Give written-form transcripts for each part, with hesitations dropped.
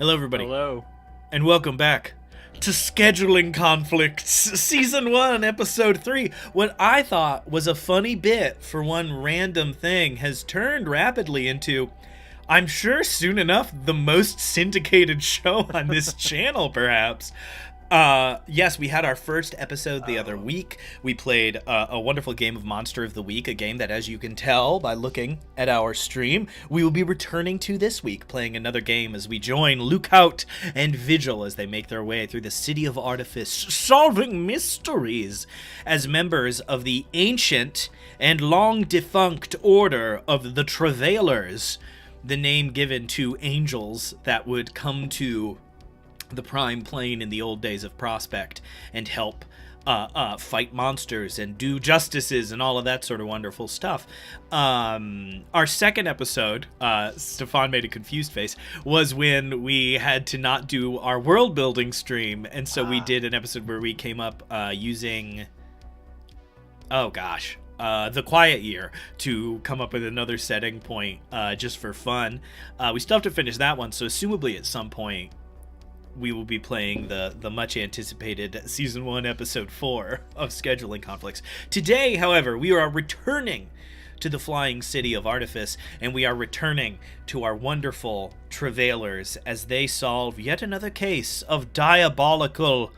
Hello, everybody, Hello. and welcome back to Scheduling Conflicts, Season 1, Episode 3. What I thought was a funny bit for one random thing has turned rapidly into, I'm sure soon enough, the most syndicated show on this channel, perhaps. Yes, we had our first episode the other week. We played a wonderful game of Monster of the Week, a game that, as you can tell by looking at our stream, we will be returning to this week, playing another game as we join Lookout and Vigil as they make their way through the City of Artifice, solving mysteries as members of the ancient and long-defunct Order of the Travailers, the name given to angels that would come to the Prime Plane in the old days of Prospect and help fight monsters and do justices and all of that sort of wonderful stuff. Our second episode, Stefan made a confused face, was when we had to not do our world building stream, and so we did an episode where we came up using the Quiet Year to come up with another setting point just for fun. We still have to finish that one, so assumably at some point we will be playing the much anticipated Season 1, Episode 4 of Scheduling Conflicts. Today, however, we are returning to the flying city of Artifice, and we are returning to our wonderful Travailers as they solve yet another case of diabolical,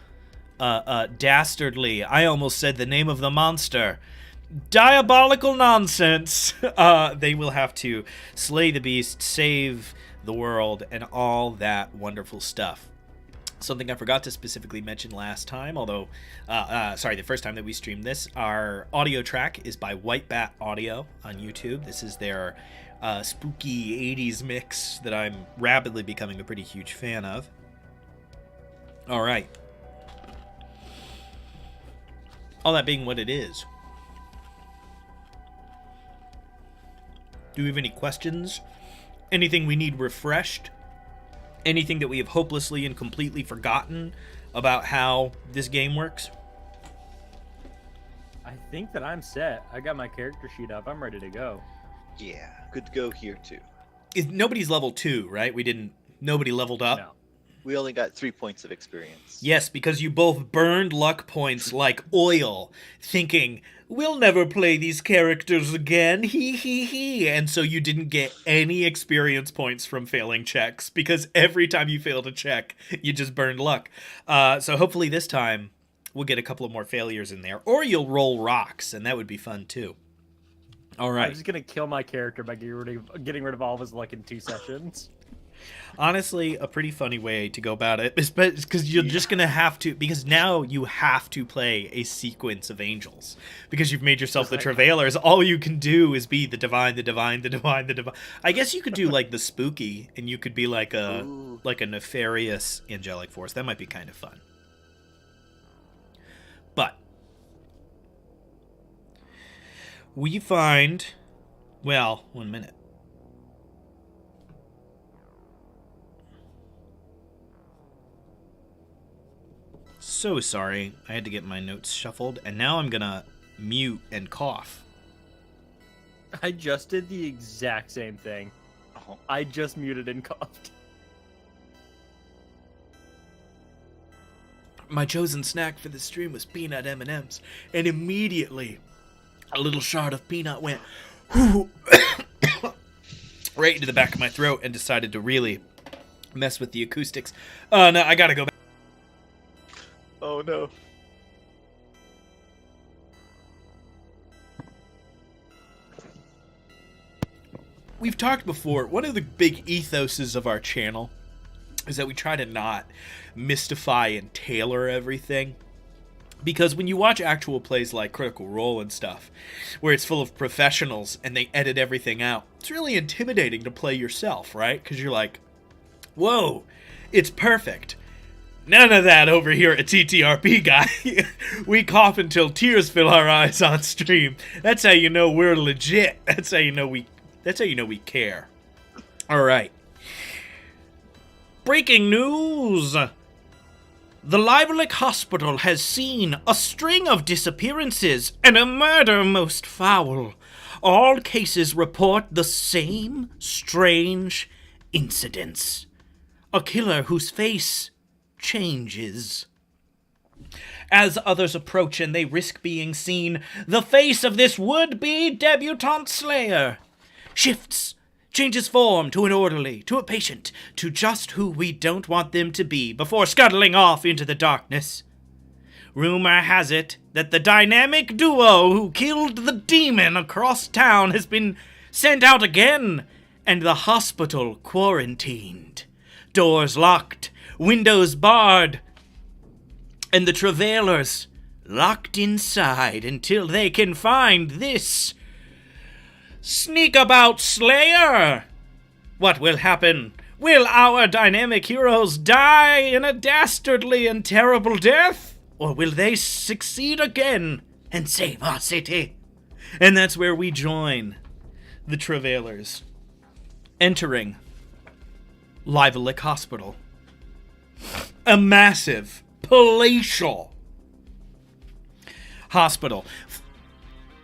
dastardly, I almost said the name of the monster, diabolical nonsense. They will have to slay the beast, save the world, and all that wonderful stuff. Something I forgot to specifically mention last time, although, the first time that we streamed this, our audio track is by White Bat Audio on YouTube. This is their spooky 80s mix that I'm rapidly becoming a pretty huge fan of. All right. All that being what it is. Do we have any questions? Anything we need refreshed? Anything that we have hopelessly and completely forgotten about how this game works? I think that I'm set. I got my character sheet up. I'm ready to go. Yeah, good to go here too. Nobody's level 2, right? Nobody leveled up? No. We only got 3 points of experience. Yes, because you both burned luck points like oil, thinking, we'll never play these characters again, he. And so you didn't get any experience points from failing checks, because every time you failed a check, you just burned luck. So hopefully this time, we'll get a couple of more failures in there. Or you'll roll rocks, and that would be fun too. All right. I'm just going to kill my character by getting rid of all of his luck in 2 sessions. Honestly, a pretty funny way to go about it is because you're just going to have to, because now you have to play a sequence of angels because you've made yourself the Travailers. All you can do is be the divine. I guess you could do like the spooky, and you could be like a nefarious angelic force. That might be kind of fun. But we find, well, 1 minute. So sorry, I had to get my notes shuffled, and now I'm gonna mute and cough. I just did the exact same thing. Oh. I just muted and coughed. My chosen snack for the stream was peanut M&Ms, and immediately a little shard of peanut went right into the back of my throat and decided to really mess with the acoustics. No, I gotta go back. Oh no. We've talked before, one of the big ethoses of our channel is that we try to not mystify and tailor everything. Because when you watch actual plays like Critical Role and stuff, where it's full of professionals and they edit everything out, it's really intimidating to play yourself, right? Because you're like, whoa, it's perfect. None of that over here at TTRP, guy. We cough until tears fill our eyes on stream. That's how you know we're legit. That's how you know we care. All right. Breaking news. The Liverlick Hospital has seen a string of disappearances and a murder most foul. All cases report the same strange incidents. A killer whose face changes. As others approach and they risk being seen, the face of this would-be debutante slayer shifts, changes form to an orderly, to a patient, to just who we don't want them to be before scuttling off into the darkness. Rumor has it that the dynamic duo who killed the demon across town has been sent out again, and the hospital quarantined. Doors locked, windows barred, and the travailers locked inside until they can find this sneak-about slayer. What will happen? Will our dynamic heroes die in a dastardly and terrible death? Or will they succeed again and save our city? And that's where we join the travailers, entering Livelick Hospital. A massive, palatial hospital.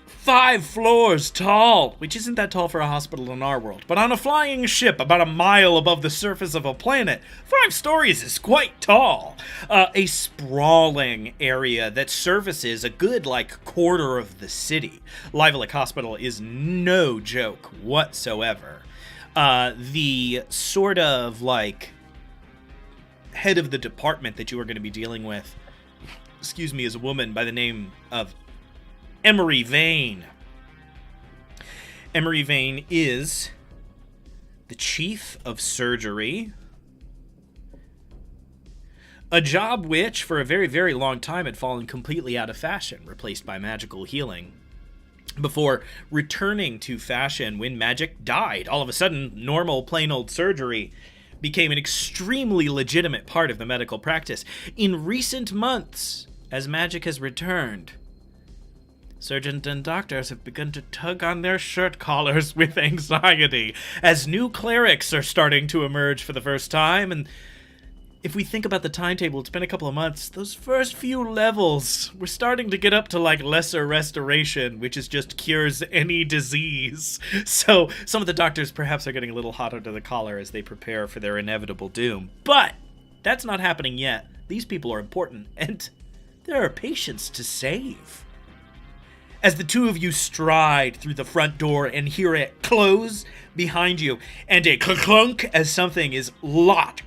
5 floors tall, which isn't that tall for a hospital in our world, but on a flying ship about a mile above the surface of a planet, 5 stories is quite tall. A sprawling area that services a good, quarter of the city. Livelick Hospital is no joke whatsoever. The sort of, head of the department that you are going to be dealing with, is a woman by the name of Emery Vane. Emery Vane is the chief of surgery, a job which, for a very, very long time, had fallen completely out of fashion, replaced by magical healing, before returning to fashion when magic died. All of a sudden, normal, plain old surgery became an extremely legitimate part of the medical practice. In recent months, as magic has returned, surgeons and doctors have begun to tug on their shirt collars with anxiety as new clerics are starting to emerge for the first time. And if we think about the timetable, it's been a couple of months. Those first few levels, we're starting to get up to lesser restoration, which is just cures any disease. So some of the doctors perhaps are getting a little hot under the collar as they prepare for their inevitable doom. But that's not happening yet. These people are important, and there are patients to save. As the two of you stride through the front door and hear it close behind you, and a clunk as something is locked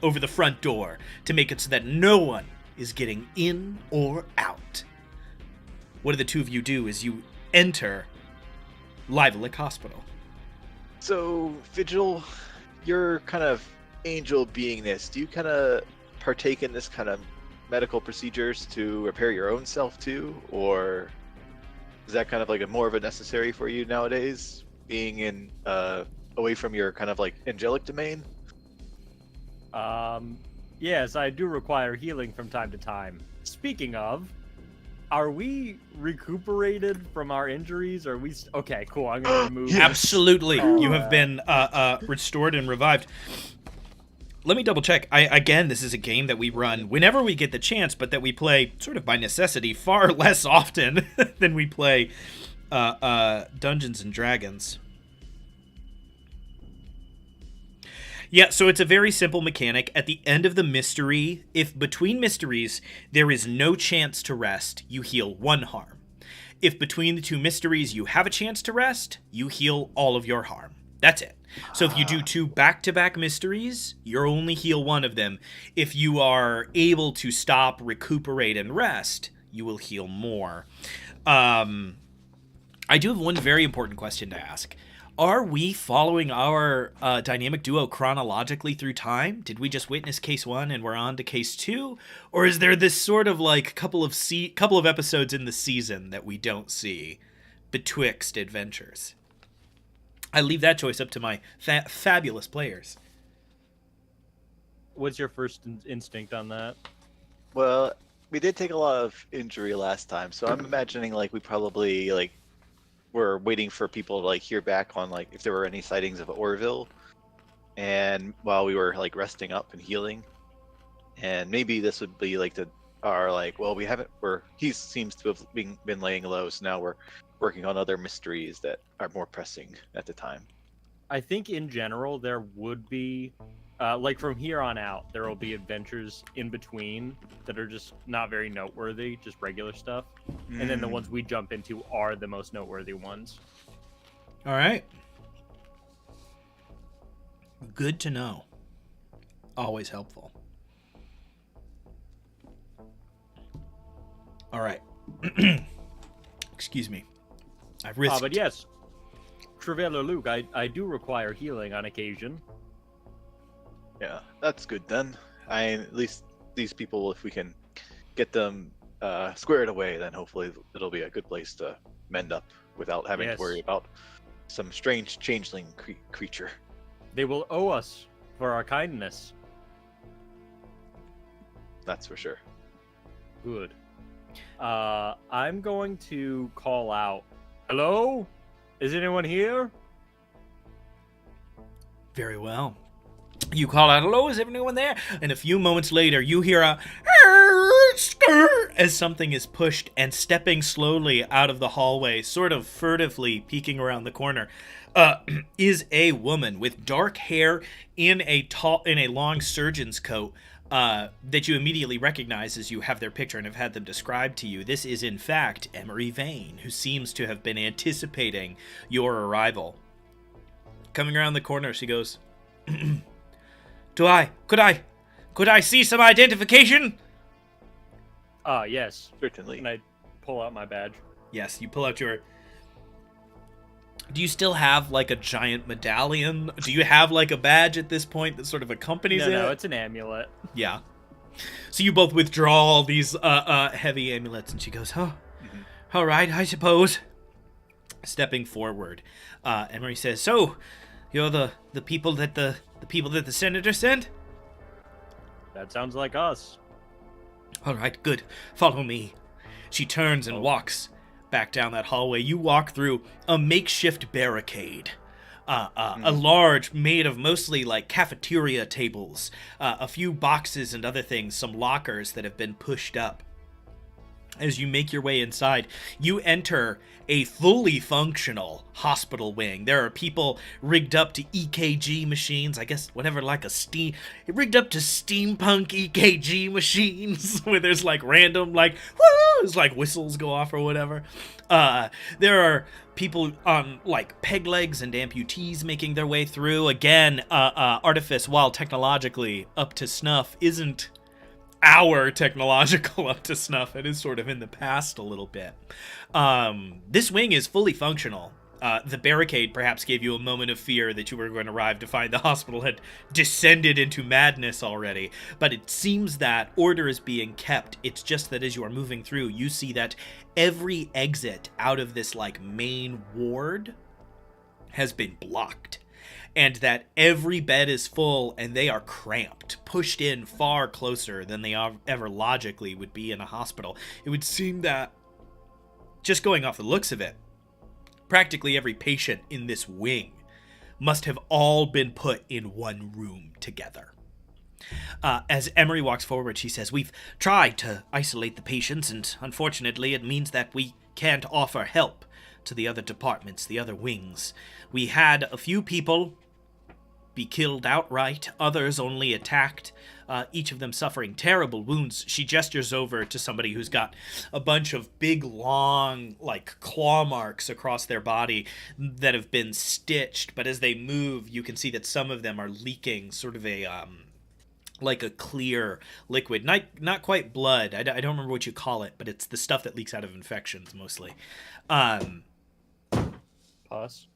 over the front door to make it so that no one is getting in or out. What do the two of you do as you enter Livelick Hospital? So, Vigil, your kind of angel beingness, do you kind of partake in this kind of medical procedures to repair your own self too, or is that kind of more of a necessary for you nowadays, being in away from your kind of angelic domain? Yes, I do require healing from time to time. Speaking of, are we recuperated from our injuries? Are we okay, cool. I'm gonna remove. Absolutely, you have been restored and revived. Let me double check. Again, this is a game that we run whenever we get the chance, but that we play sort of by necessity far less often than we play Dungeons and Dragons. Yeah, so it's a very simple mechanic. At the end of the mystery, if between mysteries there is no chance to rest, you heal 1 harm. If between the 2 mysteries you have a chance to rest, you heal all of your harm. That's it. So if you do 2 back-to-back mysteries, you'll only heal 1 of them. If you are able to stop, recuperate, and rest, you will heal more. I do have one very important question to ask. Are we following our dynamic duo chronologically through time? Did we just witness case 1 and we're on to case 2? Or is there this sort of couple of episodes in the season that we don't see betwixt adventures? I leave that choice up to my fabulous players. What's your first instinct on that? Well, we did take a lot of injury last time, so I'm imagining we probably were waiting for people to hear back on if there were any sightings of Orville, and while we were resting up and healing, and maybe this would be he seems to have been laying low, so now we're working on other mysteries that are more pressing at the time. I think in general there would be Like from here on out, there will be adventures in between that are just not very noteworthy, just regular stuff. And then the ones we jump into are the most noteworthy ones. All right. Good to know. Always helpful. All right. Excuse me. I've risked. But yes, Traveler Luke, I do require healing on occasion. Yeah, that's good then. At least these people, if we can get them squared away, then hopefully it'll be a good place to mend up without having to worry about some strange changeling creature. They will owe us for our kindness. That's for sure. Good. I'm going to call out. Hello? Is anyone here? Very well. You call out, hello, is everyone there? And a few moments later, you hear a as something is pushed, and stepping slowly out of the hallway, sort of furtively peeking around the corner, is a woman with dark hair in a long surgeon's coat that you immediately recognize as you have their picture and have had them described to you. This is, in fact, Emery Vane, who seems to have been anticipating your arrival. Coming around the corner, she goes, Could I see some identification? Yes. Certainly. And I pull out my badge. Yes, you pull out your... Do you still have, like, a giant medallion? Do you have, like, a badge at this point that sort of accompanies it? No, it's an amulet. Yeah. So you both withdraw all these heavy amulets, and she goes, all right, I suppose. Stepping forward, Emery says, so, you're the people that the senator sent? That sounds like us. All right, good. Follow me. She turns and walks back down that hallway. You walk through a makeshift barricade. A large, made of mostly like cafeteria tables, a few boxes and other things, some lockers that have been pushed up. As you make your way inside, you enter a fully functional hospital wing. There are people rigged up to EKG machines, I guess whatever, like rigged up to steampunk EKG machines, where there's like random, like, woo, it's like whistles go off or whatever. There are people on like peg legs and amputees making their way through. Again, Artifice, while technologically up to snuff, isn't our technological up to snuff. It is sort of in the past a little bit. This wing is fully functional. The barricade perhaps gave you a moment of fear that you were going to arrive to find the hospital had descended into madness already. But it seems that order is being kept. It's just that as you are moving through, you see that every exit out of this like main ward has been blocked. And that every bed is full and they are cramped, pushed in far closer than they ever logically would be in a hospital. It would seem that, just going off the looks of it, practically every patient in this wing must have all been put in one room together. As Emery walks forward, she says, we've tried to isolate the patients, and unfortunately it means that we can't offer help to the other departments, the other wings. We had a few people be killed outright, others only attacked, each of them suffering terrible wounds. She gestures over to somebody who's got a bunch of big, long, like, claw marks across their body that have been stitched, but as they move, you can see that some of them are leaking sort of a, like a clear liquid. Not quite blood. I don't remember what you call it, but it's the stuff that leaks out of infections, mostly. Pus?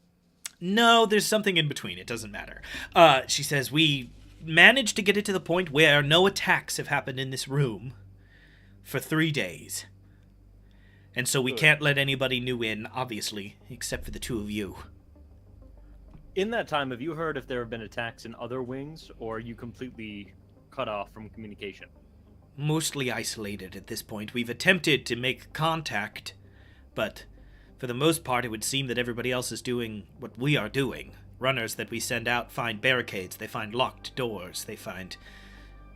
No, there's something in between. It doesn't matter. She says, we managed to get it to the point where no attacks have happened in this room for 3 days. And so we can't let anybody new in, obviously, except for the two of you. In that time, have you heard if there have been attacks in other wings, or are you completely cut off from communication? Mostly isolated at this point. We've attempted to make contact, but for the most part, it would seem that everybody else is doing what we are doing. Runners that we send out find barricades, they find locked doors, they find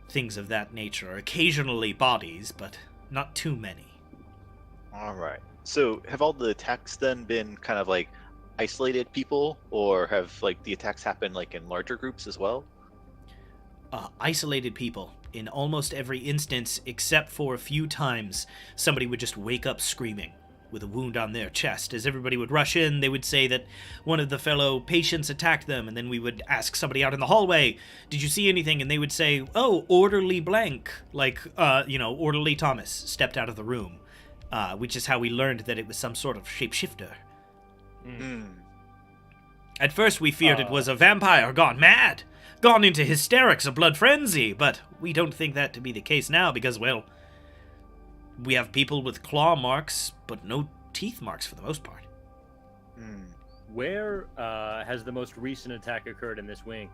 things of that nature. Occasionally bodies, but not too many. All right. So have all the attacks then been kind of like isolated people, or have like the attacks happened like in larger groups as well? isolated people. In almost every instance, except for a few times, somebody would just wake up screaming with a wound on their chest. As everybody would rush in, they would say that one of the fellow patients attacked them, and then we would ask somebody out in the hallway, did you see anything? And they would say, oh, orderly blank, like, orderly Thomas stepped out of the room, which is how we learned that it was some sort of shapeshifter. At first we feared it was a vampire gone mad, gone into hysterics, a blood frenzy, but we don't think that to be the case now because, well, we have people with claw marks, but no teeth marks for the most part. Where has the most recent attack occurred in this wing?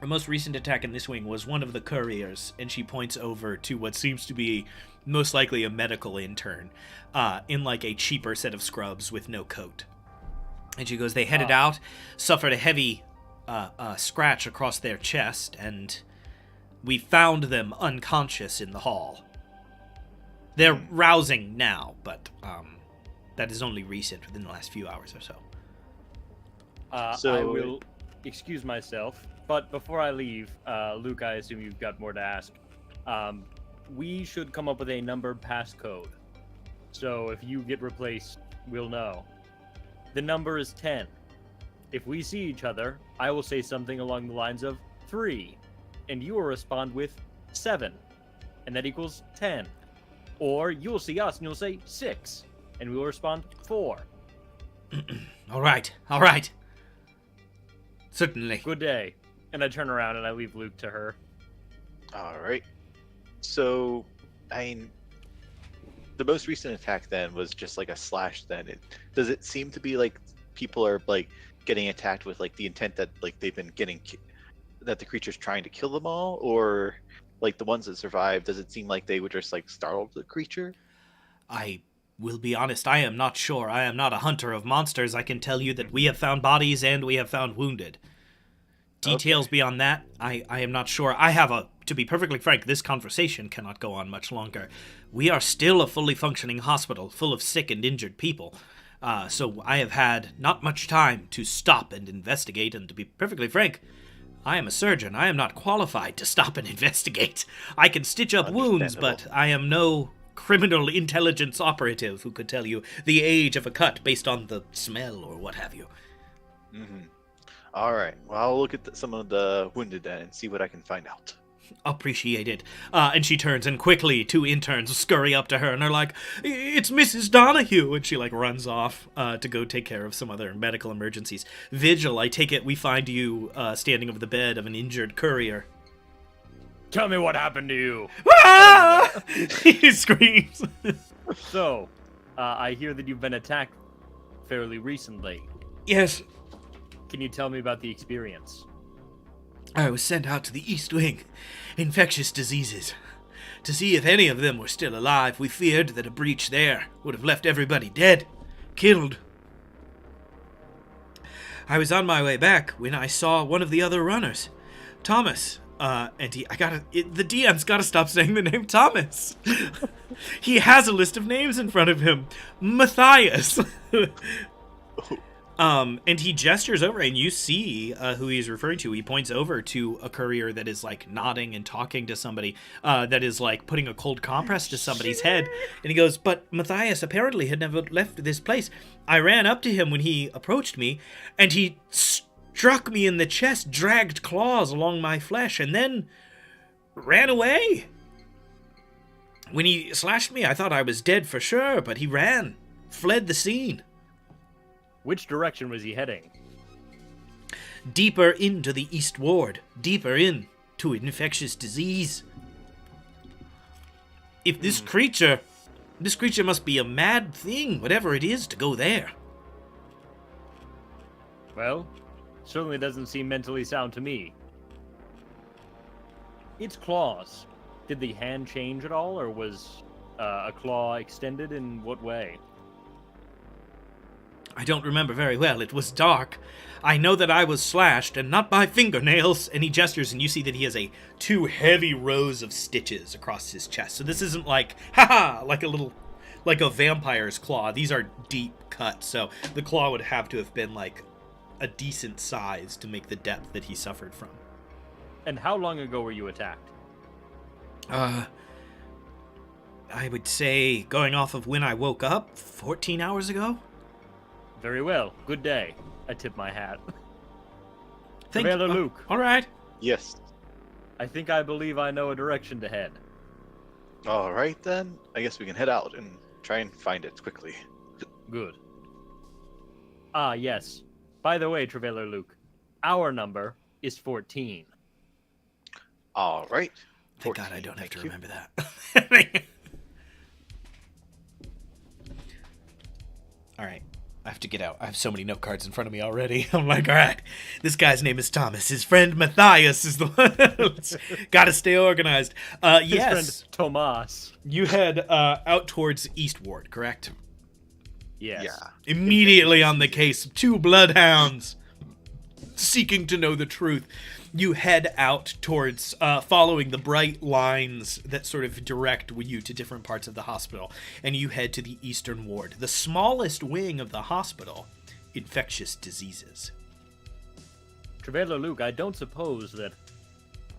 The most recent attack in this wing was one of the couriers, and she points over to what seems to be most likely a medical intern, in like a cheaper set of scrubs with no coat. And she goes, they headed out, suffered a heavy scratch across their chest, and we found them unconscious in the hall. They're rousing now, but that is only recent, within the last few hours or so. I will excuse myself, but before I leave, Luke, I assume you've got more to ask. We should come up with a numbered passcode. So if you get replaced, we'll know. The number is 10. If we see each other, I will say something along the lines of 3, and you will respond with 7, and that equals 10. Or you will see us and you'll say 6, and we will respond 4. All right. Certainly. Good day. And I turn around and I leave Luke to her. All right. So, the most recent attack then was just like a slash then. Does it seem to be like people are like getting attacked with like the intent that like they've been that the creature's trying to kill them all, or like the ones that survived, does it seem like they would just like startle the creature? I will be honest, I am not sure. I am not a hunter of monsters. I can tell you that we have found bodies and we have found wounded. Details beyond that, I am not sure. To be perfectly frank, this conversation cannot go on much longer. We are still a fully functioning hospital full of sick and injured people. So I have had not much time to stop and investigate, and to be perfectly frank, I am a surgeon. I am not qualified to stop and investigate. I can stitch up wounds, but I am no criminal intelligence operative who could tell you the age of a cut based on the smell or what have you. All right. Well, I'll look at some of the wounded then and see what I can find out. Appreciated. And she turns, and quickly 2 interns scurry up to her and are like, it's Mrs. Donahue, and she like runs off to go take care of some other medical emergencies. Vigil, I take it we find you standing over the bed of an injured courier. Tell me what happened to you. Ah! He screams. So, I hear that you've been attacked fairly recently. Yes. Can you tell me about the experience? I was sent out to the East Wing, infectious diseases. To see if any of them were still alive, we feared that a breach there would have left everybody dead, killed. I was on my way back when I saw one of the other runners, Thomas. The DM's gotta stop saying the name Thomas. He has a list of names in front of him. Matthias. And he gestures over, and you see who he's referring to. He points over to a courier that is like nodding and talking to somebody, that is like putting a cold compress to somebody's head. And he goes, but Matthias apparently had never left this place. I ran up to him when he approached me, and he struck me in the chest, dragged claws along my flesh, and then ran away. When he slashed me, I thought I was dead for sure, but he ran, fled the scene. Which direction was he heading? Deeper into the East Ward, deeper into infectious disease. If this creature must be a mad thing, whatever it is, to go there. Well, certainly doesn't seem mentally sound to me. Its claws. Did the hand change at all, or was a claw extended in what way? I don't remember very well. It was dark. I know that I was slashed, and not by fingernails. And he gestures, and you see that he has 2 heavy rows of stitches across his chest. So this isn't like, like a vampire's claw. These are deep cuts. So the claw would have to have been like a decent size to make the depth that he suffered from. And how long ago were you attacked? I would say, going off of when I woke up, 14 hours ago? Very well. Good day. I tip my hat. Thank you. Commander Luke, All right. Yes. I believe I know a direction to head. All right, then. I guess we can head out and try and find it quickly. Good. Ah, yes. By the way, Travailer Luke, our number is 14. All right. Thank God 14, I don't have to thank you. remember that. All right. I have to get out. I have so many note cards in front of me already. I'm like, all right, this guy's name is Thomas. His friend Matthias is the one. Got to stay organized. His Yes, friend Tomas. you head out towards East Ward, correct? Yes. Yeah. Immediately on the case of 2 bloodhounds seeking to know the truth. You head out towards following the bright lines that sort of direct you to different parts of the hospital, and you head to the Eastern Ward, the smallest wing of the hospital, infectious diseases. Travailer Luke, I don't suppose that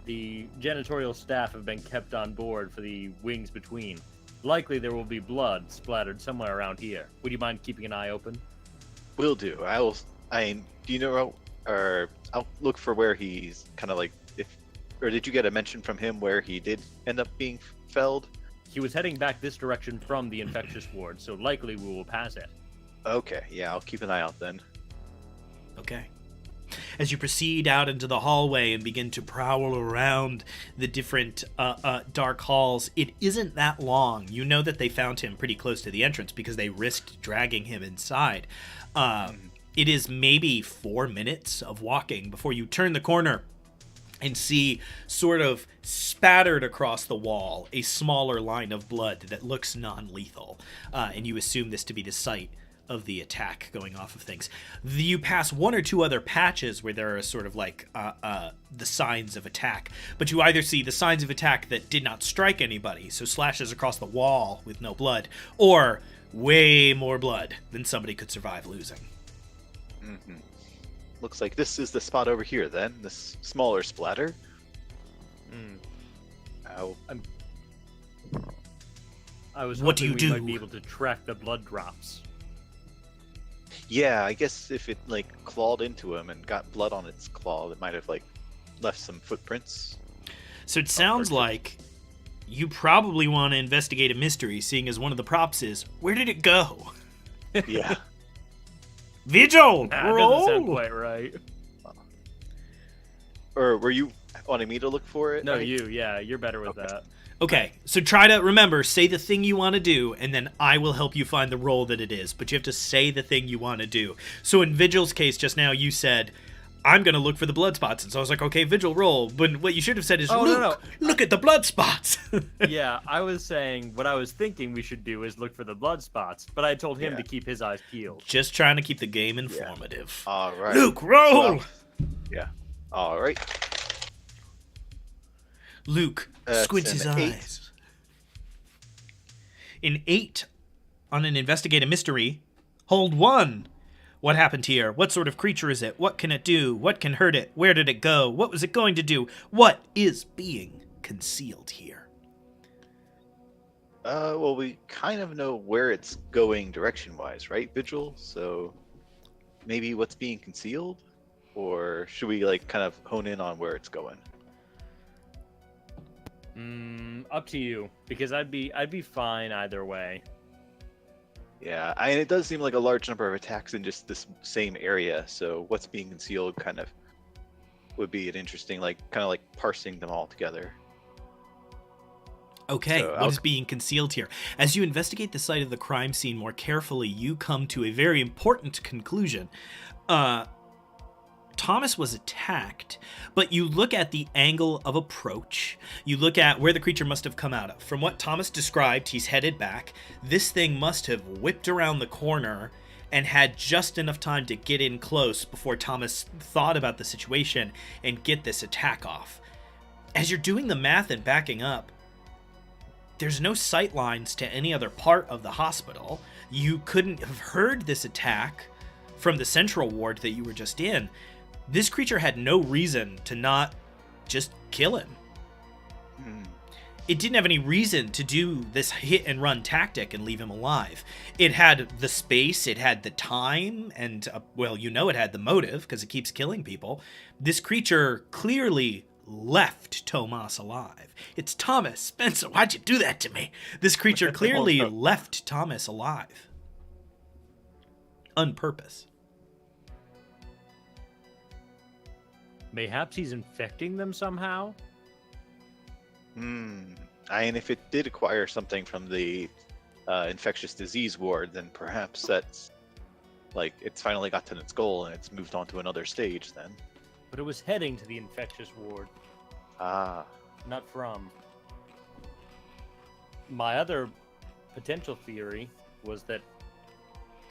the janitorial staff have been kept on board for the wings between. Likely there will be blood splattered somewhere around here. Would you mind keeping an eye open? Will do. Do you know, or I'll look for where he's kind of like, or did you get a mention from him where he did end up being felled? He was heading back this direction from the infectious ward, so likely we will pass it. Okay, yeah, I'll keep an eye out then. Okay. As you proceed out into the hallway and begin to prowl around the different dark halls, it isn't that long. You know that they found him pretty close to the entrance because they risked dragging him inside. It is maybe 4 minutes of walking before you turn the corner and see, sort of spattered across the wall, a smaller line of blood that looks non-lethal. And you assume this to be the site of the attack going off of things. You pass 1 or 2 other patches where there are sort of like the signs of attack, but you either see the signs of attack that did not strike anybody, so slashes across the wall with no blood, or way more blood than somebody could survive losing. Mm-hmm. Looks like this is the spot over here then, this smaller splatter. Ow. I was What do hoping you we do? might be able to track the blood drops. Yeah, I guess if it like clawed into him and got blood on its claw, it might have like left some footprints. So it sounds like you probably want to investigate a mystery, seeing as one of the props is, where did it go? Yeah. Vigil! That roll! doesn't sound quite right. Or were you wanting me to look for it? No, you're better with Okay. that. Okay, so try to remember, say the thing you want to do, and then I will help you find the role that it is. But you have to say the thing you want to do. So in Vigil's case just now, you said, I'm going to look for the blood spots. And so I was like, okay, Vigil, roll. But what you should have said is, look at the blood spots. Yeah, I was saying what I was thinking we should do is look for the blood spots, but I told him Yeah. to keep his eyes peeled. Just trying to keep the game informative. All right. Luke, roll! Well, yeah. All right. Luke squints his an 8. eyes. An 8 on an investigate a mystery. Hold 1. What happened here? What sort of creature is it? What can it do? What can hurt it? Where did it go? What was it going to do? What is being concealed here? Well, we kind of know where it's going direction-wise, right, Vigil? So maybe what's being concealed? Or should we like kind of hone in on where it's going? Up to you, because I'd be fine either way. Yeah, it does seem like a large number of attacks in just this same area. So what's being concealed kind of would be an interesting, like, kind of like parsing them all together. Okay, So what is being concealed here? As you investigate the site of the crime scene more carefully, you come to a very important conclusion. Thomas was attacked, but you look at the angle of approach. You look at where the creature must have come out of. From what Thomas described, he's headed back. This thing must have whipped around the corner and had just enough time to get in close before Thomas thought about the situation and get this attack off. As you're doing the math and backing up, there's no sight lines to any other part of the hospital. You couldn't have heard this attack from the central ward that you were just in, this creature had no reason to not just kill him. It didn't have any reason to do this hit and run tactic and leave him alive. It had the space, it had the time, and, well, you know it had the motive because it keeps killing people. This creature clearly left Tomas alive. It's Thomas. Spencer, why'd you do that to me? This creature clearly left Thomas alive. On purpose. Mayhaps he's infecting them somehow? And if it did acquire something from the infectious disease ward, then perhaps that's like it's finally got to its goal and it's moved on to another stage then. But it was heading to the infectious ward. Ah. Not from. My other potential theory was that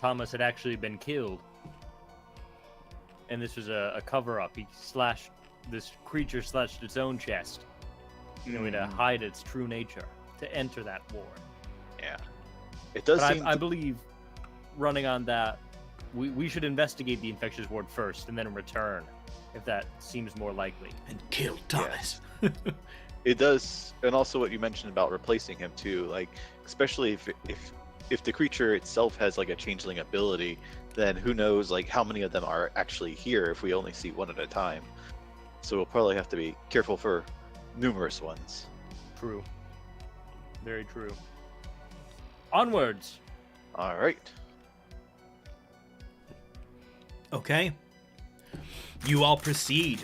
Thomas had actually been killed. And this was a cover-up. This creature slashed its own chest. In a way to hide its true nature, to enter that ward. Yeah. It does but seem I believe, running on that, we should investigate the infectious ward first and then return, if that seems more likely. And kill Thomas. Yes. It does, and also what you mentioned about replacing him too, like, especially if the creature itself has like a changeling ability, then who knows like how many of them are actually here if we only see one at a time. So we'll probably have to be careful for numerous ones. True. Very true. Onwards. All right. Okay. You all proceed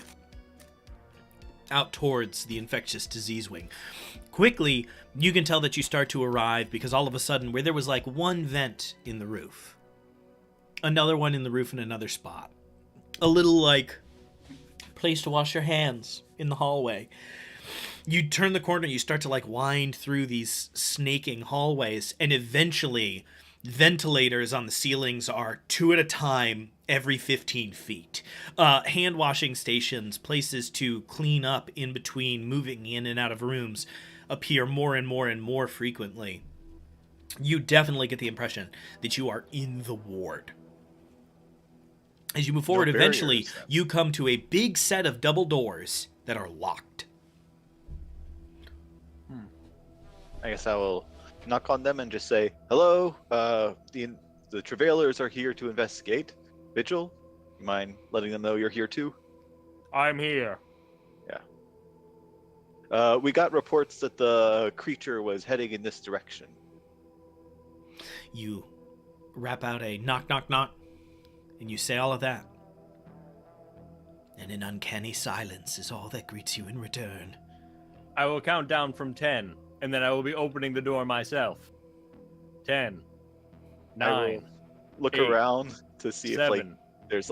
out towards the infectious disease wing. Quickly, you can tell that you start to arrive because all of a sudden, where there was like one vent in the roof, another one in the roof in another spot, a little like place to wash your hands in the hallway. You turn the corner, you start to like wind through these snaking hallways, and eventually ventilators on the ceilings are 2 at a time every 15 feet. Hand washing stations, places to clean up in between moving in and out of rooms, appear more and more and more frequently. You definitely get the impression that you are in the ward. As you move forward, eventually you come to a big set of double doors that are locked. I guess I will knock on them and just say, hello, the Travailers are here to investigate. Vigil, you mind letting them know you're here too? I'm here. Yeah. We got reports that the creature was heading in this direction. You rap out a knock, knock, knock, and you say all of that. And an uncanny silence is all that greets you in return. I will count down from 10. And then I will be opening the door myself. 10, 9, look 8, around to see 7. if like there's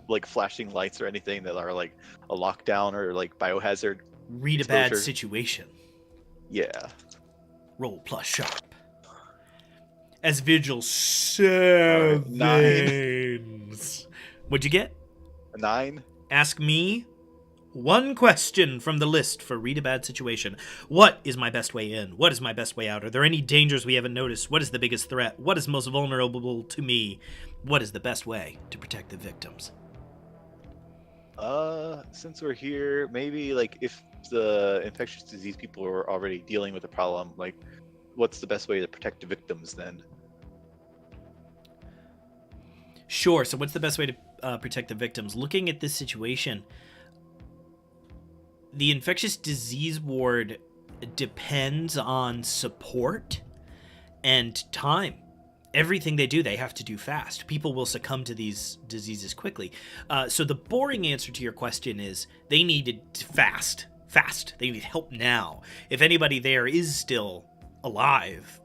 like flashing lights or anything that are like a lockdown or like biohazard. Read a bad situation. Yeah. Roll plus sharp. As Vigil sevens. 9. What'd you get? A 9. Ask me one question from the list for read a bad situation. What is my best way in? What is my best way out? Are there any dangers we haven't noticed? What is the biggest threat? What is most vulnerable to me? What is the best way to protect the victims? Since we're here, maybe like if the infectious disease people are already dealing with a problem, like what's the best way to protect the victims then? Sure, so what's the best way to protect the victims? Looking at this situation, the infectious disease ward depends on support and time. Everything they do, they have to do fast. People will succumb to these diseases quickly. So the boring answer to your question is they needed fast. They need help now. If anybody there is still alive,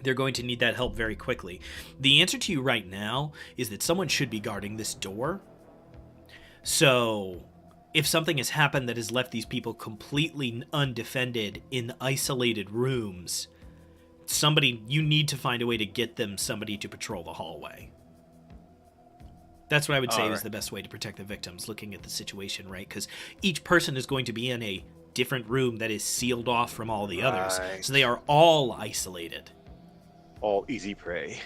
they're going to need that help very quickly. The answer to you right now is that someone should be guarding this door. So if something has happened that has left these people completely undefended in isolated rooms, you need to find a way to get them somebody to patrol the hallway. That's what I would say is the best way to protect the victims, looking at the situation, right? Because each person is going to be in a different room that is sealed off from all the others. So they are all isolated. All easy prey.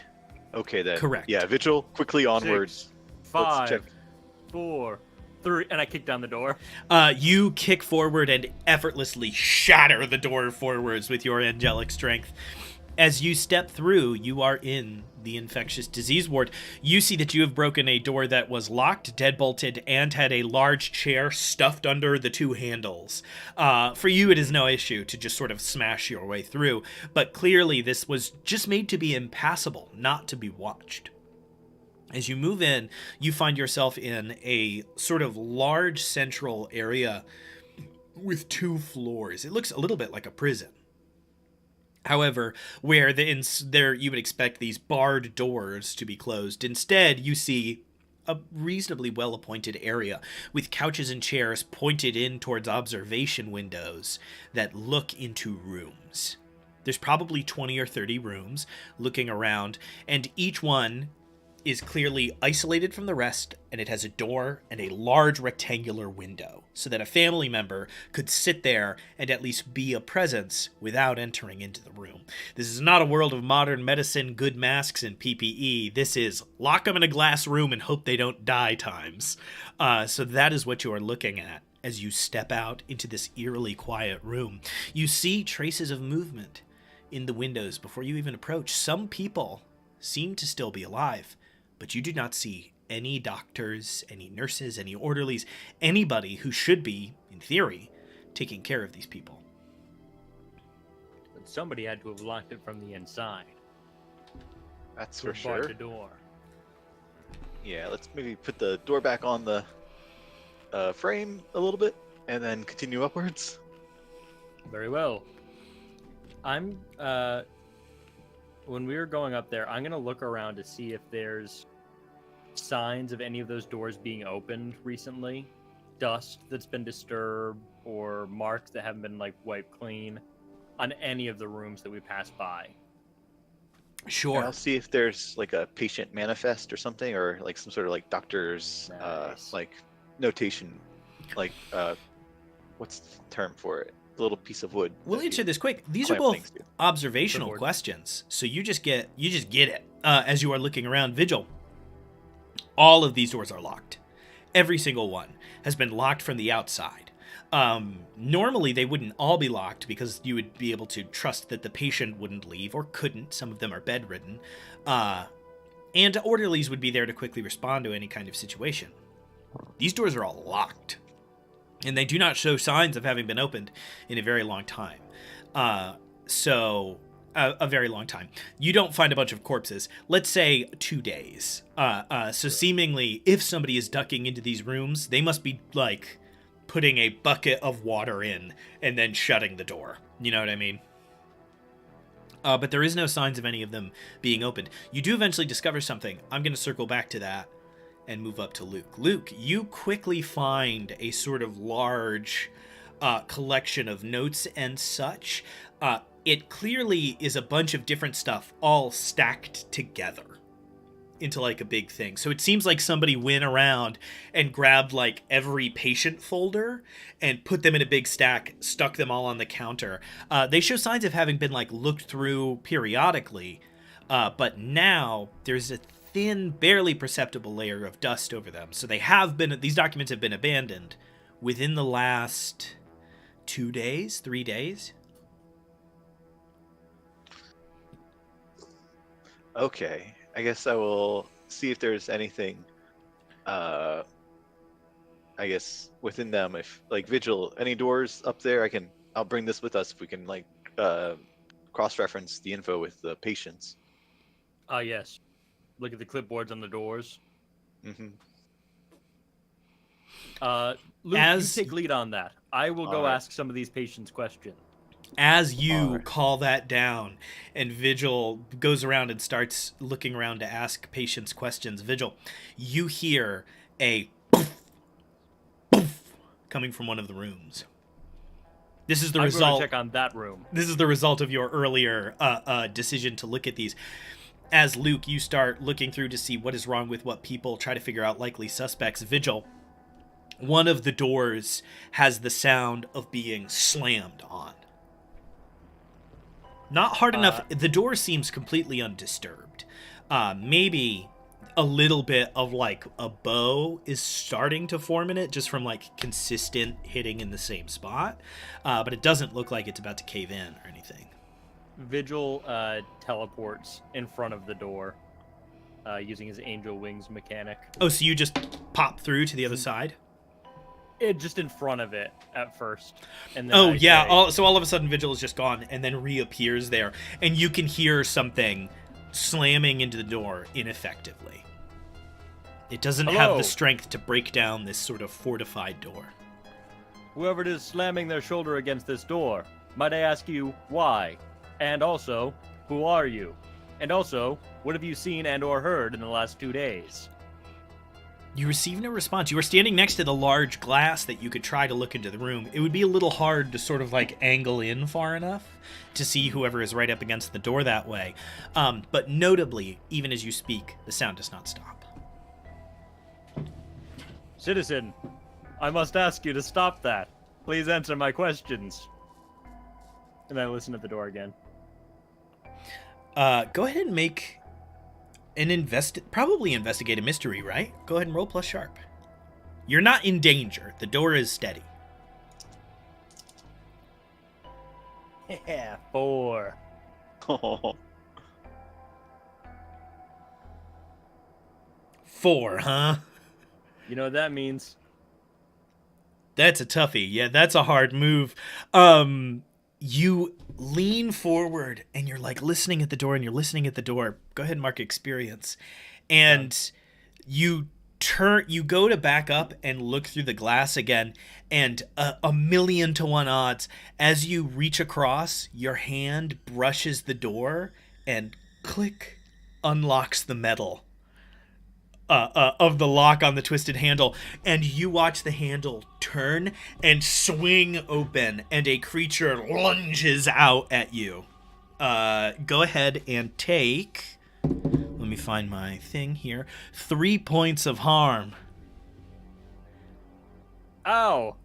Okay then. Correct. Yeah, Vigil, quickly onwards. Let's check. 5, 4, 3, and I kick down the door. You kick forward and effortlessly shatter the door forwards with your angelic strength. As you step through, you are in the infectious disease ward. You see that you have broken a door that was locked, deadbolted, and had a large chair stuffed under the two handles. For you, it is no issue to just sort of smash your way through, but clearly this was just made to be impassable, not to be watched. As you move in, you find yourself in a sort of large central area with 2 floors. It looks a little bit like a prison. However, where there you would expect these barred doors to be closed, instead you see a reasonably well-appointed area with couches and chairs pointed in towards observation windows that look into rooms. There's probably 20 or 30 rooms looking around, and each one is clearly isolated from the rest, and it has a door and a large rectangular window so that a family member could sit there and at least be a presence without entering into the room. This is not a world of modern medicine, good masks, and PPE. This is lock them in a glass room and hope they don't die times. So that is what you are looking at as you step out into this eerily quiet room. You see traces of movement in the windows before you even approach. Some people seem to still be alive, but you do not see any doctors, any nurses, any orderlies, anybody who should be, in theory, taking care of these people. But somebody had to have locked it from the inside. That's To for have barred sure. the door. Yeah, let's maybe put the door back on the frame a little bit, and then continue upwards. Very well. I'm when we were going up there, I'm gonna look around to see if there's signs of any of those doors being opened recently, dust that's been disturbed, or marks that haven't been like wiped clean on any of the rooms that we passed by. And Sure. I'll see if there's like a patient manifest or something, or like some sort of like doctor's Nice. like notation, like what's the term for it? The little piece of wood. We'll that answer you this quick. These are clamp both things to. observational Clipboard. questions, so you just get it as you are looking around. Vigil. All of these doors are locked. Every single one has been locked from the outside. Normally, they wouldn't all be locked because you would be able to trust that the patient wouldn't leave or couldn't. Some of them are bedridden. And orderlies would be there to quickly respond to any kind of situation. These doors are all locked, and they do not show signs of having been opened in a very long time. A very long time. You don't find a bunch of corpses. Let's say 2 days. So seemingly, if somebody is ducking into these rooms, they must be, like, putting a bucket of water in and then shutting the door. You know what I mean? But there is no signs of any of them being opened. You do eventually discover something. I'm going to circle back to that and move up to Luke. Luke, you quickly find a sort of large collection of notes and such. It clearly is a bunch of different stuff all stacked together into like a big thing. So it seems like somebody went around and grabbed like every patient folder and put them in a big stack, stuck them all on the counter. They show signs of having been like looked through periodically, but now there's a thin, barely perceptible layer of dust over them. So these documents have been abandoned within the last 2 days, 3 days. Okay, I guess I will see if there's anything, I guess within them. If like Vigil, any doors up there, I'll bring this with us if we can like cross-reference the info with the patients. Yes. Look at the clipboards on the doors. Mm-hmm. Luke, As- you take lead on that. I will go Alright. ask some of these patients questions. As you Alright. call that down and Vigil goes around and starts looking around to ask patients questions, Vigil, you hear a poof, poof coming from one of the rooms. This is the I'm going result. to check on that room. This is the result of your earlier decision to look at these. As Luke, you start looking through to see what is wrong with what people, try to figure out likely suspects. Vigil, one of the doors has the sound of being slammed on. Not hard enough. The door seems completely undisturbed. Maybe a little bit of like a bow is starting to form in it just from like consistent hitting in the same spot, but it doesn't look like it's about to cave in or anything. Vigil teleports in front of the door using his angel wings mechanic. Oh, so you just pop through to the other side? It just in front of it at first, and then Oh I yeah, say, so all of a sudden Vigil is just gone and then reappears there, and you can hear something slamming into the door ineffectively. It doesn't have Hello? the strength to break down this sort of fortified door. whoever it is slamming their shoulder against this door, might I ask you why? And also, who are you? And also, what have you seen and or heard in the last 2 days? You receive no response. You are standing next to the large glass that you could try to look into the room. It would be a little hard to sort of like angle in far enough to see whoever is right up against the door that way. But notably, even as you speak, the sound does not stop. Citizen, I must ask you to stop that. Please answer my questions. And I listen at the door again. Go ahead and make an probably investigate a mystery, right? Go ahead and roll plus sharp. You're not in danger. The door is steady. Yeah, 4. Oh, 4, huh? You know what that means? That's a toughie. Yeah, that's a hard move. You lean forward and you're like listening at the door and you're listening at the door. Go ahead and mark experience. And you go to back up and look through the glass again, and a million to one odds, as you reach across, your hand brushes the door and click, unlocks the metal of the lock on the twisted handle, and you watch the handle turn and swing open, and a creature lunges out at you. Go ahead and take, let me find my thing here, 3 points of harm. Ow!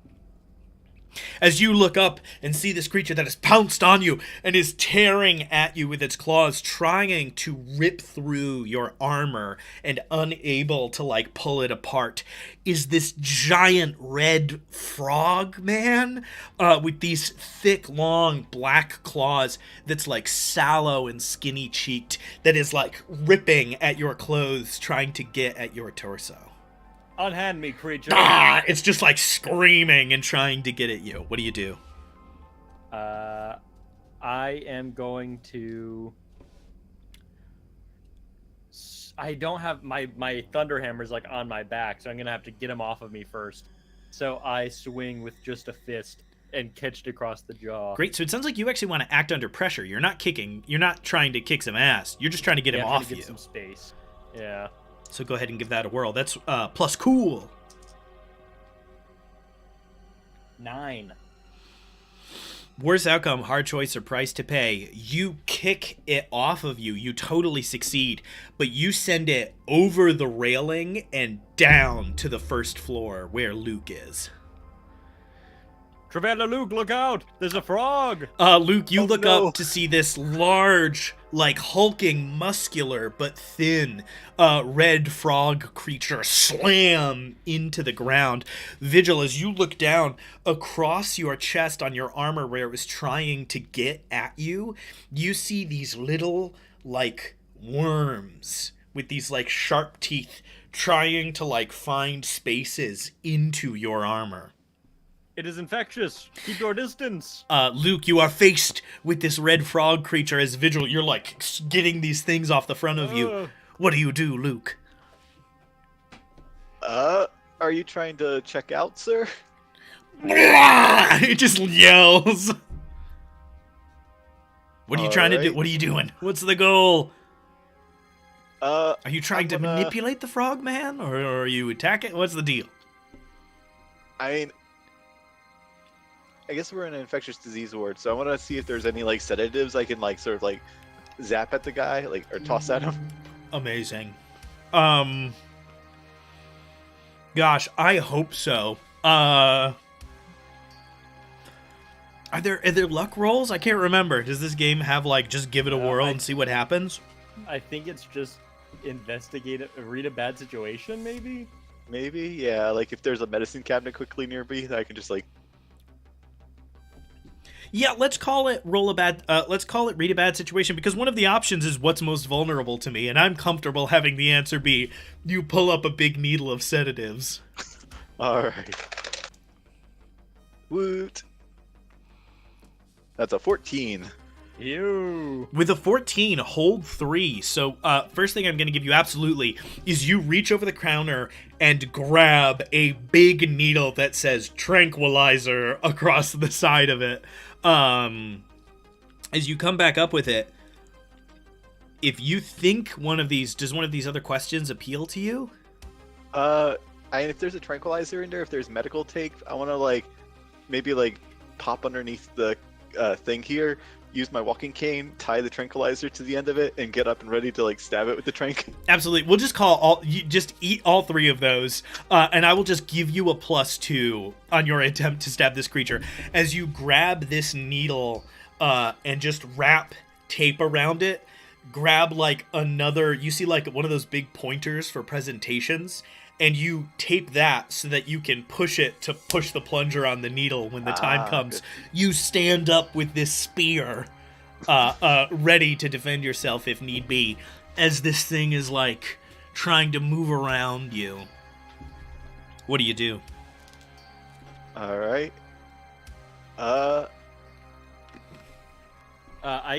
As you look up and see this creature that has pounced on you and is tearing at you with its claws, trying to rip through your armor and unable to, like, pull it apart, is this giant red frog man with these thick, long, black claws that's, like, sallow and skinny-cheeked, that is, like, ripping at your clothes, trying to get at your torso. Unhand me, creature. Ah! It's just like screaming and trying to get at you. What do you do? I am going to... I don't have... My Thunderhammer's like on my back, so I'm going to have to get him off of me first. So I swing with just a fist and catch it across the jaw. Great. So it sounds like you actually want to act under pressure. You're not kicking. You're not trying to kick some ass. You're just trying to get him I'm trying off to get you. some space. Yeah. So go ahead and give that a whirl. That's plus cool. 9. Worst outcome, hard choice, or price to pay. You kick it off of you. You totally succeed, but you send it over the railing and down to the first floor where Luke is. Trevella, Luke, look out! There's a frog! Luke, you Oh, look no. up to see this large, like hulking, muscular, but thin, red frog creature slam into the ground. Vigil, as you look down across your chest on your armor where it was trying to get at you, you see these little, like, worms with these, like, sharp teeth trying to, like, find spaces into your armor. It is infectious. Keep your distance. Luke, you are faced with this red frog creature as Vigil. You're like getting these things off the front of you. What do you do, Luke? Are you trying to check out, sir? It just yells. What are you trying to do? Alright. What are you doing? What's the goal? Are Are you trying to manipulate the frog man, or are you attacking? What's the deal? I mean, I guess we're in an infectious disease ward, so I want to see if there's any like sedatives I can like sort of like zap at the guy, like or toss at him. Amazing. Gosh, I hope so. Are there luck rolls? I can't remember. Does this game have like just give it a whirl and see what happens? I think it's just read a bad situation, maybe? Maybe, yeah. Like if there's a medicine cabinet quickly nearby, that I can just like. Yeah, let's call it let's call it read a bad situation, because one of the options is what's most vulnerable to me, and I'm comfortable having the answer be you pull up a big needle of sedatives. All right. Woot. That's a 14. Ew. With a 14, hold 3. So, first thing I'm going to give you absolutely is you reach over the counter and grab a big needle that says tranquilizer across the side of it. As you come back up with it, if you think does one of these other questions appeal to you? If there's a tranquilizer in there, if there's medical tape, I want to maybe pop underneath the thing here, use my walking cane, tie the tranquilizer to the end of it, and get up and ready to stab it with the trank. Absolutely. We'll just call just eat all 3 of those, and I will just give you a +2 on your attempt to stab this creature as you grab this needle and just wrap tape around it. Grab you see one of those big pointers for presentations, and you tape that so that you can push it to push the plunger on the needle when the time comes. Good. You stand up with this spear, ready to defend yourself if need be, as this thing is trying to move around you. What do you do? All right. I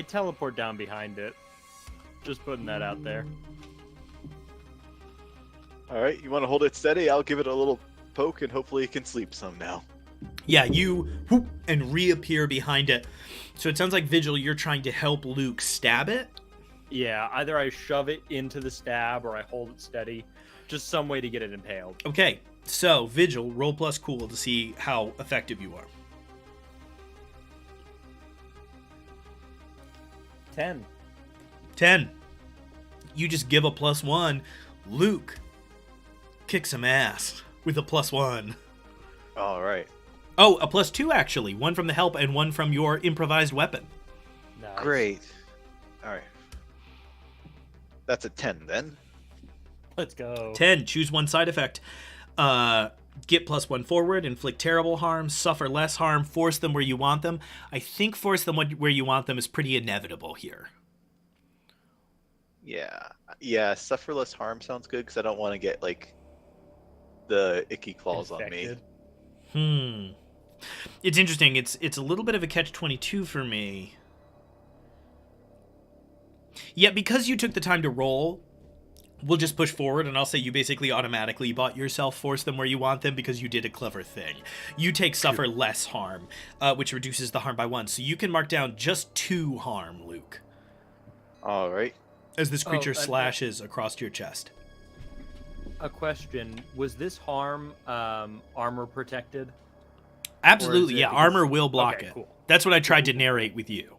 teleport down behind it. Just putting that out there. All right, you want to hold it steady? I'll give it a little poke, and hopefully it can sleep some now. Yeah, you whoop and reappear behind it. So it sounds like, Vigil, you're trying to help Luke stab it? Yeah, either I shove it into the stab or I hold it steady. Just some way to get it impaled. Okay, so Vigil, roll plus cool to see how effective you are. 10. You just give a +1. Luke kick some ass with a +1. All right. Oh, a +2 actually. 1 from the help and 1 from your improvised weapon. Nice. Great. All right. That's a 10 then. Let's go. 10. Choose one side effect. Get +1 forward, inflict terrible harm, suffer less harm, force them where you want them. I think force them where you want them is pretty inevitable here. Yeah. Suffer less harm sounds good because I don't want to get the icky claws Infected. on me. It's interesting. It's a little bit of a catch-22 for me. Yeah, because you took the time to roll, we'll just push forward, and I'll say you basically automatically bought yourself force them where you want them because you did a clever thing. You take suffer less harm, which reduces the harm by 1. So you can mark down just 2 harm, Luke. All right. As this creature slashes across your chest. A question. Was this harm armor protected? Absolutely, yeah. Armor will block it. Cool. That's what I tried to narrate with you.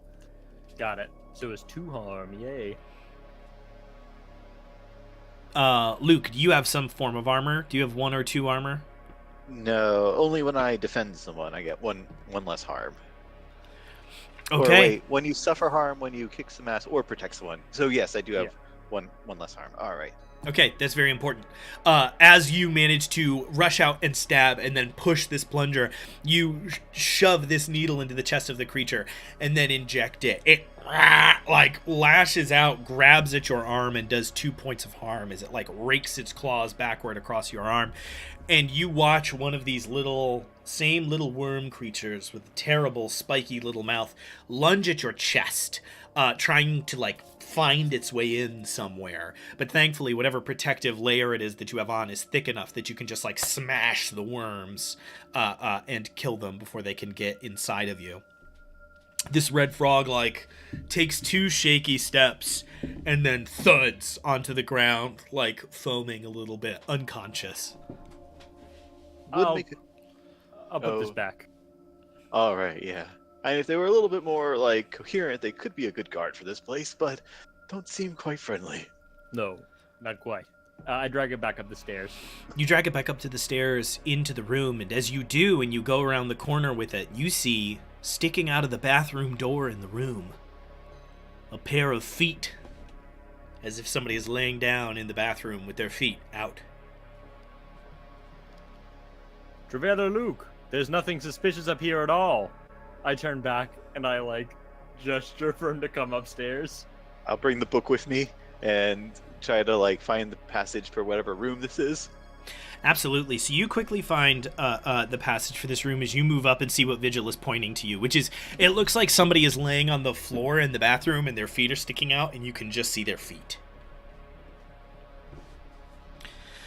Got it. So it's 2 harm. Yay. Luke, do you have some form of armor? Do you have 1 or 2 armor? No, only when I defend someone I get one less harm. Okay. Or wait, when you suffer harm, when you kick some ass or protect someone. So yes, I do have one less harm. All right. Okay, that's very important. As you manage to rush out and stab and then push this plunger, you shove this needle into the chest of the creature and then inject it. It lashes out, grabs at your arm, and does 2 points of harm as it rakes its claws backward across your arm. And you watch one of these same little worm creatures with a terrible spiky little mouth lunge at your chest, trying to find its way in somewhere. But thankfully, whatever protective layer it is that you have on is thick enough that you can just smash the worms and kill them before they can get inside of you. This red frog takes 2 shaky steps and then thuds onto the ground, foaming a little bit, unconscious. I'll put this back. All right, yeah. And if they were a little bit more coherent, they could be a good guard for this place, but don't seem quite friendly. No, not quite. I drag it back up the stairs. You drag it back up to the stairs into the room, and as you do, and you go around the corner with it, you see, sticking out of the bathroom door in the room, a pair of feet as if somebody is laying down in the bathroom with their feet out. Traveler Luke, there's nothing suspicious up here at all. I turn back and I gesture for him to come upstairs. I'll bring the book with me and try to find the passage for whatever room this is. Absolutely. So you quickly find the passage for this room as you move up and see what Vigil is pointing to you, which is, it looks like somebody is laying on the floor in the bathroom and their feet are sticking out and you can just see their feet.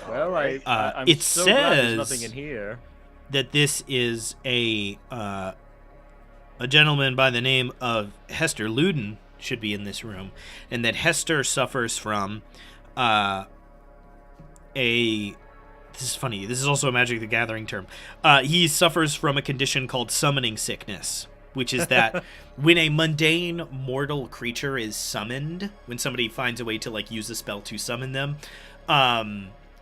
Well, I'm it so glad says there's nothing in here. That this is a gentleman by the name of Hester Luden should be in this room, and that Hester suffers from this is funny, this is also a Magic the Gathering term. He suffers from a condition called summoning sickness, which is that when a mundane mortal creature is summoned, when somebody finds a way to use a spell to summon them,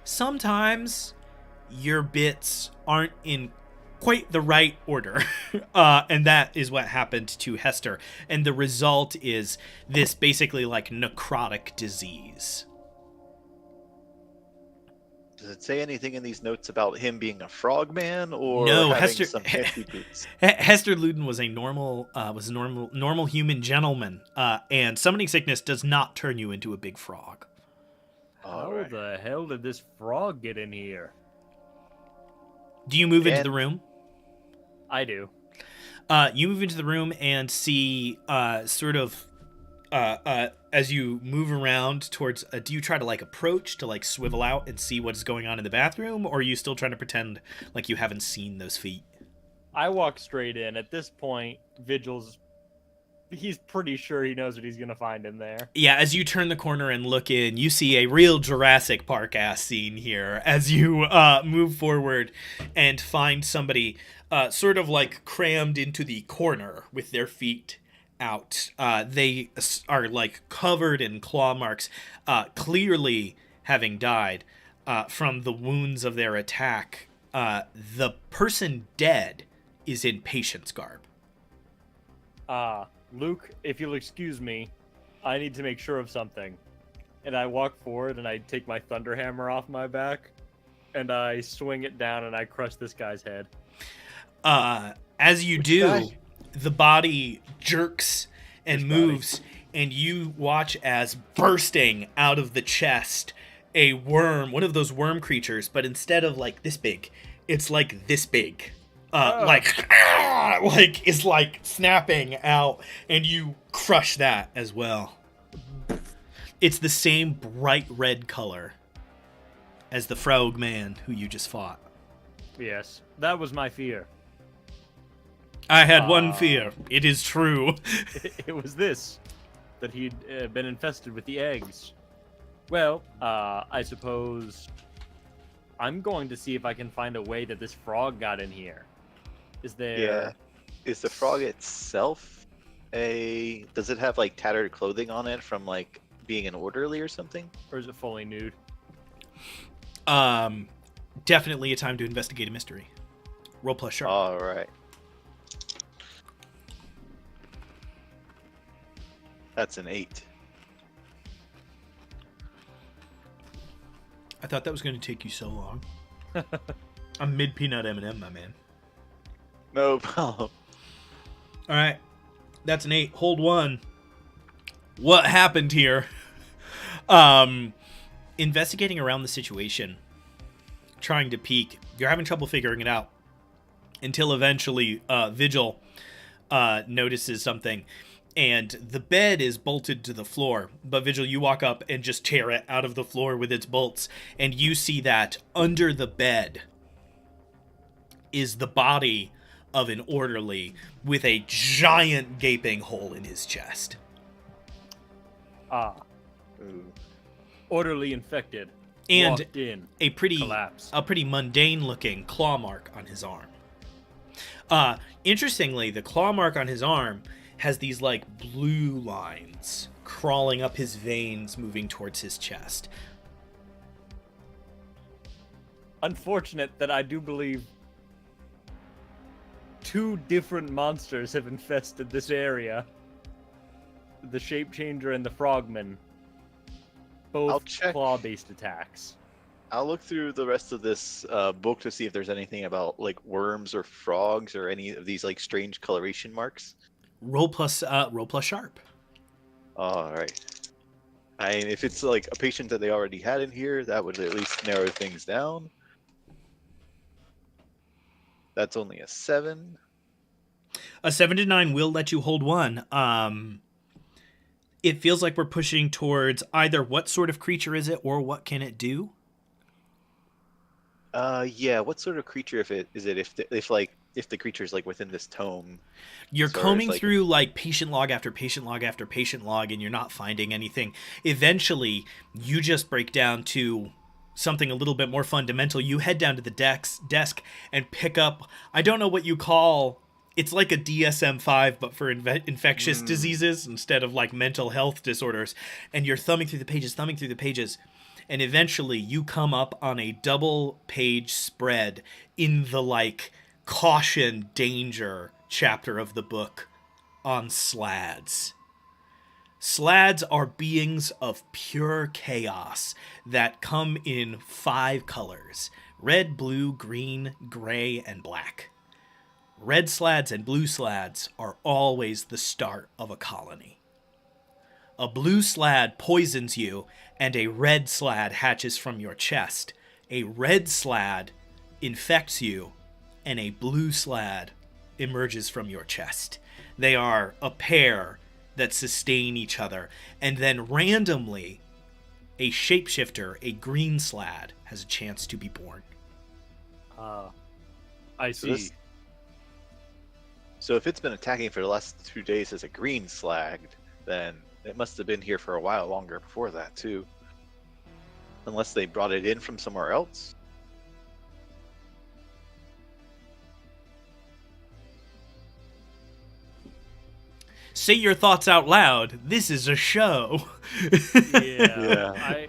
sometimes your bits aren't in quite the right order. And that is what happened to Hester. And the result is this basically necrotic disease. Does it say anything in these notes about him being a frogman or no, having some fancy boots? Hester Luden was a normal human gentleman, and summoning sickness does not turn you into a big frog. How the hell did this frog get in here? Do you move into the room? I do. You move into the room and see as you move around towards, do you try to approach to swivel out and see what's going on in the bathroom, or are you still trying to pretend like you haven't seen those feet? I walk straight in. At this point, he's pretty sure he knows what he's gonna find in there. Yeah, as you turn the corner and look in, you see a real Jurassic Park ass scene here as you move forward and find somebody crammed into the corner with their feet out. They are covered in claw marks, clearly having died from the wounds of their attack. The person dead is in patient's garb. Luke, if you'll excuse me, I need to make sure of something. And I walk forward and I take my thunder hammer off my back and I swing it down and I crush this guy's head. As you do, the body jerks and moves, and you watch as bursting out of the chest a worm, one of those worm creatures, but instead of this big, it's this big. Is snapping out, and you crush that as well. It's the same bright red color as the frog man who you just fought. Yes, that was my fear. I had one fear. It is true. It was this, that he'd been infested with the eggs. Well, I suppose I'm going to see if I can find a way that this frog got in here. Is there... Yeah. Is the frog itself does it have tattered clothing on it from being an orderly or something? Or is it fully nude? Definitely a time to investigate a mystery. Roll plus sharp. All right. That's an 8. I thought that was going to take you so long. I'm mid peanut M&M, my man. No problem. All right, that's an 8. Hold 1. What happened here? Investigating around the situation, trying to peek. You're having trouble figuring it out until eventually Vigil notices something. And the bed is bolted to the floor. But Vigil, you walk up and just tear it out of the floor with its bolts. And you see that under the bed is the body of an orderly with a giant gaping hole in his chest. Ooh. Orderly infected. And walked in, a pretty mundane looking claw mark on his arm. Interestingly, the claw mark on his arm has these blue lines crawling up his veins, moving towards his chest. Unfortunate that I do believe 2 different monsters have infested this area. The Shape Changer and the Frogman. both check. claw-based attacks. I'll look through the rest of this book to see if there's anything about like worms or frogs or any of these like strange coloration marks. Roll plus sharp. All right. If it's like a patient that they already had in here, that would at least narrow things down. That's only a 7. A 7 to 9 will let you hold one. It feels like we're pushing towards either what sort of creature is it or what can it do? Yeah. What sort of creature if the creature's like within this tome? You're as far combing as, like, through like patient log after patient log after patient log, and you're not finding anything. Eventually, you just break down to something a little bit more fundamental. You head down to the desk and pick up, I don't know what you call, it's like a DSM-5 but for infectious diseases instead of like mental health disorders. And you're thumbing through the pages, and eventually you come up on a double page spread in the like caution danger chapter of the book on slads. Slads are beings of pure chaos that come in 5 colors: red, blue, green, gray, and black. Red slads and blue slads are always the start of a colony. A blue slad poisons you, and a red slad hatches from your chest. A red slad infects you, and a blue slad emerges from your chest. They are a pair that sustain each other, and then randomly, a shapeshifter, a green slad, has a chance to be born. I see. So if it's been attacking for the last 2 days as a green slag, then it must have been here for a while longer before that too. Unless they brought it in from somewhere else. Say your thoughts out loud. This is a show. Yeah.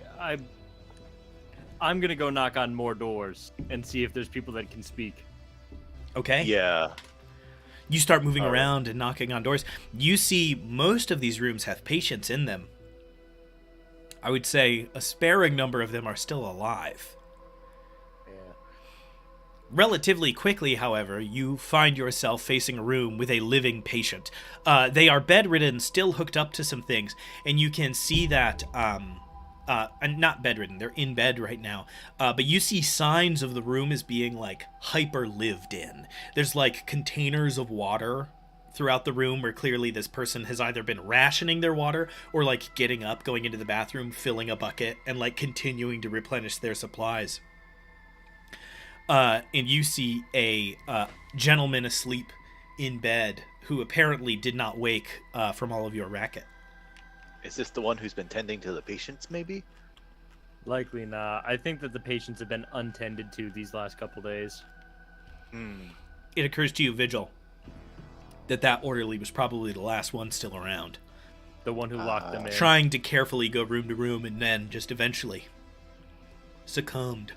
I'm gonna go knock on more doors and see if there's people that can speak. Okay. Yeah. You start moving All right. around and knocking on doors. You see most of these rooms have patients in them. I would say a sparing number of them are still alive. Yeah. Relatively quickly, however, you find yourself facing a room with a living patient. They are bedridden, still hooked up to some things, and you can see that, and not bedridden, they're in bed right now, but you see signs of the room as being, like, hyper-lived in. There's, like, containers of water throughout the room where clearly this person has either been rationing their water or, like, getting up, going into the bathroom, filling a bucket, and, like, continuing to replenish their supplies. And you see a gentleman asleep in bed who apparently did not wake from all of your racket. Is this the one who's been tending to the patients, maybe? Likely not. I think that the patients have been untended to these last couple days. It occurs to you, Vigil, that orderly was probably the last one still around. The one who locked them in. Trying to carefully go room to room and then just eventually succumbed.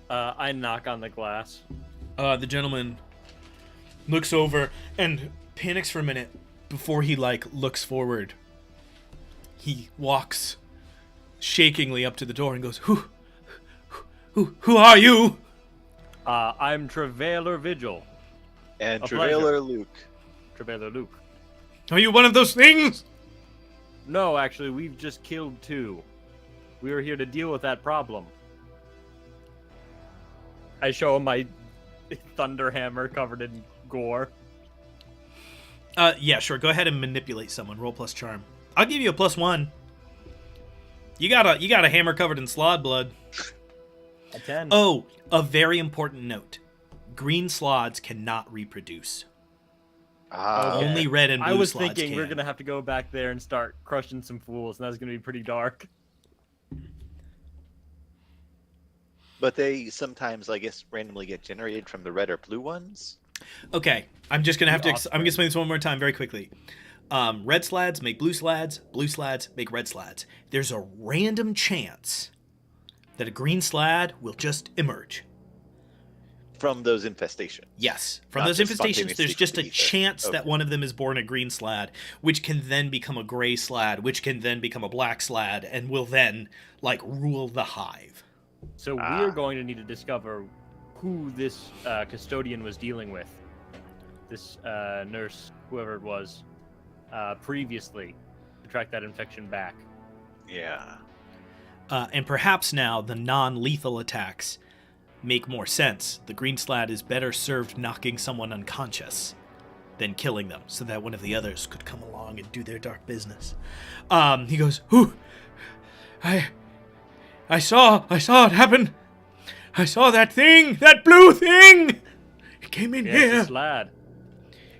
I knock on the glass. The gentleman looks over and panics for a minute before he, like, looks forward. He walks shakingly up to the door and goes, Who are you? I'm Travailer Vigil. And A Travailer Luke. Travailer Luke. Are you one of those things? No, actually, we've just killed 2. We were here to deal with that problem. I show him my thunder hammer covered in gore. Yeah, sure. Go ahead and manipulate someone. Roll plus charm. I'll give you a +1. You got a hammer covered in slod blood. A 10. Oh, a very important note. Green slods cannot reproduce. Okay. Only red and blue I was slots thinking can. we're gonna have to go back there and start crushing some fools, and that's gonna be pretty dark. But they sometimes, I guess, randomly get generated from the red or blue ones. Okay, I'm just gonna have to. I'm offspring. gonna explain this one more time, very quickly. Red slads make blue slads make red slads. There's a random chance that a green slad will just emerge. from those infestations. Yes. From Not those just infestations, there's spontaneously just a from the ether. chance that Okay. one of them is born a green slad, which can then become a gray slad, which can then become a black slad, and will then, like, rule the hive. So we're going to need to discover who this custodian was dealing with. This nurse, whoever it was, previously, to track that infection back. Yeah. And perhaps now the non-lethal attacks make more sense. The green slad is better served knocking someone unconscious than killing them, so that one of the others could come along and do their dark business. He goes, "Whew, I saw it happen. I saw that thing, that blue thing. It came in Yes, here. this lad.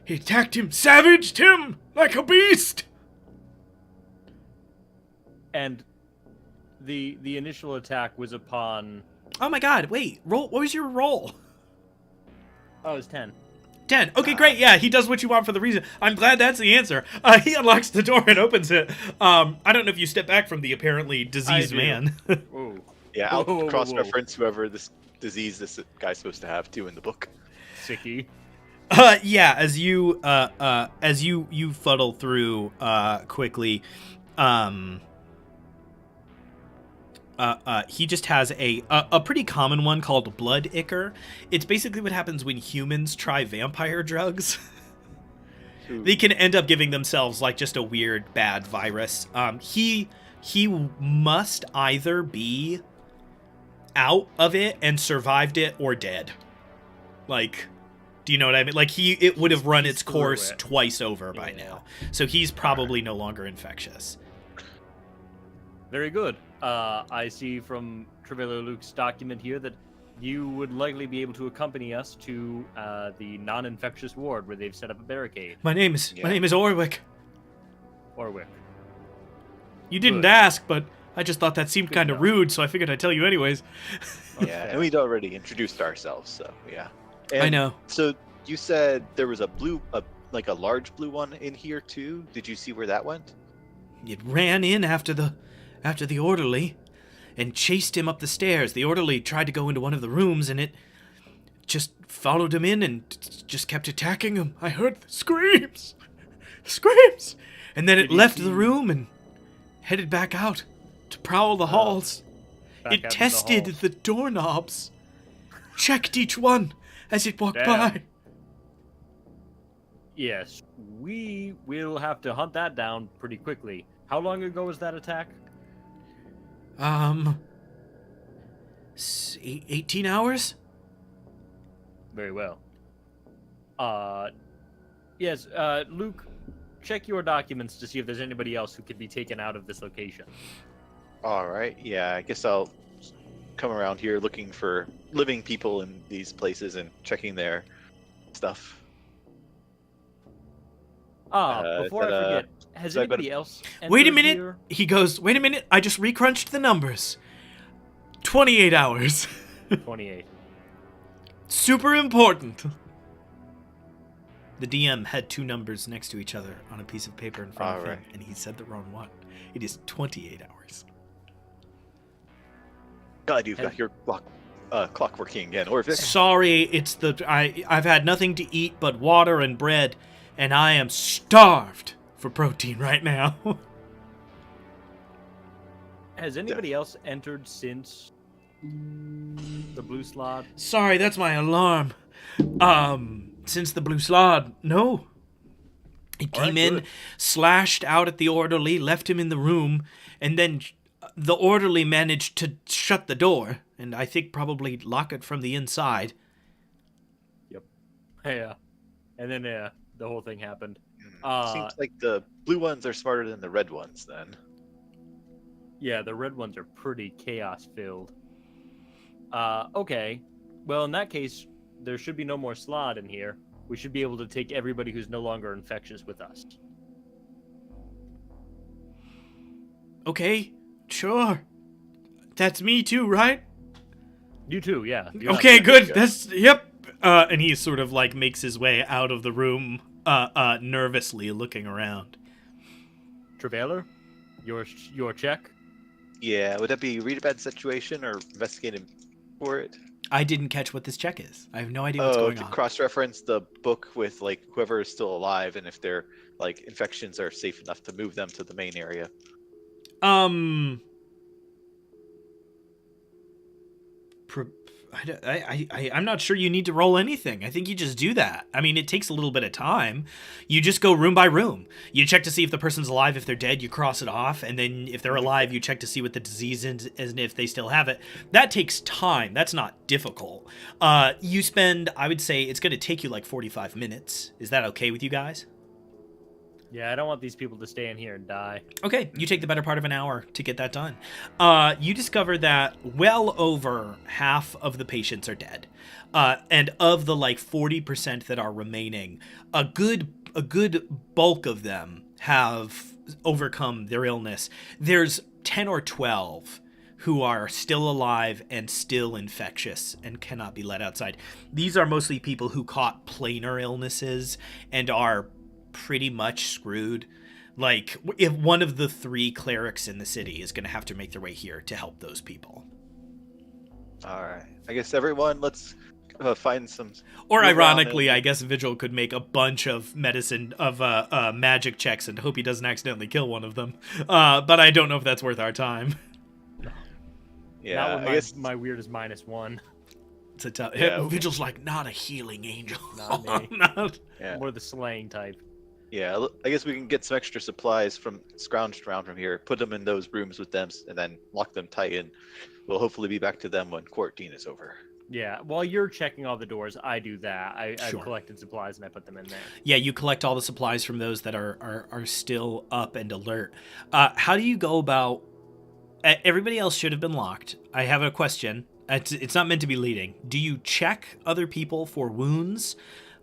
He attacked him, savaged him like a beast." And the initial attack was upon... Oh my god, wait, roll. What was your roll? Oh, it was 10. 10. Okay, great. Yeah, he does what you want for the reason. I'm glad that's the answer. He unlocks the door and opens it. I don't know if you step back from the apparently diseased do. man. Whoa. Yeah, I'll Whoa, whoa, whoa, cross-reference whoever this disease this guy's supposed to have too in the book. Sicky. Yeah, as you fuddle through quickly, he just has a pretty common one called blood ichor. It's basically what happens when humans try vampire drugs. They can end up giving themselves like just a weird bad virus. He must either be out of it and survived it or dead. Like, do you know what I mean? Like it would have run its course twice over by now. So he's probably no longer infectious. Very good. I see from Trevello Luke's document here that you would likely be able to accompany us to the non-infectious ward where they've set up a barricade. My name is Orwick. Orwick. You didn't Good. ask, but I just thought that seemed Good kind of enough. rude, so I figured I'd tell you anyways. Yeah, and we'd already introduced ourselves, so yeah. And I know. So you said there was a large blue one in here too. Did you see where that went? It ran in after the orderly and chased him up the stairs. The orderly tried to go into one of the rooms, and it just followed him in and just kept attacking him. I heard the screams. And then it Did you left see- the room and headed back out to prowl the halls. Back It out into the tested halls. the doorknobs, checked each one as it walked Damn. by. Yes, we will have to hunt that down pretty quickly. How long ago was that attack? 18 hours? Very well. Yes, Luke, check your documents to see if there's anybody else who could be taken out of this location. All right. Yeah, I guess I'll come around here looking for living people in these places and checking their stuff. Before I is that, forget, has is that anybody else Wait a entered minute. here? He goes, wait a minute. I just recrunched the numbers. 28 hours. 28. Super important. The DM had two numbers next to each other on a piece of paper in front of him, Alright. and he said the wrong one. It is 28 hours. God, you've got your clock working again, Orvic. Sorry, it's I've had nothing to eat but water and bread, and I am starved for protein right now. Has anybody else entered since the blue slot? Sorry, that's my alarm. Since the blue slod, no. He All right, came in, good. slashed out at the orderly, left him in the room, and then the orderly managed to shut the door, and I think probably lock it from the inside. Yep. Yeah. And then the whole thing happened. Seems like the blue ones are smarter than the red ones, then. Yeah, the red ones are pretty chaos-filled. Okay. Well, in that case, there should be no more slot in here. We should be able to take everybody who's no longer infectious with us. Okay, sure. That's me too, right? You too, yeah. You're not Okay, infected. good. That's, yep. And he sort of like makes his way out of the room, nervously looking around. Travailer, your check? Yeah, would that be read a bad situation or investigating for it? I didn't catch what this check is. I have no idea what's going to on. cross-reference the book with like whoever is still alive, and if their like infections are safe enough to move them to the main area. I'm not sure you need to roll anything. I think you just do that. I mean, it takes a little bit of time. You just go room by room. You check to see if the person's alive. If they're dead, you cross it off. And then if they're alive, you check to see what the disease is and if they still have it. That takes time. That's not difficult. You spend, I would say, it's going to take you like 45 minutes. Is that okay with you guys? Yeah, I don't want these people to stay in here and die. Okay, you take the better part of an hour to get that done. You discover that well over half of the patients are dead. And of the like 40% that are remaining, a good bulk of them have overcome their illness. There's 10 or 12 who are still alive and still infectious and cannot be let outside. These are mostly people who caught planar illnesses and are pretty much screwed. Like, if one of the 3 clerics in the city is going to have to make their way here to help those people. All right. I guess everyone, let's find some. Or ironically, I guess Vigil could make a bunch of medicine of magic checks and hope he doesn't accidentally kill one of them. But I don't know if that's worth our time. Yeah, Not when I guess my weird is -1. It's a tough. Yeah. Vigil's like, not a healing angel. Not me. Yeah. More the slaying type. Yeah, I guess we can get some extra supplies from scrounged around from here, put them in those rooms with them, and then lock them tight, and we'll hopefully be back to them when quarantine is over. Yeah, while you're checking all the doors, I do that. I've Sure. collected supplies and I put them in there. Yeah, you collect all the supplies from those that are still up and alert. How do you go about... Everybody else should have been locked. I have a question. It's not meant to be leading. Do you check other people for wounds,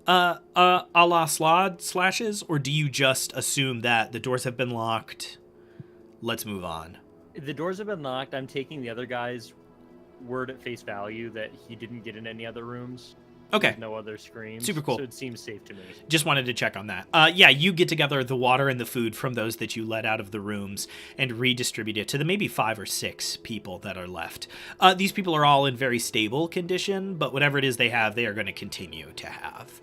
a la slod slashes, or do you just assume that the doors have been locked? Let's move on. The doors have been locked. I'm taking the other guy's word at face value that he didn't get in any other rooms. Okay. There's no other screens. Super cool. So it seems safe to me. Just wanted to check on that. Yeah, you get together the water and the food from those that you let out of the rooms and redistribute it to the maybe 5 or 6 people that are left. These people are all in very stable condition, but whatever it is they have, they are going to continue to have.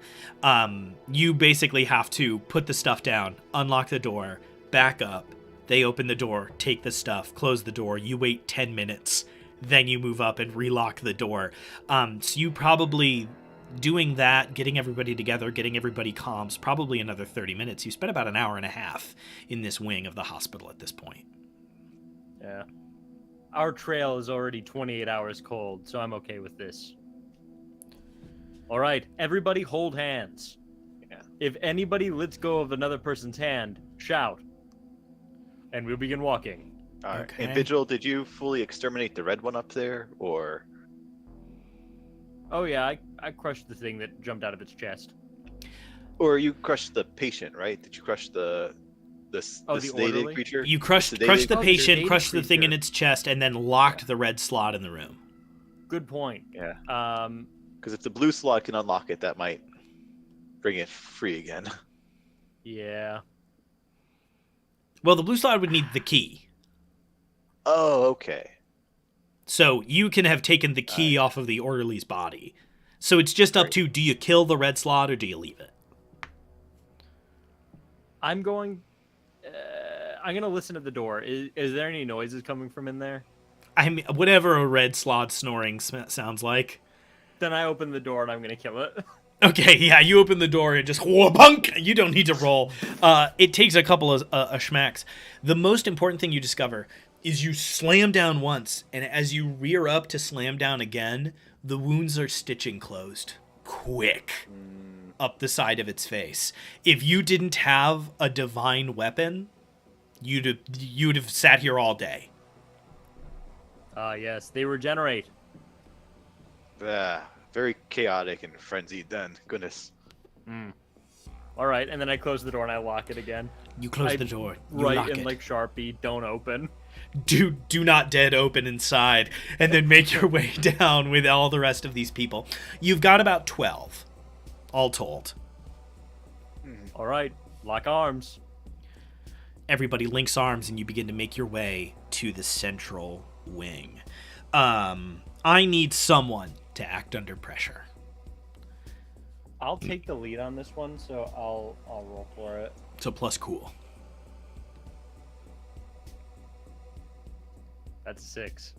You basically have to put the stuff down, unlock the door, back up. They open the door, take the stuff, close the door. You wait 10 minutes, then you move up and relock the door. So you probably... doing that, getting everybody together, getting everybody comms, probably another 30 minutes. You spent about an hour and a half in this wing of the hospital at this point. Yeah. Our trail is already 28 hours cold, so I'm okay with this. All right, everybody hold hands. Yeah. If anybody lets go of another person's hand, shout. And we'll begin walking. All right. Okay. And Vigil, did you fully exterminate the red one up there, or? Oh yeah, I crushed the thing that jumped out of its chest. Or you crushed the patient, right? Did you crush the sedated orderly? creature? You crushed the Oh, patient, sedated crushed the thing in creature. its chest, and then locked the red slot in the room. Good point. Yeah. Um, Because if the blue slot can unlock it, that might bring it free again. yeah. Well, the blue slot would need the key. Oh, okay. So you can have taken the key off of the orderly's body. So it's just up to, do you kill the red slot or do you leave it? I'm going to listen at the door. Is there any noises coming from in there? I mean, whatever a red slot snoring sounds like. Then I open the door and I'm going to kill it. Okay, yeah, you open the door and just bunk. You don't need to roll. It takes a couple of schmacks. The most important thing you discover is you slam down once, and as you rear up to slam down again, the wounds are stitching closed. Quick. Up the side of its face. If you didn't have a divine weapon, you'd have sat here all day. Yes, they regenerate. Very chaotic and frenzied then. Goodness. All right, and then I close the door and I lock it again. You close I the door. You Write lock in it. like Sharpie, don't open. Do not dead open inside, and then make your way down with all the rest of these people. You've got about 12, all told. All right, lock arms. Everybody links arms, and you begin to make your way to the central wing. I need someone to act under pressure. I'll take the lead on this one, so I'll roll for it. So plus cool. That's 6.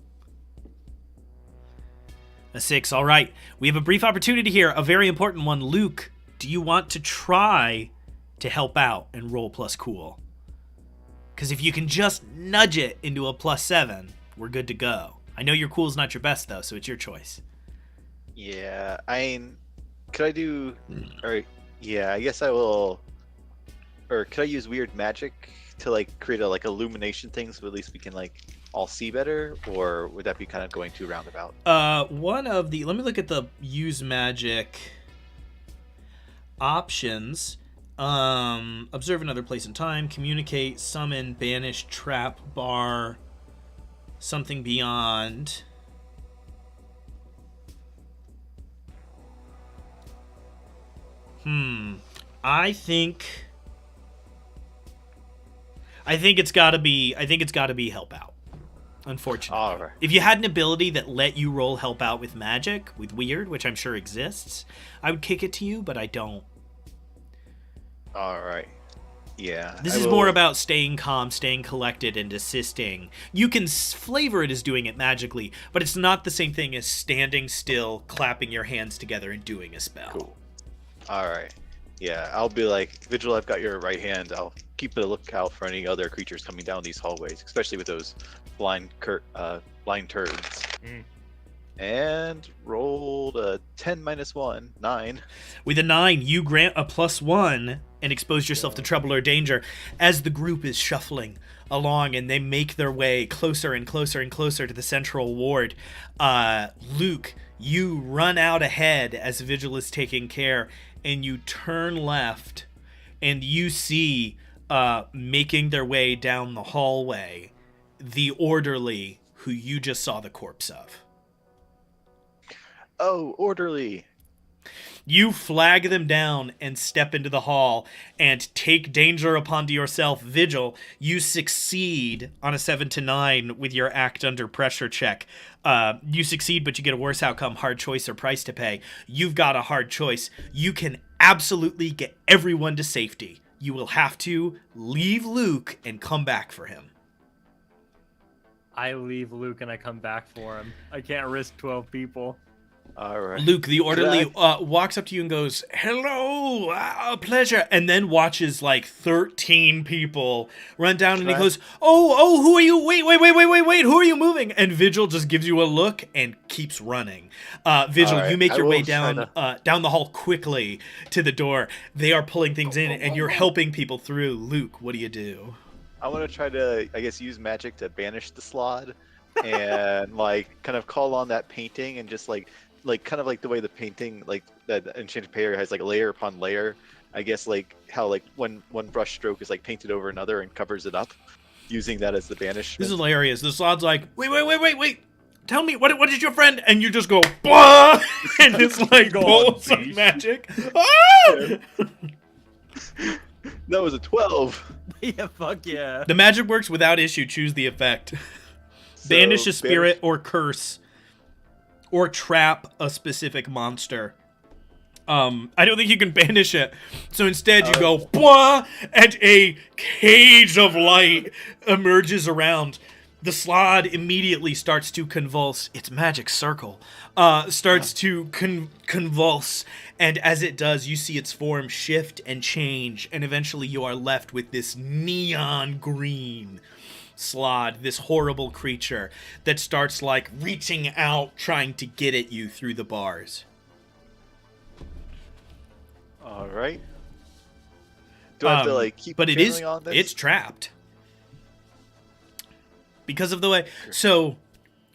A 6, all right. We have a brief opportunity here, a very important one. Luke, do you want to try to help out and roll plus cool? Because if you can just nudge it into a plus 7, we're good to go. I know your cool's not your best, though, so it's your choice. Yeah, could I do... Or, yeah, I guess I will... Or could I use weird magic to, like, create a, like, illumination thing so at least we can, like, all see better? Or would that be kind of going too roundabout? One of the... Let me look at the use magic options. Observe another place and time, communicate, summon, banish, trap, bar, something beyond. I think it's gotta be help out. Unfortunately. All right. If you had an ability that let you roll help out with magic, with weird, which I'm sure exists, I would kick it to you, but I don't. All right. Yeah. This is more about staying calm, staying collected, and assisting. You can flavor it as doing it magically, but it's not the same thing as standing still, clapping your hands together, and doing a spell. Cool. All right. Yeah, I'll be like, Vigil, I've got your right hand. I'll keep a lookout for any other creatures coming down these hallways, especially with those blind turds. And rolled a 10 minus 1, 9. With a 9, you grant a +1 and expose yourself to trouble or danger as the group is shuffling along and they make their way closer and closer and closer to the central ward. Luke, you run out ahead as Vigil is taking care, and you turn left, and you see, making their way down the hallway, the orderly who you just saw the corpse of. Oh, orderly. You flag them down and step into the hall and take danger upon yourself. Vigil, you succeed on a 7 to 9 with your act under pressure check. You succeed, but you get a worse outcome, hard choice or price to pay. You've got a hard choice. You can absolutely get everyone to safety. You will have to leave Luke and come back for him. I leave Luke and I come back for him. I can't risk 12 people. All right. Luke, the orderly, walks up to you and goes, "Hello, pleasure," and then watches like 13 people run down, and he goes, "Oh, who are you? Wait, who are you moving?" And Vigil just gives you a look and keeps running. Vigil, right, you make your way down the hall quickly to the door. They are pulling things in, and you're helping people through. Luke, what do you do? I want to try to, I guess, use magic to banish the slod and like kind of call on that painting and just like kind of like the way the painting, like that enchanted painter has like layer upon layer. I guess like how like one brush stroke is like painted over another and covers it up, using that as the banishment. This is hilarious. The slod's like, wait. Tell me, what is your friend? And you just go, blah! And it's like bolts of magic. Ah! That was a 12. Yeah, fuck yeah. The magic works without issue. Choose the effect. Banish a spirit or curse. Or trap a specific monster. I don't think you can banish it. So instead you go, blah! And a cage of light emerges around. The slod immediately starts to convulse. Its magic circle starts to convulse. And as it does, you see its form shift and change. And eventually you are left with this neon green slod, this horrible creature that starts like reaching out, trying to get at you through the bars. All right. Do I have to like keep but channeling on this? It's trapped. Because of the way, so,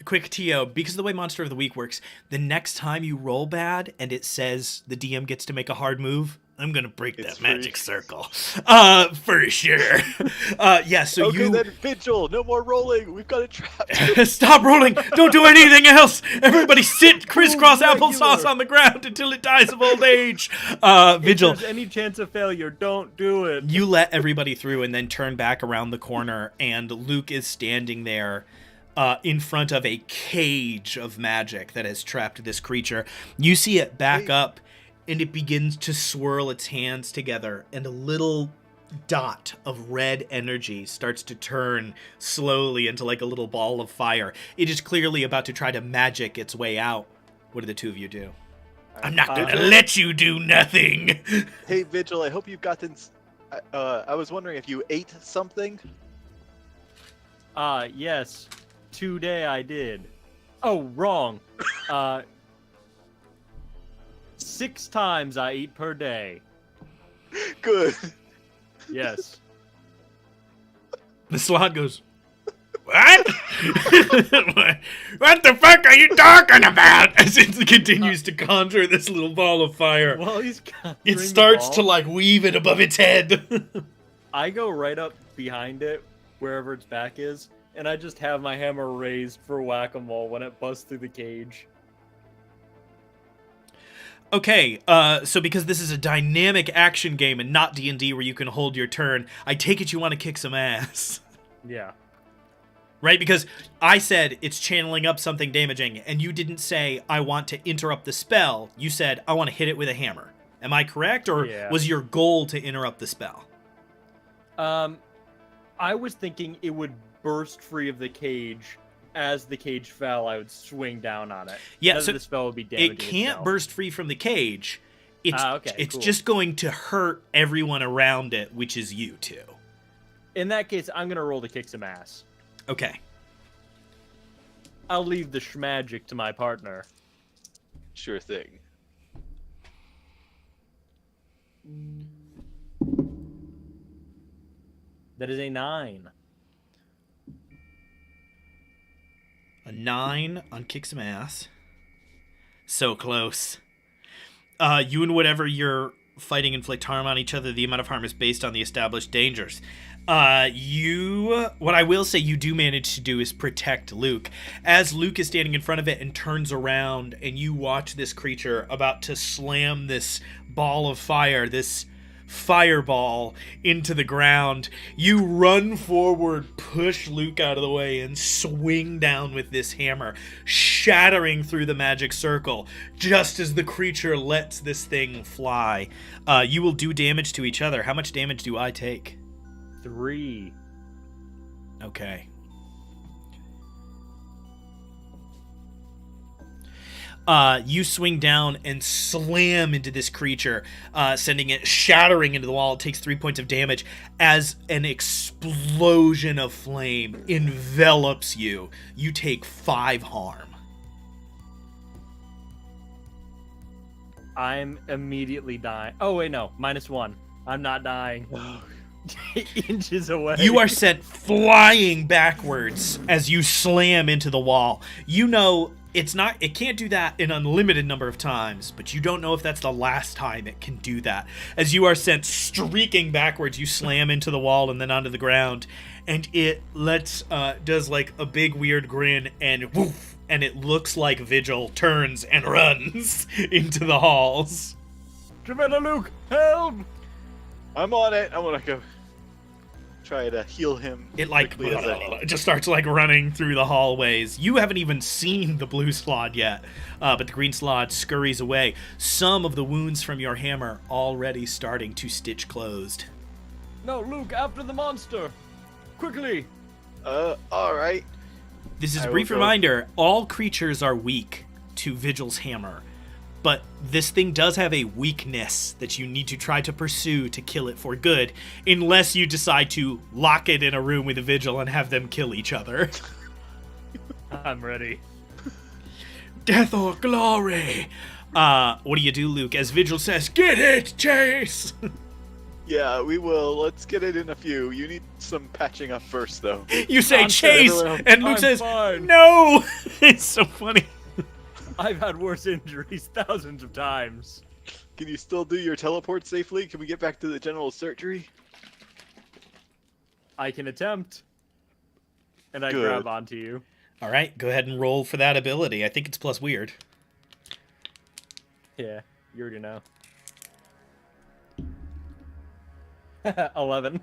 quick TO, because of the way Monster of the Week works, the next time you roll bad and it says the DM gets to make a hard move, I'm going to break that magic circle. For sure. Yeah, so okay, then Vigil, no more rolling. We've got it trapped. Stop rolling. Don't do anything else. Everybody sit crisscross applesauce on the ground until it dies of old age. Vigil. If there's any chance of failure, don't do it. You let everybody through and then turn back around the corner, and Luke is standing there in front of a cage of magic that has trapped this creature. You see it back up, and it begins to swirl its hands together, and a little dot of red energy starts to turn slowly into like a little ball of fire. It is clearly about to try to magic its way out. What do the two of you do? I'm not gonna let you do nothing. Hey, Vigil, I hope you've gotten... I was wondering if you ate something? Yes. Today I did. Oh, wrong. 6 times I eat per day. Good. Yes. The slot goes, what? What the fuck are you talking about? As it continues to conjure this little ball of fire. Well, it starts to like weave it above its head. I go right up behind it, wherever its back is, and I just have my hammer raised for whack-a-mole when it busts through the cage. Okay, so because this is a dynamic action game and not D&D where you can hold your turn, I take it you want to kick some ass. Yeah. Right? Because I said it's channeling up something damaging, and you didn't say, I want to interrupt the spell. You said, I want to hit it with a hammer. Am I correct? Or was your goal to interrupt the spell? I was thinking it would burst free of the cage. As the cage fell, I would swing down on it. Yeah, so the spell would be damaging it can't itself. burst free from the cage. It's cool. just going to hurt everyone around it, which is you two. In that case, I'm going to roll to kick some ass. Okay. I'll leave the schmagic to my partner. Sure thing. That is a 9. A 9 on kick some ass. So close. You and whatever you're fighting inflict harm on each other. The amount of harm is based on the established dangers. What I will say you do manage to do is protect Luke. As Luke is standing in front of it and turns around, and you watch this creature about to slam this ball of fire, this fireball, into the ground, you run forward, push Luke out of the way, and swing down with this hammer, shattering through the magic circle just as the creature lets this thing fly. You will do damage to each other. How much damage do I take? 3. Okay. You swing down and slam into this creature, sending it shattering into the wall. It takes 3 points of damage as an explosion of flame envelops you. You take 5 harm. I'm immediately dying. Oh, wait, no. -1. I'm not dying. Inches away. You are sent flying backwards as you slam into the wall. You know it can't do that an unlimited number of times, but you don't know if that's the last time it can do that. As you are sent streaking backwards, you slam into the wall and then onto the ground, and it does like a big weird grin, and woof, and it looks like Vigil turns and runs into the halls. Jamaica, Luke, help! I'm on it. I want to go try to heal him. It like quickly as I- just starts like running through the hallways. You haven't even seen the blue slot yet, but the green slot scurries away. Some of the wounds from your hammer already starting to stitch closed. No, Luke, after the monster! Quickly! All right. This is a I brief will go. reminder, all creatures are weak to Vigil's hammer, but this thing does have a weakness that you need to try to pursue to kill it for good, unless you decide to lock it in a room with a Vigil and have them kill each other. I'm ready. Death or glory! What do you do, Luke? As Vigil says, get it, Chase! Yeah, we will. Let's get it in a few. You need some patching up first, though. You say I'm Chase, sure and Luke I'm says, fine. no! It's so funny. I've had worse injuries thousands of times. Can you still do your teleport safely? Can we get back to the general surgery? I can attempt. And I Good. grab onto you. All right, go ahead and roll for that ability. I think it's plus weird. Yeah, you already know. 11.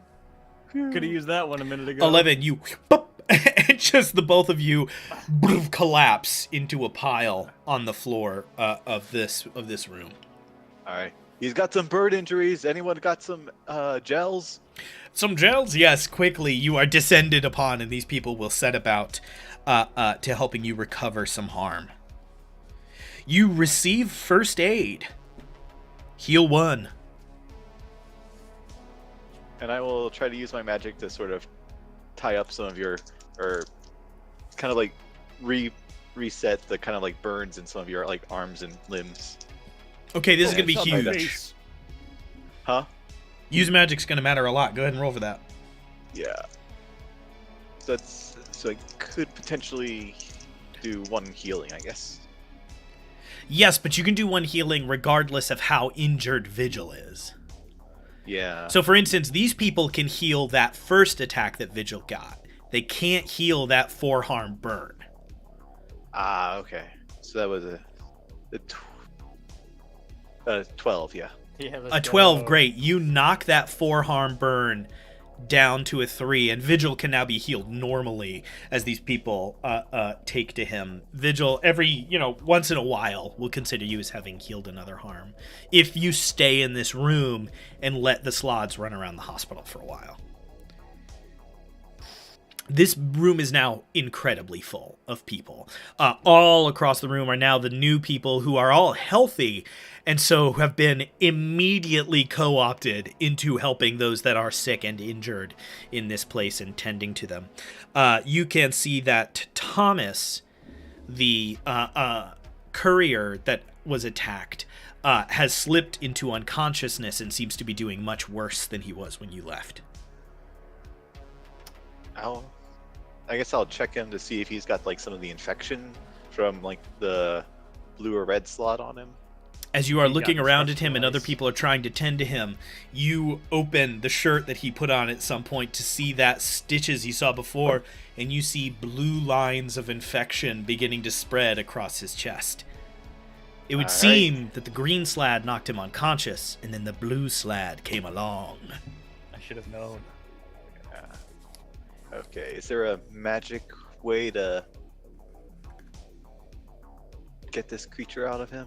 Could have used that one a minute ago. 11, you boop, and just the both of you collapse into a pile on the floor of this room. All right. He's got some bird injuries. Anyone got some gels? Some gels? Yes, quickly. You are descended upon, and these people will set about to helping you recover some harm. You receive first aid. Heal 1. And I will try to use my magic to sort of tie up some of your, or kind of like reset the kind of like burns in some of your like arms and limbs. Okay, this is going to be it's not my huge. Huh? Use magic's going to matter a lot. Go ahead and roll for that. Yeah. So I could potentially do 1 healing, I guess. Yes, but you can do 1 healing regardless of how injured Vigil is. Yeah. So, for instance, these people can heal that first attack that Vigil got. They can't heal that 4 harm burn. Ah, okay. So that was a 12, yeah. Yeah, A 12, great. You knock that 4 harm burn down to a 3, and Vigil can now be healed normally as these people take to him. Vigil, once in a while, will consider you as having healed another harm if you stay in this room and let the slods run around the hospital for a while. This room is now incredibly full of people. All across the room are now the new people who are all healthy and so have been immediately co-opted into helping those that are sick and injured in this place and tending to them. You can see that Thomas, the courier that was attacked, has slipped into unconsciousness and seems to be doing much worse than he was when you left. I guess I'll check him to see if he's got like some of the infection from like the blue or red slot on him. As you are looking around at him and other people are trying to tend to him, you open the shirt that he put on at some point to see that stitches he saw before, and you see blue lines of infection beginning to spread across his chest. It would seem that the green slad knocked him unconscious, and then the blue slad came along. I should have known. Okay, is there a magic way to get this creature out of him?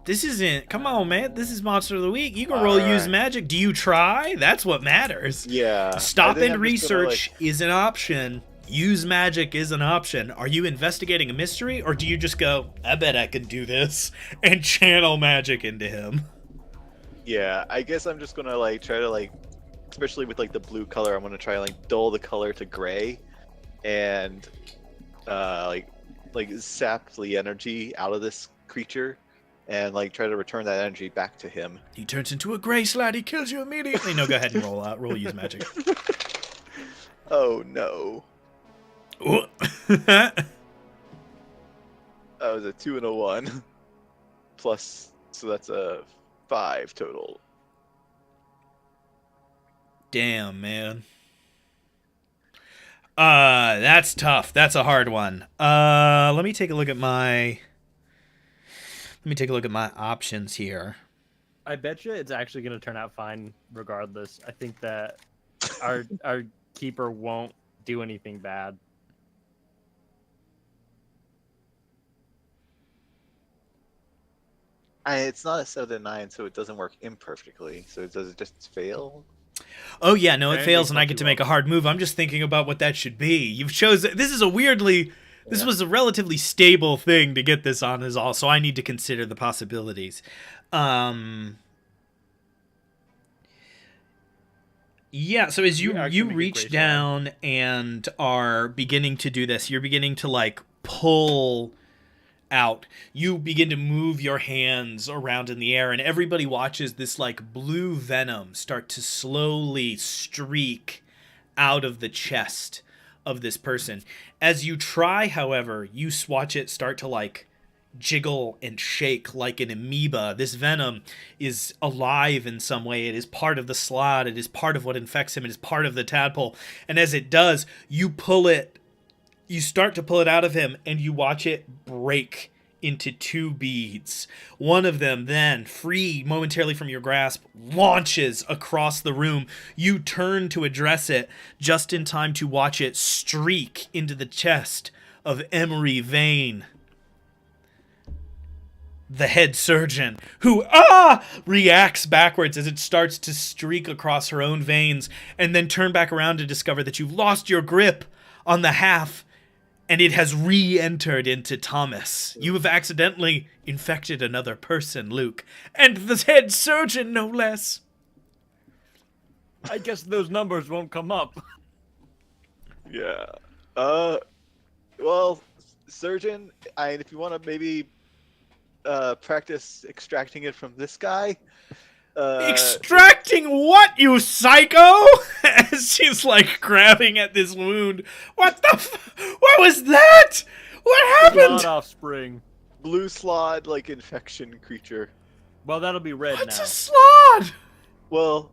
This isn't... Come on, man. This is Monster of the Week. You can roll use magic. Do you try? That's what matters. Yeah. Stop and research is an option. Use magic is an option. Are you investigating a mystery, or do you just go, I bet I can do this, and channel magic into him? Yeah, I guess I'm just gonna like try to like, especially with like the blue color, I'm gonna try and like dull the color to gray, and like sap the energy out of this creature, and like try to return that energy back to him. He turns into a gray slad. He kills you immediately. No, go ahead and roll use magic. Oh no. That was a 2 and a 1. Plus, so that's a 5 total. Damn, man. That's tough. That's a hard one. Let me take a look at my options here. I bet you it's actually going to turn out fine regardless. I think that our keeper won't do anything bad. It's not a 7-9, so it doesn't work imperfectly. So does it just fail? Oh yeah, no, it fails, and I get to make a hard move. I'm just thinking about what that should be. You've chosen. This is This was a relatively stable thing to get this on, is all. So I need to consider the possibilities. Yeah. So as you reach down and are beginning to do this, you're beginning to like pull out. You begin to move your hands around in the air, and everybody watches this like blue venom start to slowly streak out of the chest of this person. As you try, however, you watch it start to like jiggle and shake like an amoeba. This venom is alive in some way. It is part of the slot. It is part of what infects him. It is part of the tadpole. And as it does, you start to pull it out of him, and you watch it break into 2 beads. One of them then, free momentarily from your grasp, launches across the room. You turn to address it just in time to watch it streak into the chest of Emery Vane, the head surgeon, who reacts backwards as it starts to streak across her own veins, and then turn back around to discover that you've lost your grip on the half, and it has re-entered into Thomas. You have accidentally infected another person, Luke, and the head surgeon, no less. I guess those numbers won't come up. Yeah. Well, surgeon, if you want to maybe practice extracting it from this guy. Extracting what, you psycho? As she's like grabbing at this wound. What the what was that? What happened? Blood offspring. Blue slod, like, infection creature. Well, that'll be red What's now. a slod? Well,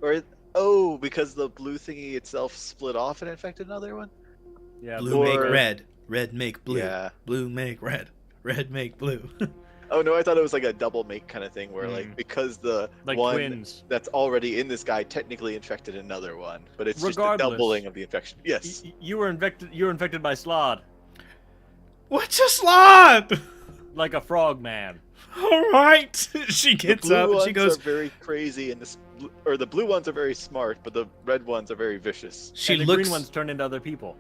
because the blue thingy itself split off and infected another one? Yeah, Blue make red. Red make blue. Yeah. Blue make red. Red make blue. Oh no, I thought it was like a double make kind of thing where like because the like one twins. that's already in this guy technically infected another one, but it's just a Regardless, doubling of the infection. Yes. You were infected. You were infected by slod, What's a slod? like a frog man. All right. She gets the blue up and ones she goes. are very crazy, and the blue ones are very smart, but the red ones are very vicious. She And the looks. green ones turn into other people.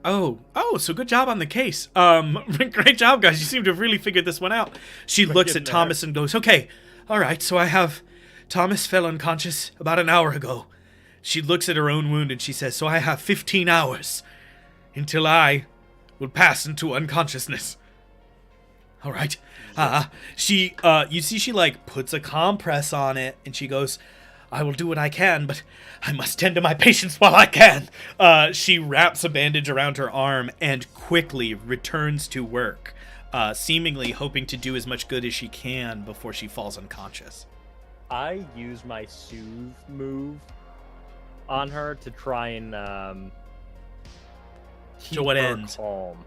Oh, so good job on the case. Great job, guys. You seem to have really figured this one out. She looks at getting Thomas and goes, okay, all right, so I have Thomas fell unconscious about an hour ago. She looks at her own wound and she says, so I have 15 hours until I will pass into unconsciousness. All right. You see she like puts a compress on it and she goes, I will do what I can, but I must tend to my patients while I can. She wraps a bandage around her arm and quickly returns to work, seemingly hoping to do as much good as she can before she falls unconscious. I use my soothe move on her to try and keep To what her end? calm.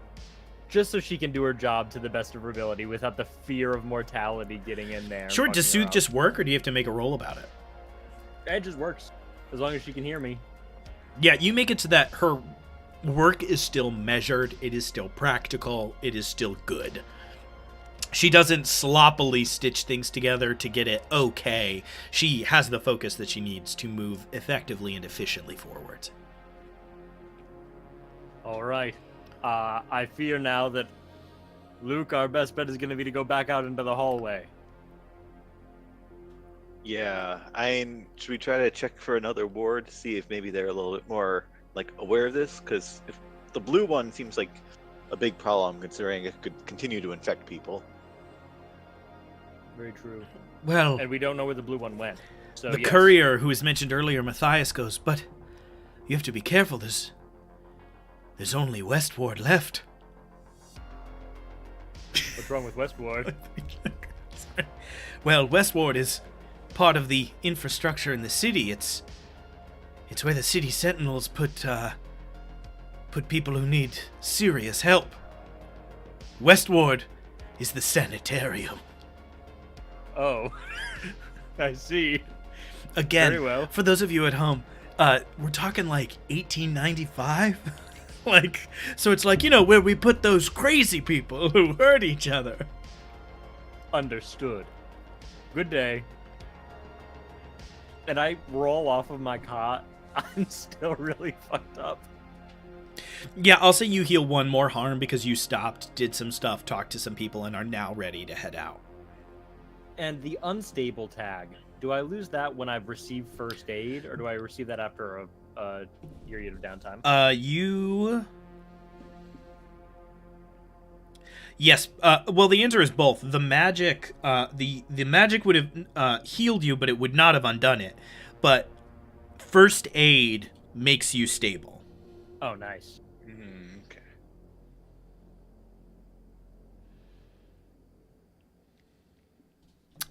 Just so she can do her job to the best of her ability without the fear of mortality getting in there. and Sure, fucking does her soothe up. just work, or do you have to make a roll about it? It just works. As long as she can hear me. Yeah, you make it so that her work is still measured, it is still practical, it is still good. She doesn't sloppily stitch things together to get it okay. She has the focus that she needs to move effectively and efficiently forward. Alright. I fear now that Luke, our best bet is going to be to go back out into the hallway. Yeah, should we try to check for another ward to see if maybe they're a little bit more like aware of this? Because if the blue one seems like a big problem, considering it could continue to infect people. Very true. Well, And we don't know where the blue one went. So the yes. courier who was mentioned earlier, Matthias, goes, but you have to be careful. There's only West Ward left. What's wrong with Westward? Well, West Ward is part of the infrastructure in the city. It's where the city sentinels put people who need serious help. West Ward is the sanitarium. Oh. I see. Again, Very well. for those of you at home, we're talking like 1895. So it's like, where we put those crazy people who hurt each other. Understood. Good day. And I roll off of my cot. I'm still really fucked up. Yeah, I'll say you heal one more harm because you stopped, did some stuff, talked to some people, and are now ready to head out. And the unstable tag, do I lose that when I've received first aid, or do I receive that after a period of downtime? Yes. Well, the answer is both. The magic, the magic would have healed you, but it would not have undone it. But first aid makes you stable. Oh, nice. Okay.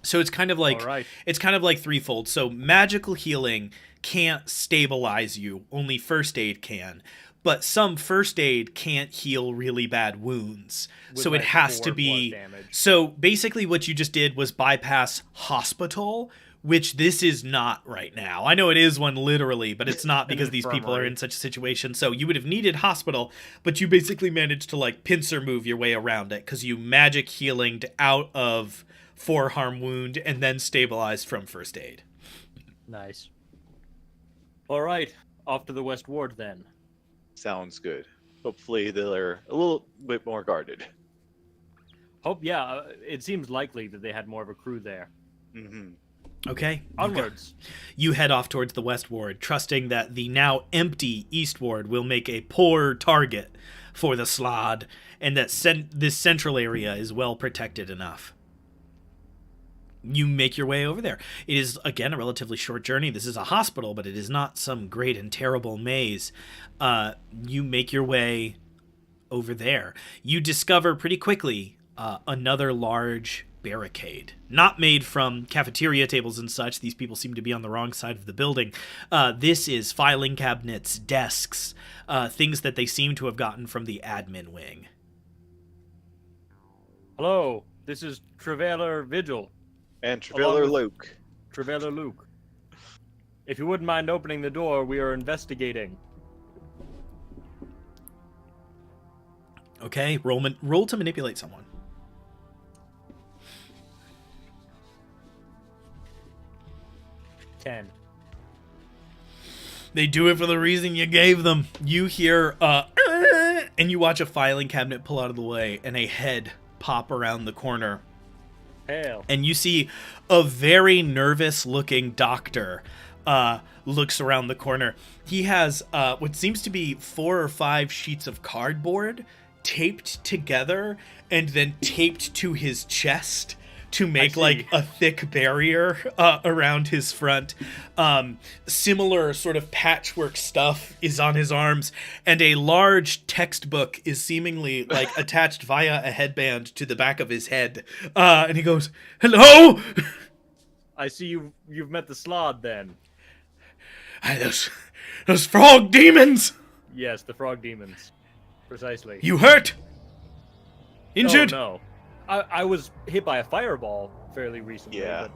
So it's kind of like All right. it's kind of like threefold. So magical healing can't stabilize you; only first aid can. but some first aid can't heal really bad wounds. With So it like has to 4 be... plus damage. So basically what you just did was bypass hospital, which this is not right now. I know it is one literally, but it's not because these people are infirmary. in such a situation. So you would have needed hospital, but you basically managed to like pincer move your way around it because you magic healinged out of 4 harm wound and then stabilized from first aid. Nice. All right, off to the West Ward then. Sounds good. Hopefully they're a little bit more guarded. It seems likely that they had more of a crew there. Mm-hmm. Okay. Onwards. You head off towards the West Ward, trusting that the now empty East Ward will make a poor target for the Slod, and that this central area is well protected enough. You make your way over there. It is, again, a relatively short journey. This is a hospital, but it is not some great and terrible maze. You make your way over there. You discover pretty quickly another large barricade, not made from cafeteria tables and such. These people seem to be on the wrong side of the building. This is filing cabinets, desks, things that they seem to have gotten from the admin wing. Hello, this is Travailer Vigil. And Travailer Luke. Travailer Luke. If you wouldn't mind opening the door, we are investigating. Okay, roll to manipulate someone. Ten. They do it for the reason you gave them. You hear, and you watch a filing cabinet pull out of the way and a head pop around the corner. Hail. And you see a very nervous-looking doctor looks around the corner. He has what seems to be 4 or 5 sheets of cardboard taped together and then taped to his chest to make like a thick barrier around his front. Similar sort of patchwork stuff is on his arms, and a large textbook is seemingly like attached via a headband to the back of his head. And he goes, "Hello." I see you've met the Slod then. Those frog demons. Yes, the frog demons. Precisely. You hurt? Injured? Oh, no. I was hit by a fireball fairly recently. Yeah.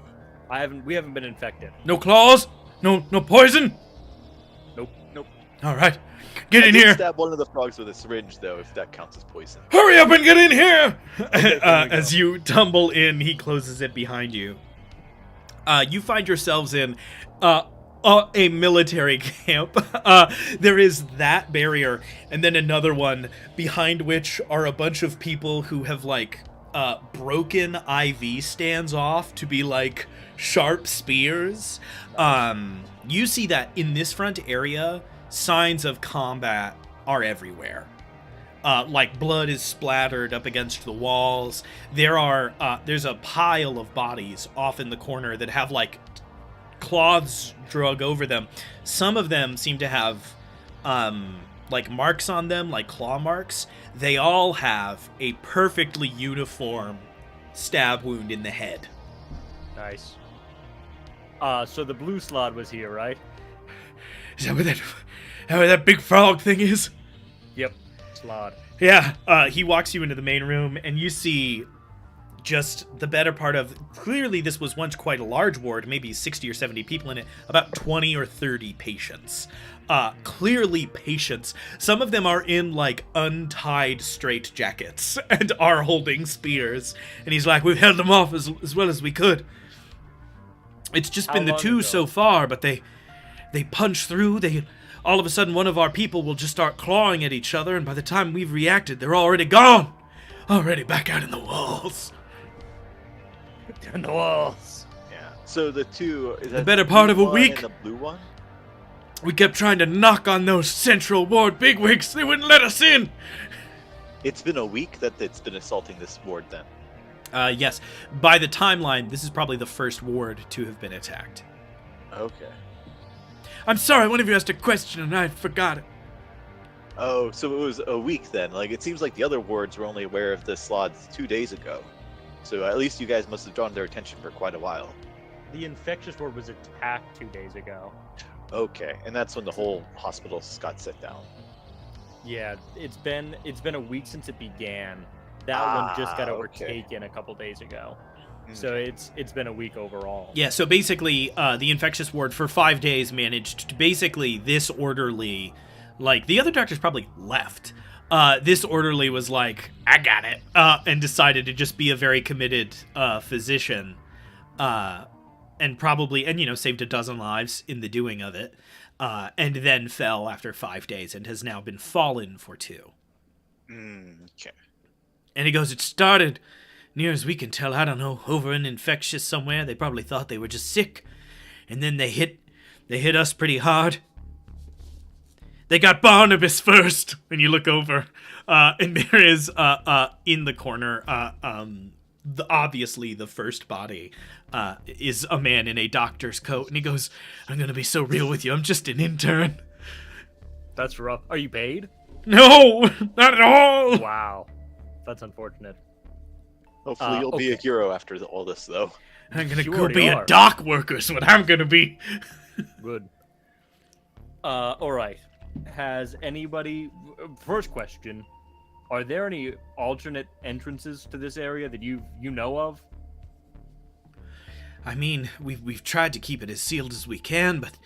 But we haven't been infected. No claws? No poison? Nope. All right. Get I in did here. stab one of the frogs with a syringe, though, if that counts as poison. Hurry up and get in here. Okay, As you tumble in, he closes it behind you. You find yourselves in a military camp. There is that barrier, and then another one behind which are a bunch of people who have like broken IV stands off to be like sharp spears. You see that in this front area, signs of combat are everywhere. Like blood is splattered up against the walls. There's a pile of bodies off in the corner that have like cloths drug over them. Some of them seem to have like marks on them, like claw marks. They all have a perfectly uniform stab wound in the head. Nice. So the blue Slod was here, right? Is that where that big frog thing is? Yep. Slod. Yeah. He walks you into the main room, and you see just the better part of... Clearly, this was once quite a large ward, maybe 60 or 70 people in it, about 20 or 30 patients. Clearly patients. Some of them are in, like, untied straight jackets and are holding spears. And he's like, we've held them off as well as we could. It's just How been the long 2 ago? so far, but they punch through. All of a sudden, one of our people will just start clawing at each other, and by the time we've reacted, they're already gone. Already back out in the walls. In the walls. Yeah. So the 2 is that The better part of a blue one week. and the blue one. We kept trying to knock on those Central Ward bigwigs. They wouldn't let us in. It's been a week that it's been assaulting this ward. Then. Yes. By the timeline, this is probably the first ward to have been attacked. Okay. I'm sorry, one of you asked a question and I forgot it. Oh, so it was a week then. Like, it seems like the other wards were only aware of the slots 2 days ago. So at least you guys must have drawn their attention for quite a while. The infectious ward was attacked 2 days ago. Okay, and that's when the whole hospital got set down. Yeah, it's been a week since it began. That one just got Okay. overtaken a couple days ago. So it's been a week overall. Yeah, so basically, the infectious ward for 5 days managed to basically this orderly, like, the other doctors probably left. This orderly was like, I got it, and decided to just be a very committed physician, and probably, and, you know, saved a dozen lives in the doing of it, and then fell after 5 days and has now been fallen for 2. Okay. And he goes, it started, near as we can tell, I don't know, over an infectious somewhere. They probably thought they were just sick. And then they hit us pretty hard. They got Barnabas first. And you look over, and there is, in the corner, obviously the first body, is a man in a doctor's coat. And he goes, I'm gonna be so real with you, I'm just an intern. That's rough. Are you paid? No, not at all. Wow. That's unfortunate. Hopefully you'll be a hero after all this, though. I'm gonna You go already be are. a dock worker is what I'm gonna be. Good. All right. Has anybody... First question. Are there any alternate entrances to this area that you know of? I mean, we've tried to keep it as sealed as we can, but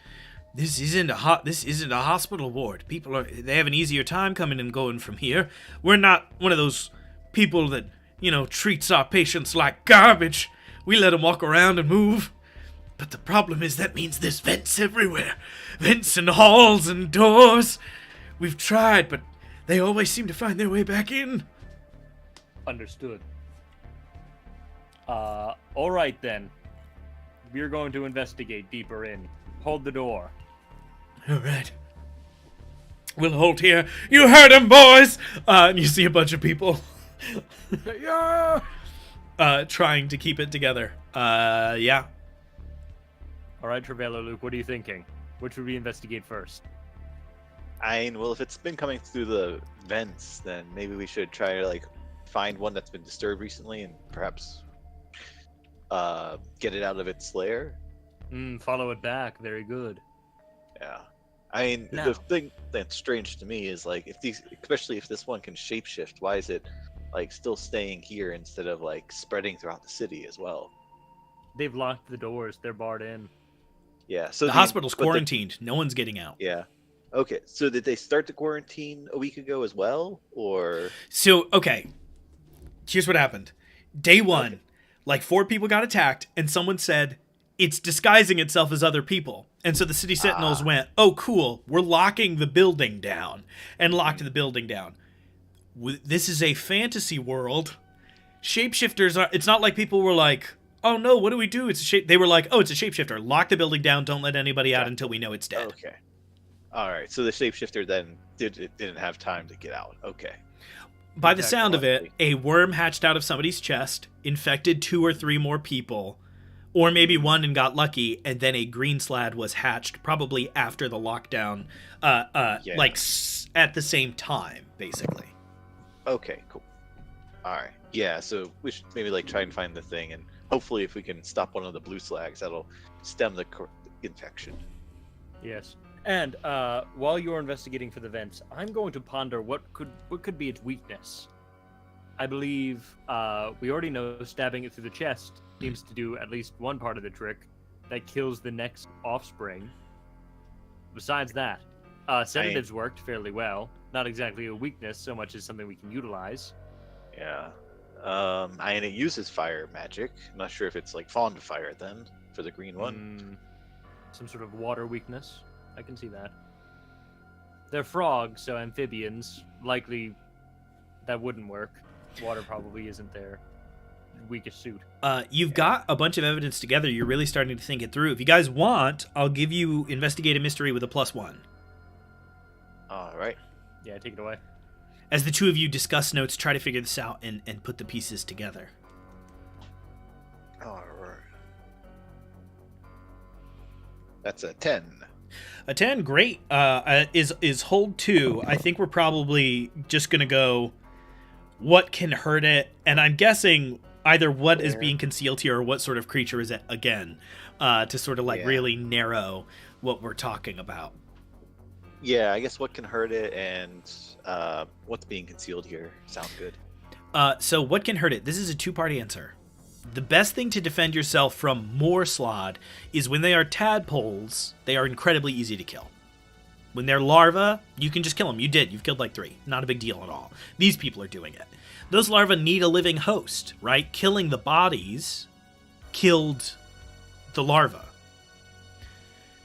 this isn't a hospital ward. They have an easier time coming and going from here. We're not one of those people that, you know, treats our patients like garbage. We let them walk around and move. But the problem is that means there's vents everywhere. Vents and halls and doors. We've tried, but they always seem to find their way back in. Understood. All right then. We're going to investigate deeper in. Hold the door. All right. We'll hold here. You heard him, boys! And you see a bunch of people Yeah. trying to keep it together. Yeah. All right, Trevello, Luke, what are you thinking? What should we investigate first? Well, if it's been coming through the vents, then maybe we should try to, like, find one that's been disturbed recently and perhaps get it out of its lair. Follow it back. Very good. Yeah. I mean, Now- the thing that's strange to me is, like, especially if this one can shapeshift, why is it, like, still staying here instead of, like, spreading throughout the city as well? They've locked the doors. They're barred in. Yeah. So The hospital's quarantined. No one's getting out. Yeah. Okay. So did they start the quarantine a week ago as well, or? So, okay. Here's what happened. Day 1, like 4 people got attacked, and someone said, it's disguising itself as other people. And so the city sentinels went, oh, cool, we're locking the building down. And locked the building down. This is a fantasy world. Shapeshifters are, it's not like people were like, oh no, what do we do? It's a shape. They were like, oh, it's a shapeshifter. Lock the building down, don't let anybody out until we know it's dead. Okay. All right. So the shapeshifter then didn't have time to get out. Okay. By the sound of it, Technology. a worm hatched out of somebody's chest, infected 2 or 3 more people, or maybe 1 and got lucky, and then a green slad was hatched probably after the lockdown, at the same time, basically. Okay. Cool. All right. Yeah. So we should maybe, like, try and find the thing, and hopefully, if we can stop one of the blue slags, that'll stem the infection. Yes. And while you're investigating for the vents, I'm going to ponder what could be its weakness. I believe we already know stabbing it through the chest seems to do at least one part of the trick that kills the next offspring. Besides that, sedatives worked fairly well. Not exactly a weakness so much as something we can utilize. Yeah. And it uses fire magic. I'm not sure if it's, like, fawn to fire then for the green one. Some sort of water weakness. I can see that. They're frogs, so amphibians. Likely that wouldn't work. Water probably isn't their weakest suit. You've got a bunch of evidence together. You're really starting to think it through. If you guys want, I'll give you investigate a mystery with a +1. All right. Yeah, take it away. As the 2 of you discuss notes, try to figure this out and put the pieces together. All right. That's a 10. A 10, great. Is hold 2. I think we're probably just going to go what can hurt it. And I'm guessing either what is being concealed here or what sort of creature is it again, to sort of really narrow what we're talking about. Yeah, I guess what can hurt it and what's being concealed here sound good. So what can hurt it? This is a two-part answer. The best thing to defend yourself from more slod is when they are tadpoles, they are incredibly easy to kill. When they're larvae, you can just kill them. You did. You've killed like 3. Not a big deal at all. These people are doing it. Those larvae need a living host, right? Killing the bodies killed the larva.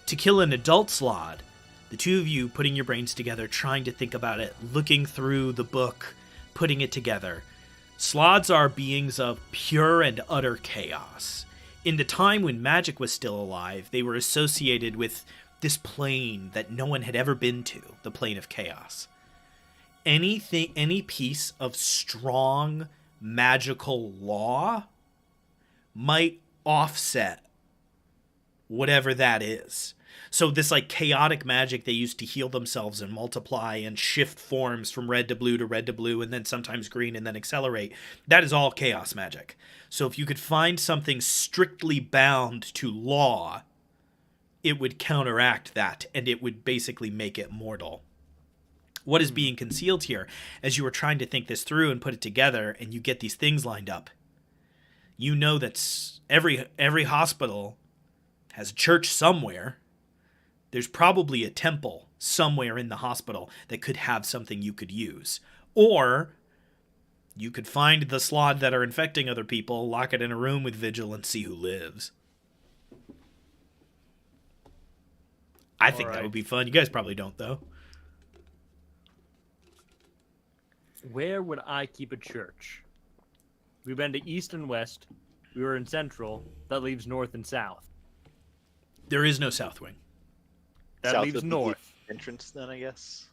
To kill an adult slod, the two of you putting your brains together, trying to think about it, looking through the book, putting it together. Slods are beings of pure and utter chaos. In the time when magic was still alive, they were associated with this plane that no one had ever been to, the plane of chaos. Any piece of strong magical law might offset whatever that is. So this like chaotic magic they used to heal themselves and multiply and shift forms from red to blue and then sometimes green and then accelerate, that is all chaos magic. So if you could find something strictly bound to law, it would counteract that and it would basically make it mortal. What is being concealed here, as you were trying to think this through and put it together and you get these things lined up, you know that every hospital has a church somewhere. There's probably a temple somewhere in the hospital that could have something you could use. Or you could find the slod that are infecting other people, lock it in a room with Vigil, and see who lives. I think that would be fun. You guys probably don't, though. Where would I keep a church? We've been to east and west. We were in central. That leaves north and south. There is no south wing. That South leaves of the north. entrance, then I guess.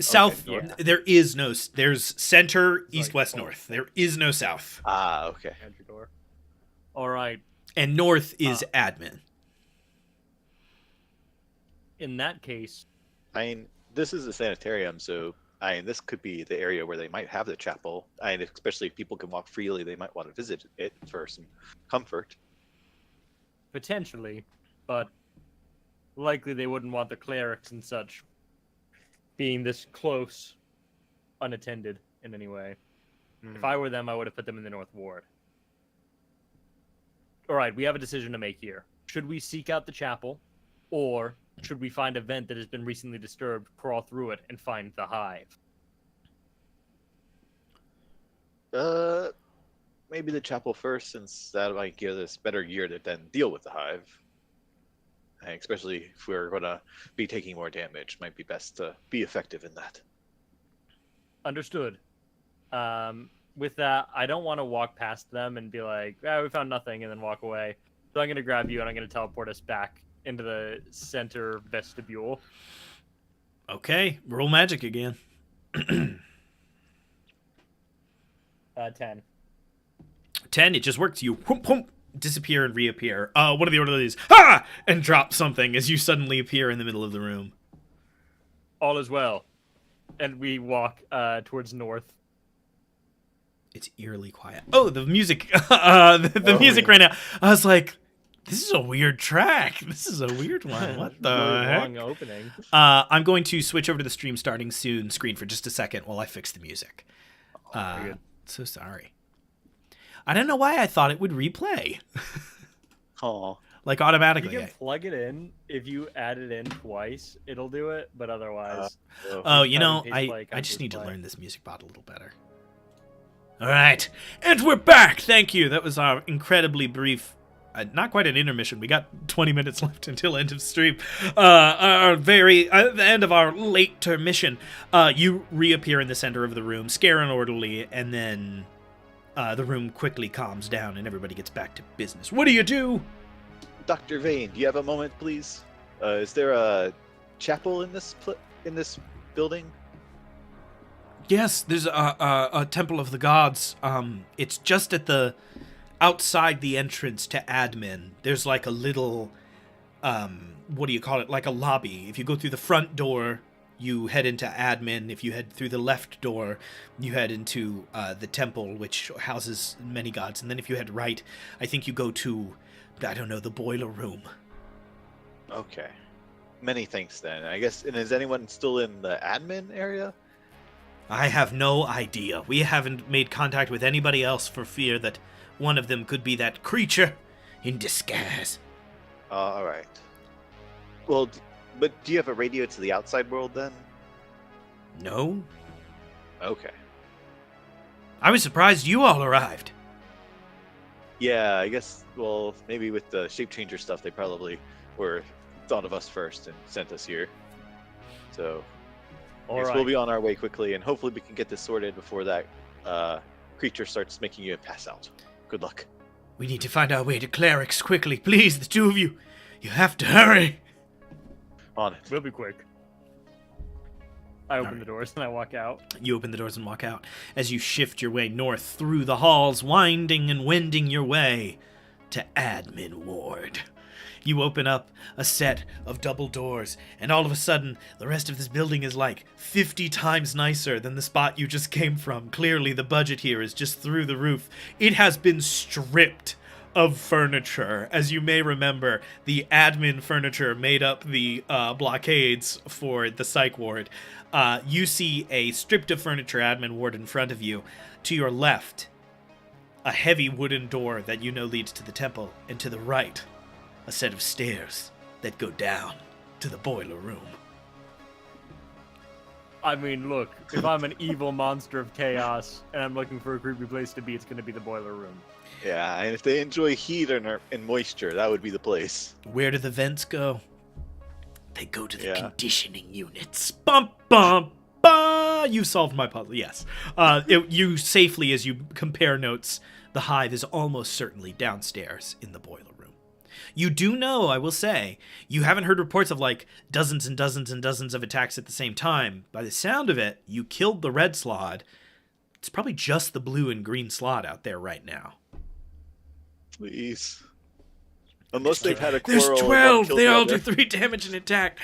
South, Okay, there is no. There's center, east, west, north. There is no south. Ah, okay. Entry door. All right. And north is admin. In that case, I mean, this is a sanitarium, so this could be the area where they might have the chapel. Especially if people can walk freely, they might want to visit it for some comfort. potentially, but likely they wouldn't want the clerics and such being this close, unattended in any way. If I were them, I would have put them in the North Ward. All right, we have a decision to make here. Should we seek out the chapel, or should we find a vent that has been recently disturbed, crawl through it, and find the hive? Maybe the chapel first, since that might give us better gear to then deal with the hive. And especially if we're going to be taking more damage, might be best to be effective in that. Understood. With that, I don't want to walk past them and be like, we found nothing, and then walk away. So I'm going to grab you, and I'm going to teleport us back into the center vestibule. Okay, roll magic again. 10. 10, it just works. You whoomp, whoomp, disappear and reappear. One of the orderlies, and drop something as you suddenly appear in the middle of the room. All is well. And we walk towards north. It's eerily quiet. Oh, the music. The music right now. I was like, this is a weird track. This is a weird one. What the heck? Long opening. I'm going to switch over to the stream starting soon screen for just a second while I fix the music. Very good. So sorry. I don't know why I thought it would replay. Oh, Like automatically. You can plug it in. If you add it in twice, it'll do it. But otherwise... Oh, you know, Paste play, I just need to play. learn this music bot a little better. All right, and we're back. Thank you. That was our incredibly brief, not quite an intermission. We got 20 minutes left until end of stream. The end of our late intermission. You reappear in the center of the room, scare an orderly, and then the room quickly calms down and everybody gets back to business. What do you do? Dr. Vane, do you have a moment, please? Is there a chapel in this building? Yes, there's a temple of the gods. It's just at the outside the entrance to admin. There's like a little, what do you call it? Like a lobby. If you go through the front door, you head into admin. If you head through the left door, you head into the temple, which houses many gods. And then if you head right, I think you go to, I don't know, the boiler room. Okay. Many thanks then. I guess, and is anyone still in the admin area? I have no idea. We haven't made contact with anybody else for fear that one of them could be that creature in disguise. All right. Well, but do you have a radio to the outside world then? No? Okay. I was surprised you all arrived. Yeah, I guess, well, maybe with the shape changer stuff, they probably were thought of us first and sent us here. So, I guess we'll be on our way quickly, and hopefully we can get this sorted before that creature starts making you pass out. Good luck. We need to find our way to clerics quickly. Please, the two of you. You have to hurry. On it. We'll be quick. I open the doors and I walk out. You open the doors and walk out as you shift your way north through the halls, winding and wending your way to Admin Ward. You open up a set of double doors, and all of a sudden, the rest of this building is like 50 times nicer than the spot you just came from. Clearly, the budget here is just through the roof. It has been stripped of furniture. As you may remember, the admin furniture made up the blockades for the psych ward. You see a stripped of furniture admin ward in front of you. To your left, a heavy wooden door that you know leads to the temple, and to the right, a set of stairs that go down to the boiler room. I mean, look, if I'm an evil monster of chaos and I'm looking for a creepy place to be, it's going to be the boiler room. Yeah, and if they enjoy heat and moisture, that would be the place. Where do the vents go? They go to the Yeah. conditioning units. Bum, bum, bum. You solved my puzzle, yes. You safely, as you compare notes, the hive is almost certainly downstairs in the boiler room. You do know, I will say, you haven't heard reports of like dozens and dozens and dozens of attacks at the same time. By the sound of it, you killed the red slod. It's probably just the blue and green slod out there right now. Please. Unless they've had a quarrel. There's and 12. one killed They the all other. do 3 damage an attack.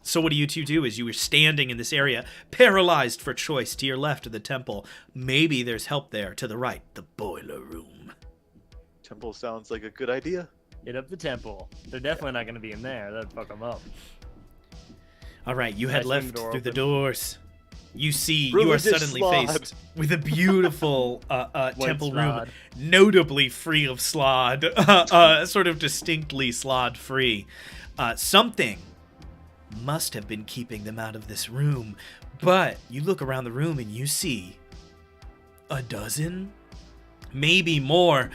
So what do you two do as you were standing in this area, paralyzed for choice to your left of the temple? Maybe there's help there to the right, the boiler room. Temple sounds like a good idea. Hit up the temple. They're definitely not going to be in there. That'd fuck them up. All right, you I head swing left the door through the open. doors. You see, you are Religious suddenly slod. faced with a beautiful temple room, slod. notably free of slod, sort of distinctly slod-free. Something must have been keeping them out of this room, but you look around the room and you see a dozen, maybe more,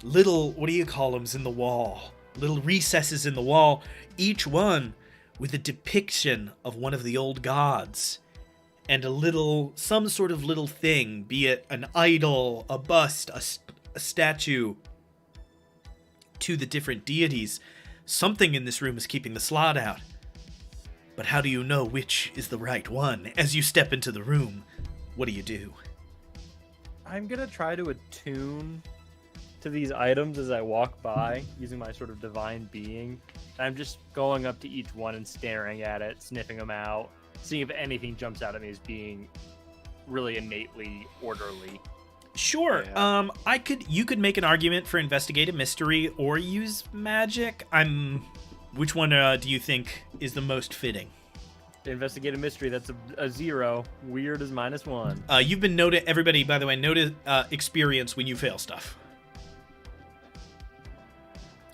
little, what do you call them, in the wall? Little recesses in the wall, each one with a depiction of one of the old gods. And some sort of little thing, be it an idol, a bust, a statue, to the different deities. Something in this room is keeping the slot out. But how do you know which is the right one? As you step into the room, what do? I'm going to try to attune to these items as I walk by, using my sort of divine being. I'm just going up to each one and staring at it, sniffing them out, seeing if anything jumps out at me as being really innately orderly. Sure. Yeah. You could make an argument for investigate a mystery or use magic. Which one do you think is the most fitting? Investigate a mystery, that's a 0. Weird is -1. You've been everybody, by the way, noted experience when you fail stuff.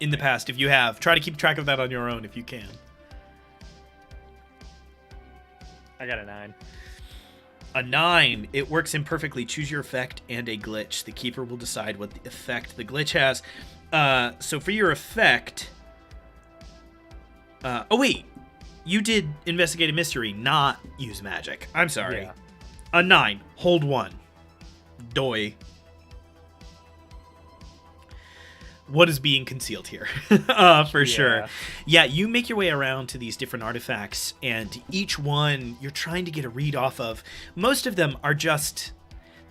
In the past, if you have. Try to keep track of that on your own if you can. I got a 9. A 9. It works imperfectly. Choose your effect and a glitch. The keeper will decide what the effect the glitch has. So for your effect... oh, wait. You did investigate a mystery, not use magic. I'm sorry. Yeah. A 9. Hold 1. Doi. What is being concealed here? For sure. Yeah, you make your way around to these different artifacts, and each one you're trying to get a read off of. Most of them are just...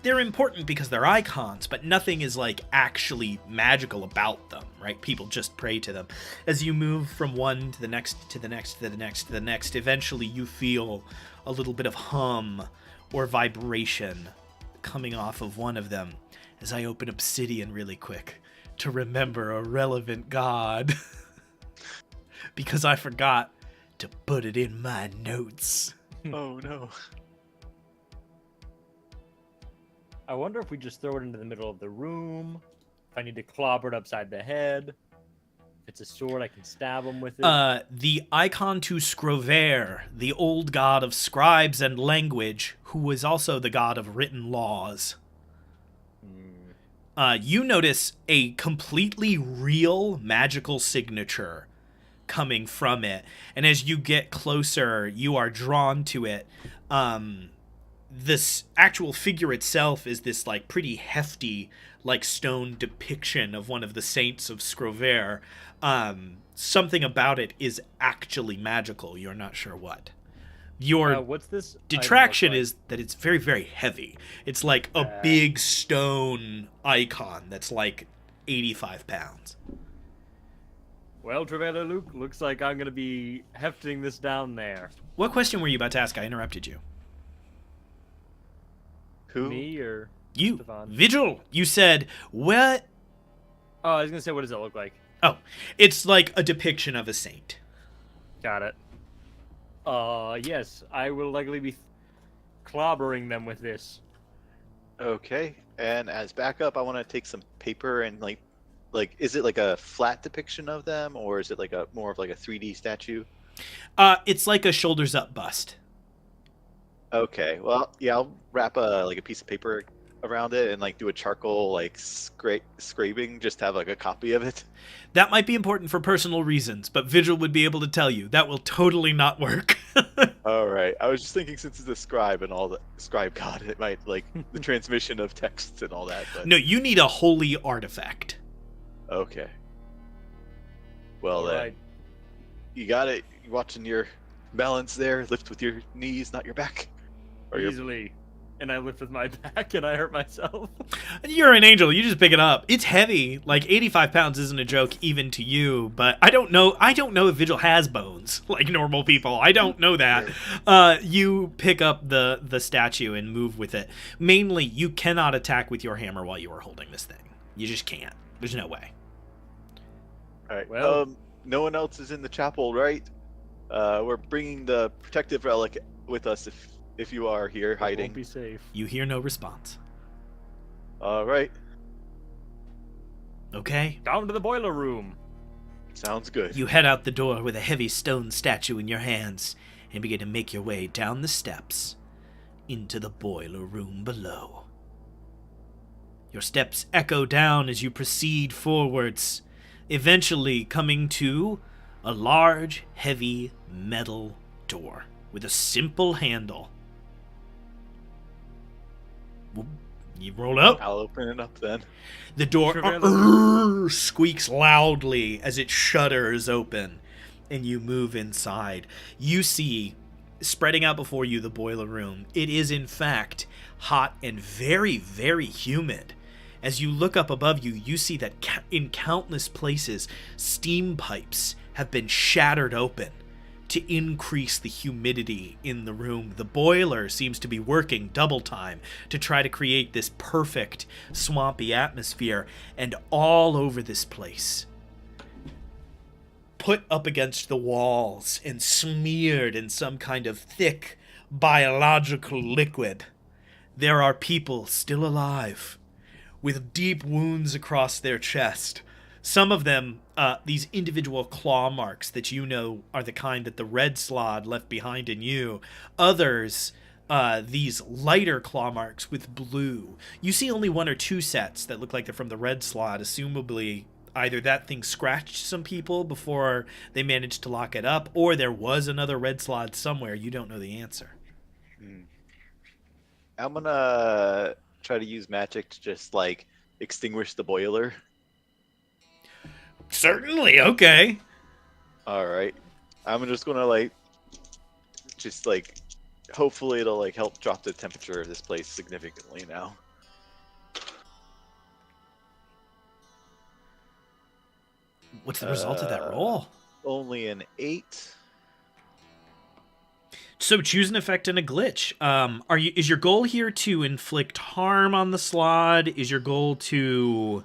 They're important because they're icons, but nothing is, like, actually magical about them, right? People just pray to them. As you move from one to the next, to the next, to the next, to the next, eventually you feel a little bit of hum or vibration coming off of one of them. As I open Obsidian really quick to remember a relevant god. because I forgot to put it in my notes. Oh no. I wonder if we just throw it into the middle of the room. If I need to clobber it upside the head. If it's a sword, I can stab him with it. The icon to Scrover, the old god of scribes and language, who was also the god of written laws. You notice a completely real magical signature coming from it. And as you get closer, you are drawn to it. This actual figure itself is this like pretty hefty like stone depiction of one of the saints of Scrover. Something about it is actually magical. You're not sure what. Your What's this detraction item look is that it's very, very heavy. It's like a big stone icon that's like 85 pounds. Well, Trevella, Luke, looks like I'm going to be hefting this down there. What question were you about to ask? I interrupted you. Who? Me or You. Stefan? Vigil. You said, what? Oh, I was going to say, what does it look like? Oh, it's like a depiction of a saint. Got it. Yes, I will likely be clobbering them with this. Okay. And as backup, I want to take some paper and like, is it like a flat depiction of them, or is it like a more of like a 3D statue? It's like a shoulders up bust. Okay. Well, yeah, I'll wrap a piece of paper around it and like do a charcoal like scraping, just to have like a copy of it. That might be important for personal reasons, but Vigil would be able to tell you that will totally not work. All right. I was just thinking, since it's a scribe and all the scribe god, it might like the transmission of texts and all that. But No, you need a holy artifact. okay. Well All then, right. you got it. You watching your balance there? Lift with your knees, not your back. Or your... Easily. And I lift with my back and I hurt myself. You're an angel. You just pick it up. It's heavy. Like 85 pounds isn't a joke even to you, but I don't know if Vigil has bones like normal people. I don't know that. You pick up the statue and move with it. Mainly, you cannot attack with your hammer while you are holding this thing. You just can't. There's no way. All right. Well- No one else is in the chapel, right? We're bringing the protective relic with us if you are here hiding. Won't be safe. You hear no response. All right. Okay? Down to the boiler room. Sounds good. You head out the door with a heavy stone statue in your hands and begin to make your way down the steps into the boiler room below. Your steps echo down as you proceed forwards, eventually coming to a large, heavy metal door with a simple handle. You roll up. I'll open it up then. The door squeaks loudly as it shudders open, and you move inside. You see, spreading out before you, the boiler room. It is, in fact, hot and very, very humid. As you look up above you, you see that in countless places, steam pipes have been shattered open to increase the humidity in the room. The boiler seems to be working double time to try to create this perfect swampy atmosphere, and all over this place, put up against the walls and smeared in some kind of thick biological liquid, there are people still alive with deep wounds across their chest. Some of them, these individual claw marks that you know are the kind that the red slod left behind in you. Others, these lighter claw marks with blue. You see only one or two sets that look like they're from the red slod. Assumably, either that thing scratched some people before they managed to lock it up, or there was another red slod somewhere. You don't know the answer. I'm gonna try to use magic to just like extinguish the boiler. Certainly, okay. All right. I'm just gonna hopefully it'll like help drop the temperature of this place significantly now. What's the result of that roll? Only an 8. So choose an effect and a glitch. Is your goal here to inflict harm on the slod? Is your goal to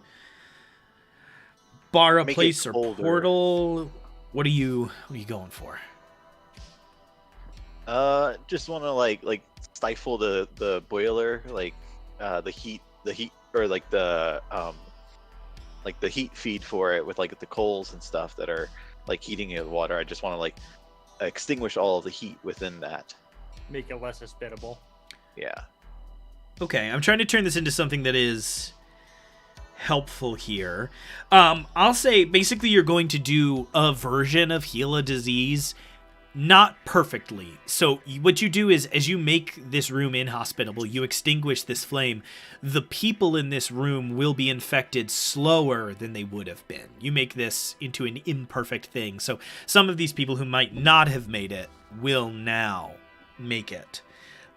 bar a Make it place or colder. portal? What are you going for? Just want to like stifle the boiler, the heat, or like the heat feed for it with like the coals and stuff that are like heating the water. I just want to like extinguish all of the heat within that. Make it less hospitable. Yeah. Okay, I'm trying to turn this into something that is helpful here. I'll say basically you're going to do a version of heal a disease, not perfectly. So what you do is, as you make this room inhospitable, you extinguish this flame. The people in this room will be infected slower than they would have been. You make this into an imperfect thing. So some of these people who might not have made it will now make it.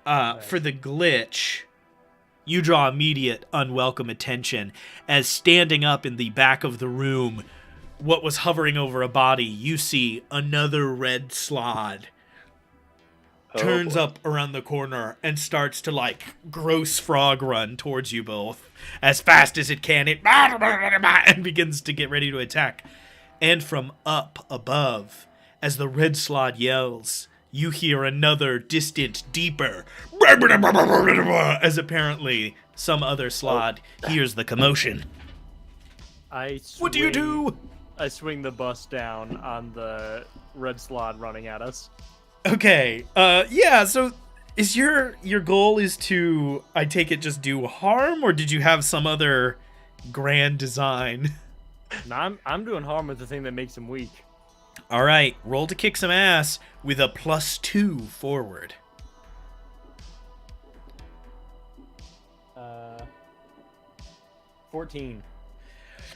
For the glitch, you draw immediate unwelcome attention as standing up in the back of the room, what was hovering over a body, you see another red slod turns up around the corner and starts to like gross frog run towards you both as fast as it can. It and begins to get ready to attack. And from up above, as the red slod yells, you hear another distant, deeper as apparently some other slod hears the commotion. What do you do? I swing the bus down on the red slot running at us. Okay. So is your goal is to, I take it, just do harm, or did you have some other grand design? No, I'm doing harm with the thing that makes him weak. All right, roll to kick some ass with a +2 forward. 14.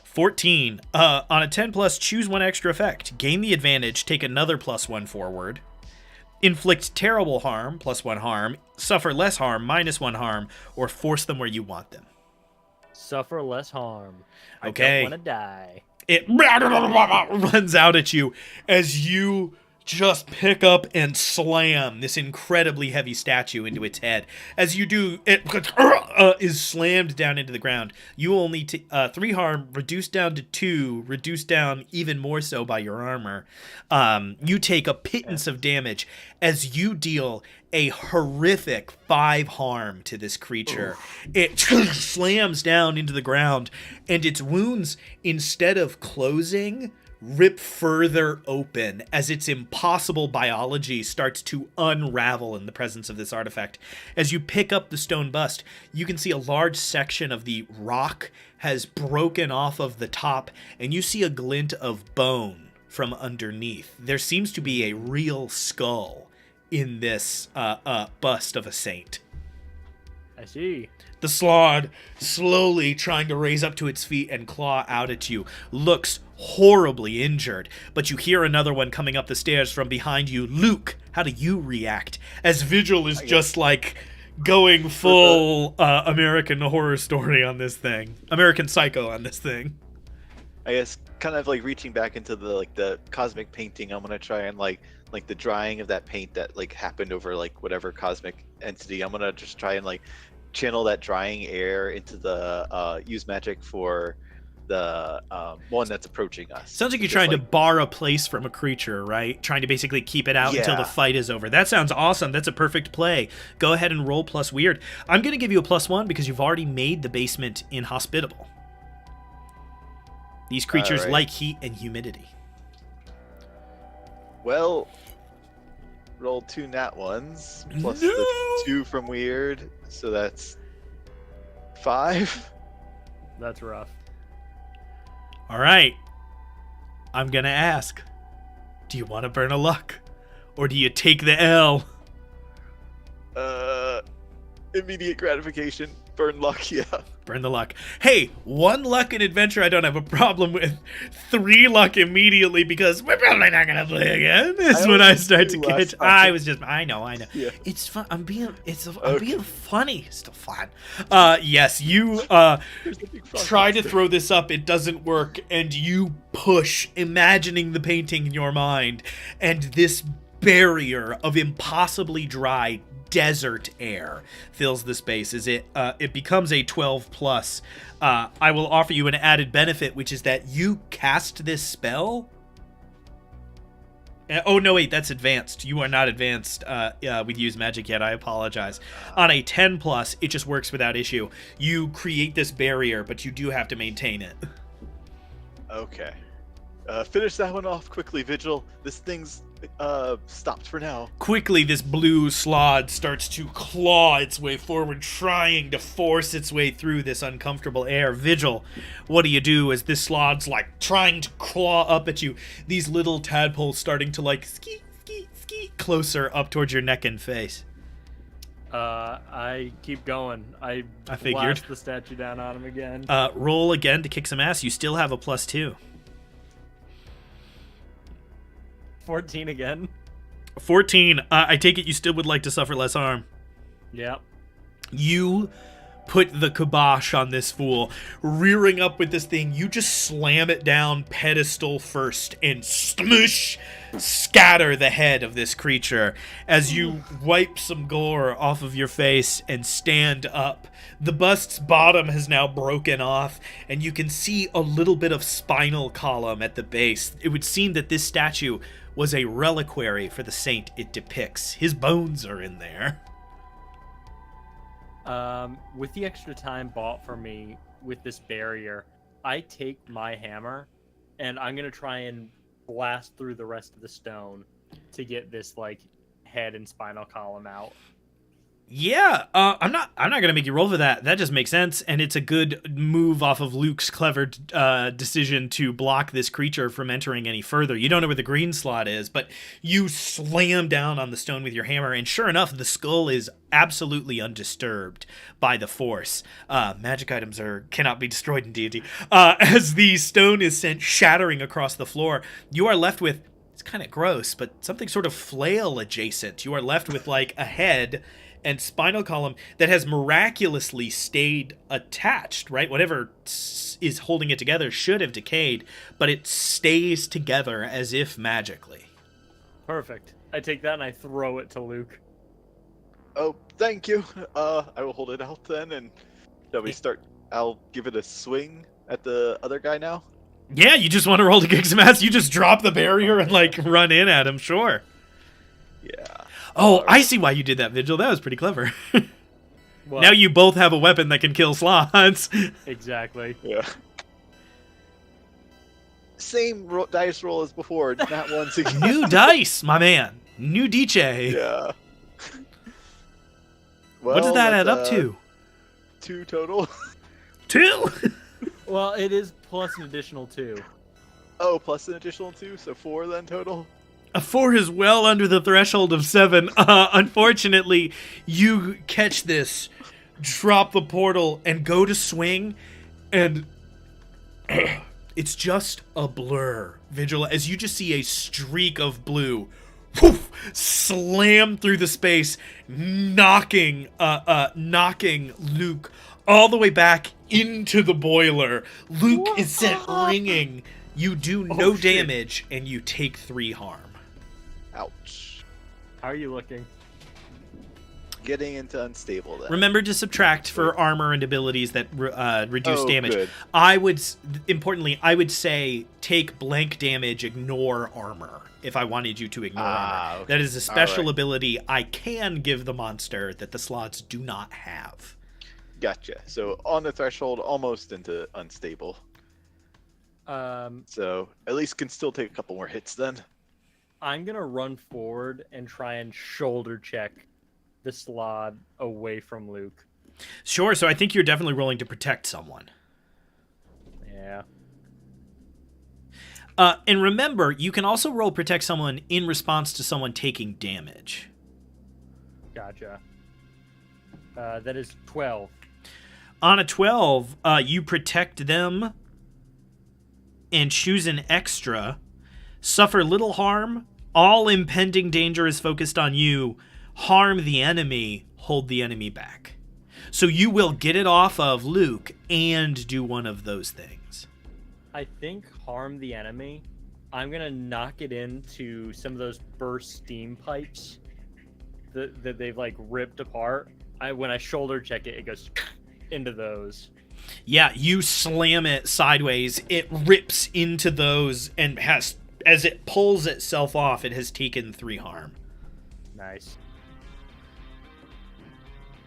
14. On a 10+, choose one extra effect. Gain the advantage, take another +1 forward. Inflict terrible harm, +1 harm. Suffer less harm, -1 harm. Or force them where you want them. Suffer less harm. Okay. I don't want to die. It runs out at you as you just pick up and slam this incredibly heavy statue into its head. As you do, it is slammed down into the ground. You only 3 harm, reduced down to 2, reduced down even more so by your armor. You take a pittance of damage as you deal a horrific 5 harm to this creature. Oof. It slams down into the ground, and its wounds, instead of closing, rip further open as its impossible biology starts to unravel in the presence of this artifact. As you pick up the stone bust, you can see a large section of the rock has broken off of the top, and you see a glint of bone from underneath. There seems to be a real skull in this bust of a saint. I see. The slod, slowly trying to raise up to its feet and claw out at you, looks horribly injured, but you hear another one coming up the stairs from behind you. Luke, how do you react? As Vigil is just like going full American Horror Story on this thing. American Psycho on this thing. I guess kind of like reaching back into the cosmic painting, I'm gonna try and like the drying of that paint that like happened over like whatever cosmic entity. I'm gonna just try and like channel that drying air into the use magic for the one that's approaching us. Sounds like you're trying to bar a place from a creature, right? Trying to basically keep it out until the fight is over. That sounds awesome. That's a perfect play. Go ahead and roll plus weird. I'm going to give you a +1 because you've already made the basement inhospitable. These creatures like heat and humidity. Well, roll 2 nat ones plus the 2 from weird, so that's 5. That's rough. All right. I'm going to ask, do you want to burn a luck? Or do you take the L? Immediate gratification. Burn luck, yeah. Burn the luck. Hey, 1 luck in adventure I don't have a problem with. 3 luck immediately because we're probably not gonna play again. Is when I start to catch. I know. Yeah. It's fun. I'm being funny. Still fun. Yes, you try to throw this up. It doesn't work, and you push, imagining the painting in your mind, and this barrier of impossibly dry desert air fills the space. As it becomes a 12+. I will offer you an added benefit, which is that you cast this spell Oh, no, wait, that's advanced. You are not advanced with use magic yet. I apologize. On a 10 plus, it just works without issue. You create this barrier, but you do have to maintain it. Okay. Finish that one off quickly, Vigil. This thing's stopped for now. Quickly, this blue slod starts to claw its way forward, trying to force its way through this uncomfortable air. Vigil, what do as this slod's like trying to claw up at you? These little tadpoles starting to like ski closer up towards your neck and face. I keep going. I figured. blast the statue down on him again. Roll again to kick some ass. You still have a +2. 14 again. 14. I take it you still would like to suffer less harm. Yep. You put the kibosh on this fool. Rearing up with this thing, you just slam it down pedestal first and smush, scatter the head of this creature as you wipe some gore off of your face and stand up. The bust's bottom has now broken off, and you can see a little bit of spinal column at the base. It would seem that this statue was a reliquary for the saint it depicts. His bones are in there. With the extra time bought for me with this barrier, I take my hammer and I'm gonna try and blast through the rest of the stone to get this like head and spinal column out. Yeah, I'm not gonna make you roll for that. That just makes sense, and it's a good move off of Luke's clever decision to block this creature from entering any further. You don't know where the green slot is, but you slam down on the stone with your hammer, and sure enough, the skull is absolutely undisturbed by the force. Magic items cannot be destroyed in D&D. As the stone is sent shattering across the floor, you are left with, it's kind of gross, but something sort of flail adjacent. You are left with like a head and spinal column that has miraculously stayed attached, right? Whatever is holding it together should have decayed, but it stays together as if magically. Perfect. I take that and I throw it to Luke. Oh, thank you. I will hold it out then, and shall we start? I'll give it a swing at the other guy now. Yeah, you just want to roll to kick some ass? You just drop the barrier and like run in at him, sure. Yeah. Oh, I see why you did that, Vigil. That was pretty clever. Well, now you both have a weapon that can kill slots. Exactly. Yeah. Same dice roll as before, not once again. New dice, my man. New DJ. Yeah. Well, What did that add up to? 2 total. 2? Well, it is plus an additional 2. Oh, plus an additional 2, so 4 then total. A 4 is well under the threshold of 7. Unfortunately, you catch this, drop the portal, and go to swing, and it's just a blur, Vigil, as you just see a streak of blue whoof, slam through the space, knocking Luke all the way back into the boiler. Luke is sent ringing. You do no damage, and you take 3 harm. Ouch. How are you looking? Getting into unstable then. Remember to subtract for armor and abilities that reduce damage. Good. I would say take blank damage, ignore armor, if I wanted you to ignore armor. Okay. That is a special Alright. ability I can give the monster that the slots do not have. Gotcha. So on the threshold, almost into unstable. So at least can still take a couple more hits then. I'm gonna run forward and try and shoulder check the slot away from Luke. Sure, so I think you're definitely rolling to protect someone. Yeah. And remember, you can also roll protect someone in response to someone taking damage. Gotcha. That is 12. On a 12, you protect them and choose an extra. Suffer little harm. All impending danger is focused on you. Harm the enemy. Hold the enemy back. So you will get it off of Luke and do one of those things. I think harm the enemy. I'm gonna knock it into some of those burst steam pipes that they've like ripped apart. When I shoulder check it, it goes into those. Yeah, you slam it sideways. It rips into those and has as it pulls itself off, it has taken 3 harm. Nice.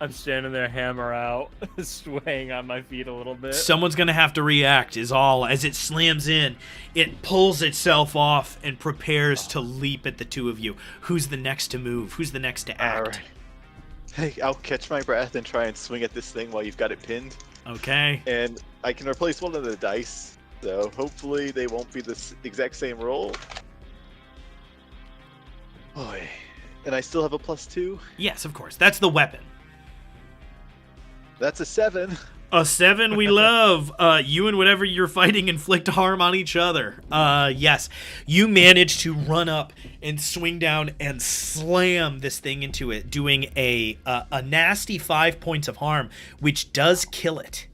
I'm standing there, hammer out, swaying on my feet a little bit. Someone's going to have to react, is all. As it slams in, it pulls itself off and prepares to leap at the two of you. Who's the next to move? Who's the next to act? All right. Hey, I'll catch my breath and try and swing at this thing while you've got it pinned. Okay. And I can replace one of the dice, so hopefully they won't be the exact same roll. Boy. And I still have a +2? Yes, of course. That's the weapon. That's a 7. A 7 we love. You and whatever you're fighting inflict harm on each other. Yes. You manage to run up and swing down and slam this thing into it, doing a nasty 5 points of harm, which does kill it.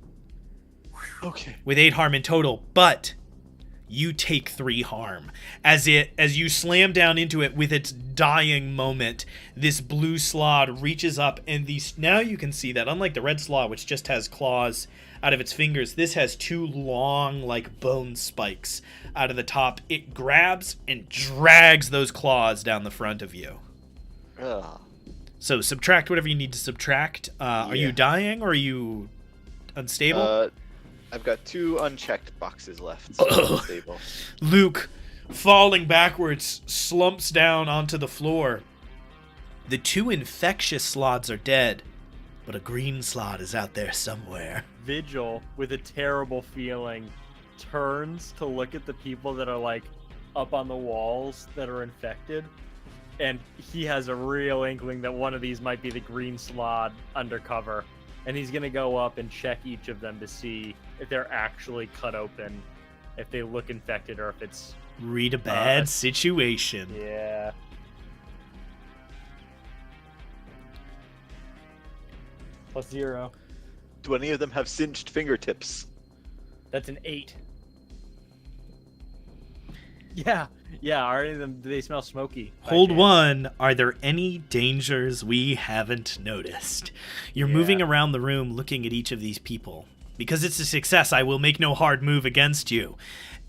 Okay. With 8 harm in total, but you take 3 harm. As you slam down into it with its dying moment, this blue slod reaches up, and now you can see that unlike the red slod, which just has claws out of its fingers, this has 2 long, like bone spikes out of the top. It grabs and drags those claws down the front of you. Ugh. So subtract whatever you need to subtract. Are you dying or are you unstable? I've got 2 unchecked boxes left. So I'm unstable. Luke, falling backwards, slumps down onto the floor. The 2 infectious slots are dead, but a green slot is out there somewhere. Vigil, with a terrible feeling, turns to look at the people that are like up on the walls that are infected, and he has a real inkling that one of these might be the green slot undercover, and he's gonna go up and check each of them to see if they're actually cut open, if they look infected, or if it's... Read a bad situation. Yeah. +0. Do any of them have singed fingertips? That's an 8. Yeah. Are any of them, do they smell smoky? Hold 1. Are there any dangers we haven't noticed? You're moving around the room looking at each of these people. Because it's a success, I will make no hard move against you.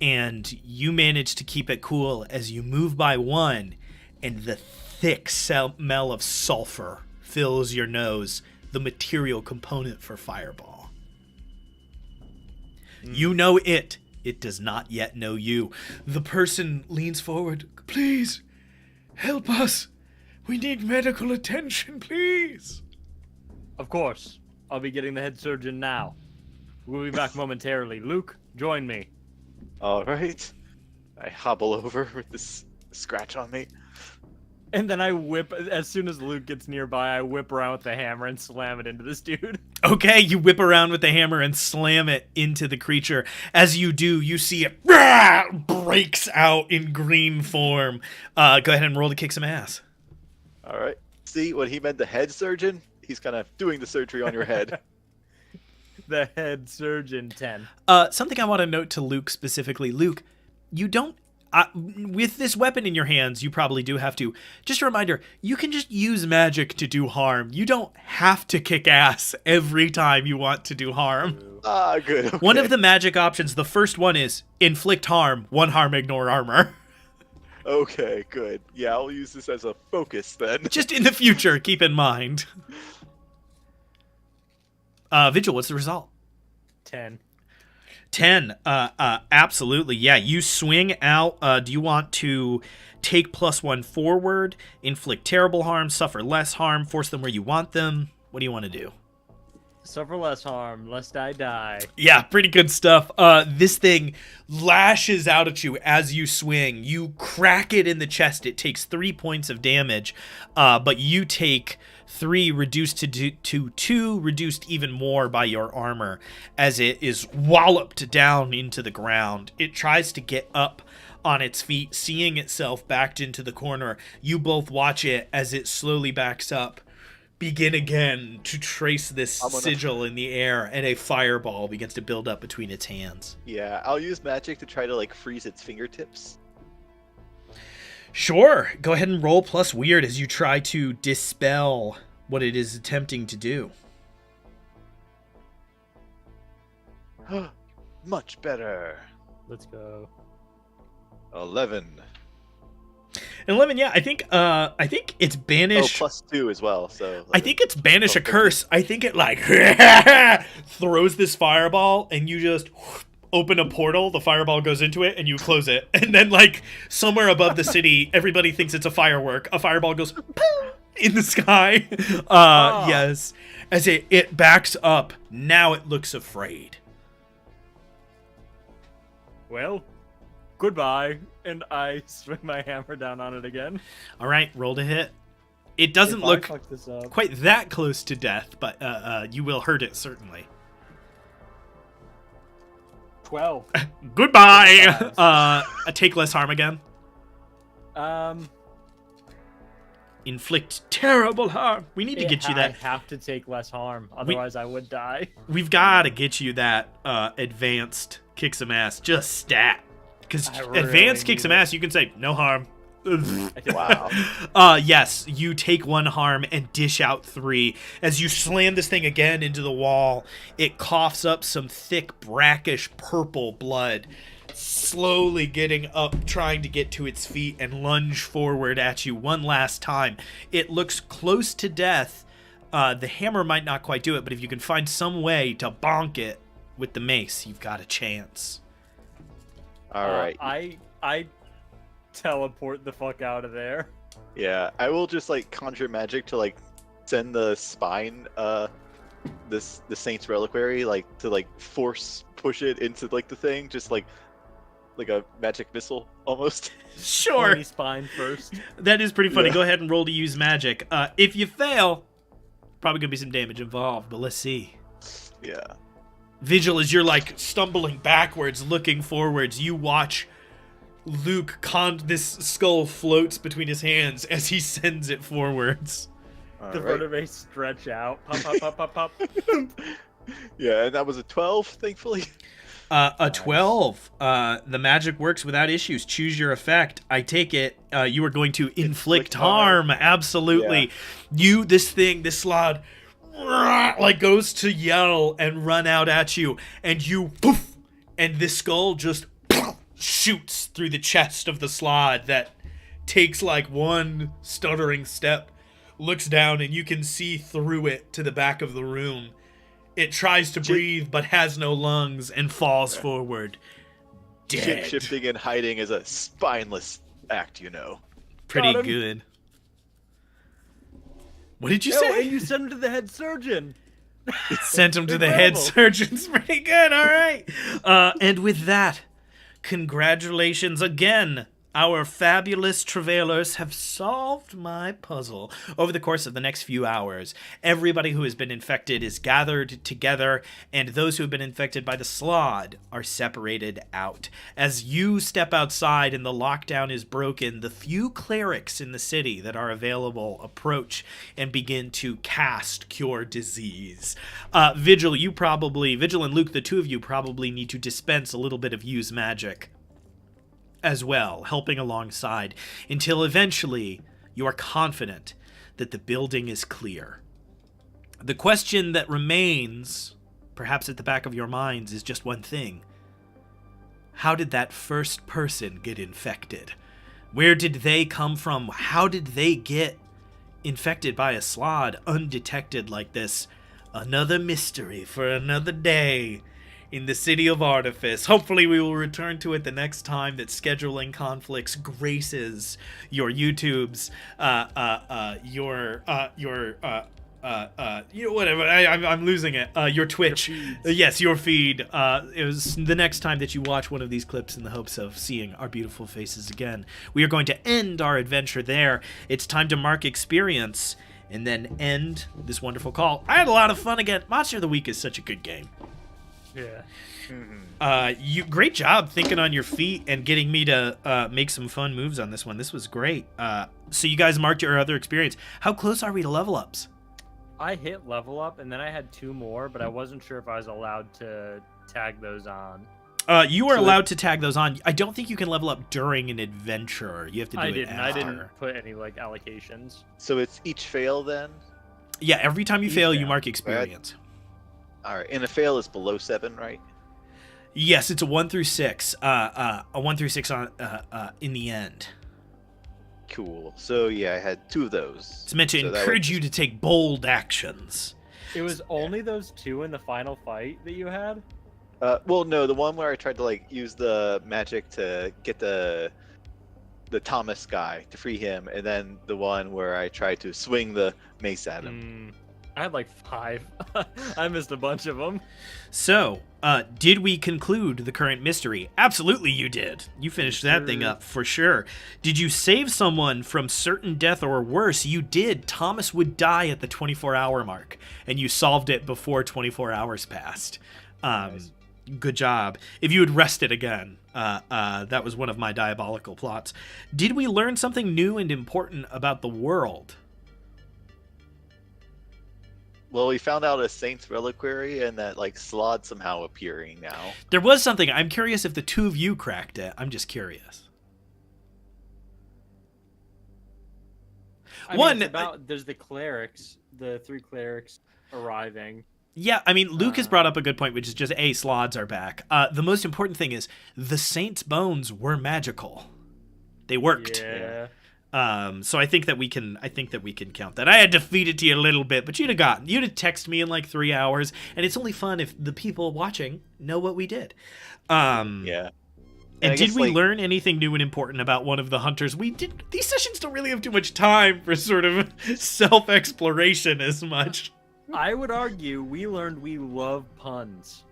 And you manage to keep it cool as you move by 1, and the thick smell of sulfur fills your nose, the material component for Fireball. You know it. It does not yet know you. The person leans forward. Please, help us. We need medical attention, please. Of course. I'll be getting the head surgeon now. We'll be back momentarily. Luke, join me. All right. I hobble over with this scratch on me. And then I whip, as soon as Luke gets nearby, I whip around with the hammer and slam it into this dude. Okay, you whip around with the hammer and slam it into the creature. As you do, you see it breaks out in green form. Go ahead and roll to kick some ass. All right. See, when he meant the head surgeon, he's kind of doing the surgery on your head. The head surgeon 10. Something I want to note to Luke specifically. Luke, you don't... with this weapon in your hands, you probably do have to. Just a reminder, you can just use magic to do harm. You don't have to kick ass every time you want to do harm. Good. Okay. One of the magic options, the first one is inflict harm, 1 harm, ignore armor. Okay, good. Yeah, I'll use this as a focus then. Just in the future, keep in mind. Vigil, what's the result? 10. 10. Absolutely. Yeah, you swing out. Do you want to take +1 forward, inflict terrible harm, suffer less harm, force them where you want them? What do you want to do? Suffer less harm, lest I die. Yeah, pretty good stuff. This thing lashes out at you as you swing. You crack it in the chest. It takes 3 points of damage, but you take 3 reduced to 2, reduced even more by your armor as it is walloped down into the ground. It tries to get up on its feet, seeing itself backed into the corner. You both watch it as it slowly backs up, begin again to trace this sigil in the air, and a fireball begins to build up between its hands. Yeah, I'll use magic to try to freeze its fingertips. Sure, go ahead and roll plus weird as you try to dispel what it is attempting to do. Much better. Let's go. 11. 11, yeah, I think it's Oh, banish. +2 as well. So I think it's banish a 50. curse. I think it like throws this fireball, and you just open a portal. The fireball goes into it, and you close it, and then like somewhere above the city, everybody thinks it's a firework. A fireball goes poof in the sky. Yes, as it backs up. Now it looks afraid. Well, goodbye. And I swing my hammer down on it again. All right, roll to hit. It doesn't If I look fuck this up. quite that close to death, but you will hurt it certainly. 12. Goodbye. Take less harm again. Inflict terrible harm. We need to get you that. I have to take less harm, otherwise I would die. We've got to get you that advanced kick some ass. Just stat. Because advanced kick some ass, you can say no harm. Wow. Yes, you take 1 harm and dish out 3. As you slam this thing again into the wall, it coughs up some thick, brackish purple blood, slowly getting up, trying to get to its feet and lunge forward at you one last time. It looks close to death. The hammer might not quite do it, but if you can find some way to bonk it with the mace, you've got a chance. All right. I teleport the fuck out of there. Yeah, I will just like conjure magic to like send the spine, the Saint's reliquary, like to like force push it into like the thing, just like a magic missile almost. Sure. Pointy spine first. That is pretty funny. Yeah. Go ahead and roll to use magic. If you fail, probably gonna be some damage involved, but let's see. Yeah. Vigil, as you're like stumbling backwards, looking forwards, you watch Luke this skull floats between his hands as he sends it forwards. All The right. vertebrae stretch out. Pop, pop, pop, pop, pop. Yeah, and that was a 12, thankfully. A 12. The magic works without issues. Choose your effect. I take it you are going to inflict harm. Absolutely. Yeah. This slod, like goes to yell and run out at you, and you poof, and this skull just shoots through the chest of the slod that takes like one stuttering step, looks down, and you can see through it to the back of the room. It tries to breathe but has no lungs and falls forward. Dead. Shape-shifting and hiding is a spineless act, you know. Pretty Got him. good. What did you Oh, say? and you send him to the head surgeon. Sent him to the head Incredible. surgeons. Pretty good. All right. And with that, congratulations again. Our fabulous travailers have solved my puzzle. Over the course of the next few hours, everybody who has been infected is gathered together, and those who have been infected by the slod are separated out. As you step outside and the lockdown is broken, the few clerics in the city that are available approach and begin to cast Cure Disease. Vigil and Luke, the two of you probably need to dispense a little bit of Use Magic as well, helping alongside, until eventually you are confident that the building is clear. The question that remains, perhaps at the back of your minds, is just one thing. How did that first person get infected? Where did they come from? How did they get infected by a slod undetected like this? Another mystery for another day in the City of Artifice. Hopefully we will return to it the next time that Scheduling Conflicts graces your YouTubes, whatever. I'm losing it. Your Twitch. Yes, your feed. It was the next time that you watch one of these clips in the hopes of seeing our beautiful faces again. We are going to end our adventure there. It's time to mark experience and then end this wonderful call. I had a lot of fun again. Monster of the Week is such a good game. Yeah. You great job thinking on your feet and getting me to make some fun moves on this one. This was great. So you guys marked your other experience. How close are we to level ups? I hit level up, and then I had 2 more, but I wasn't sure if I was allowed to tag those on. You are allowed to tag those on. I don't think you can level up during an adventure. You have to do it after. I didn't put any like allocations. So it's each fail then? Yeah, every time you Each fail, you fail. mark experience. All right, and a fail is below 7, right? Yes, it's a 1 through 6. A 1 through 6 on in the end. Cool. So yeah, I had 2 of those. It's meant to So that encourage would you to take bold actions. It was only those 2 in the final fight that you had? well, no, the one where I tried to like use the magic to get the Thomas guy to free him, and then the one where I tried to swing the mace at him. I had like 5. I missed a bunch of them. So, did we conclude the current mystery? Absolutely you did. You finished that thing up for sure. Did you save someone from certain death or worse? You did. Thomas would die at the 24-hour mark, and you solved it before 24 hours passed. Nice. Good job. If you had rested again, that was one of my diabolical plots. Did we learn something new and important about the world? Well, we found out a Saint's reliquary and that like Slod somehow appearing now. There was something. I'm curious if the 2 of you cracked it. I'm just curious. I mean, it's about there's the clerics, the 3 clerics arriving. Yeah, I mean, Luke has brought up a good point, which is just, Slods are back. The most important thing is the Saint's bones were magical. They worked. Yeah. So I think that we can count that. I had to feed it to you a little bit, but you'd have texted me in like 3 hours, and it's only fun if the people watching know what we did. Yeah. And did we learn anything new and important about one of the hunters? We did. These sessions don't really have too much time for sort of self-exploration as much. I would argue we learned we love puns.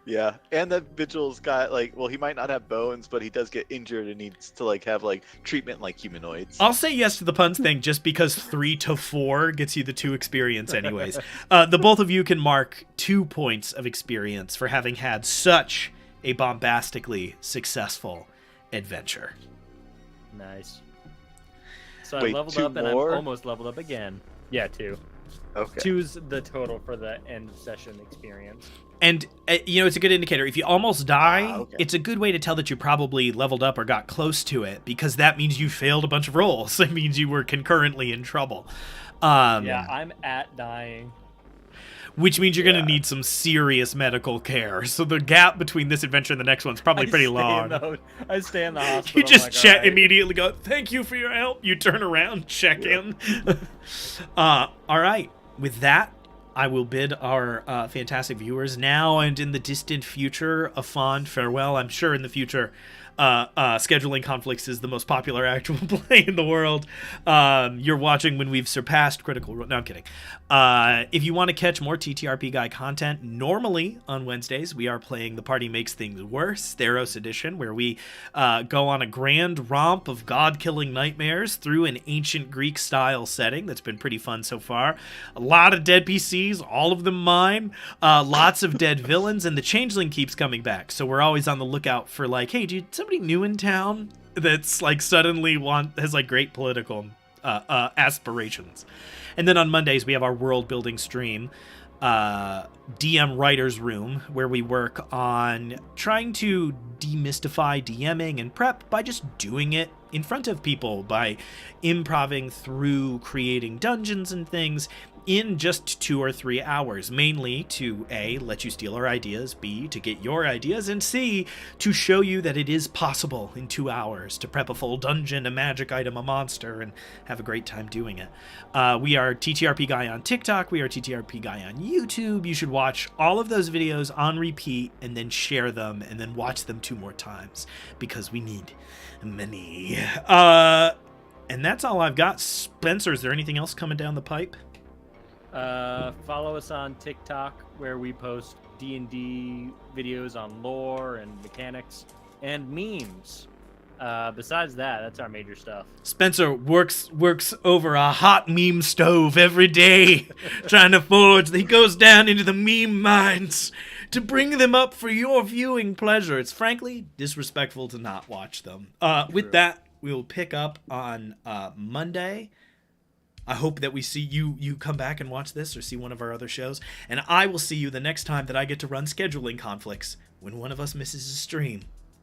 Yeah, and that Vigil's got like, well, he might not have bones, but he does get injured and needs to like have like treatment like humanoids. I'll say yes to the puns thing just because 3 to 4 gets you the 2 experience anyways. The both of you can mark 2 points of experience for having had such a bombastically successful adventure. Nice. So Wait, I leveled 2 up and more? I'm almost leveled up again. Yeah, 2. Okay. 2's the total for the end session experience. And, it's a good indicator. If you almost die, okay. It's a good way to tell that you probably leveled up or got close to it, because that means you failed a bunch of rolls. It means you were concurrently in trouble. Yeah, I'm at dying. Which means you're going to need some serious medical care. So the gap between this adventure and the next one's probably pretty long. I stay in the hospital. You just like, check right. immediately, go, thank you for your help. You turn around, check in. All right. With that, I will bid our fantastic viewers now and in the distant future a fond farewell. I'm sure in the future, scheduling conflicts is the most popular actual play in the world. You're watching when we've surpassed Critical Role. No, I'm kidding. If you want to catch more TTRP Guy content, normally on Wednesdays, we are playing The Party Makes Things Worse, Theros Edition, where we go on a grand romp of god-killing nightmares through an ancient Greek-style setting that's been pretty fun so far. A lot of dead PCs, all of them mine, lots of dead villains, and the Changeling keeps coming back, so we're always on the lookout for, like, hey, dude, somebody new in town that's, like, suddenly has, like, great political aspirations. And then on Mondays, we have our world-building stream, DM Writer's Room, where we work on trying to demystify DMing and prep by just doing it in front of people, by improving through creating dungeons and things in just 2 or 3 hours, mainly to A, let you steal our ideas, B, to get your ideas, and C, to show you that it is possible in 2 hours to prep a full dungeon, a magic item, a monster, and have a great time doing it. We are TTRP Guy on TikTok, we are TTRP Guy on YouTube. You should watch all of those videos on repeat and then share them and then watch them 2 more times, because we need money. And that's all I've got. Spencer, is there anything else coming down the pipe? Follow us on TikTok, where we post D&D videos on lore and mechanics and memes. Besides that, that's our major stuff. Spencer works over a hot meme stove every day, trying to forge. He goes down into the meme mines to bring them up for your viewing pleasure. It's frankly disrespectful to not watch them. With that, we'll pick up on Monday. I hope that we see you come back and watch this or see one of our other shows. And I will see you the next time that I get to run scheduling conflicts when one of us misses a stream.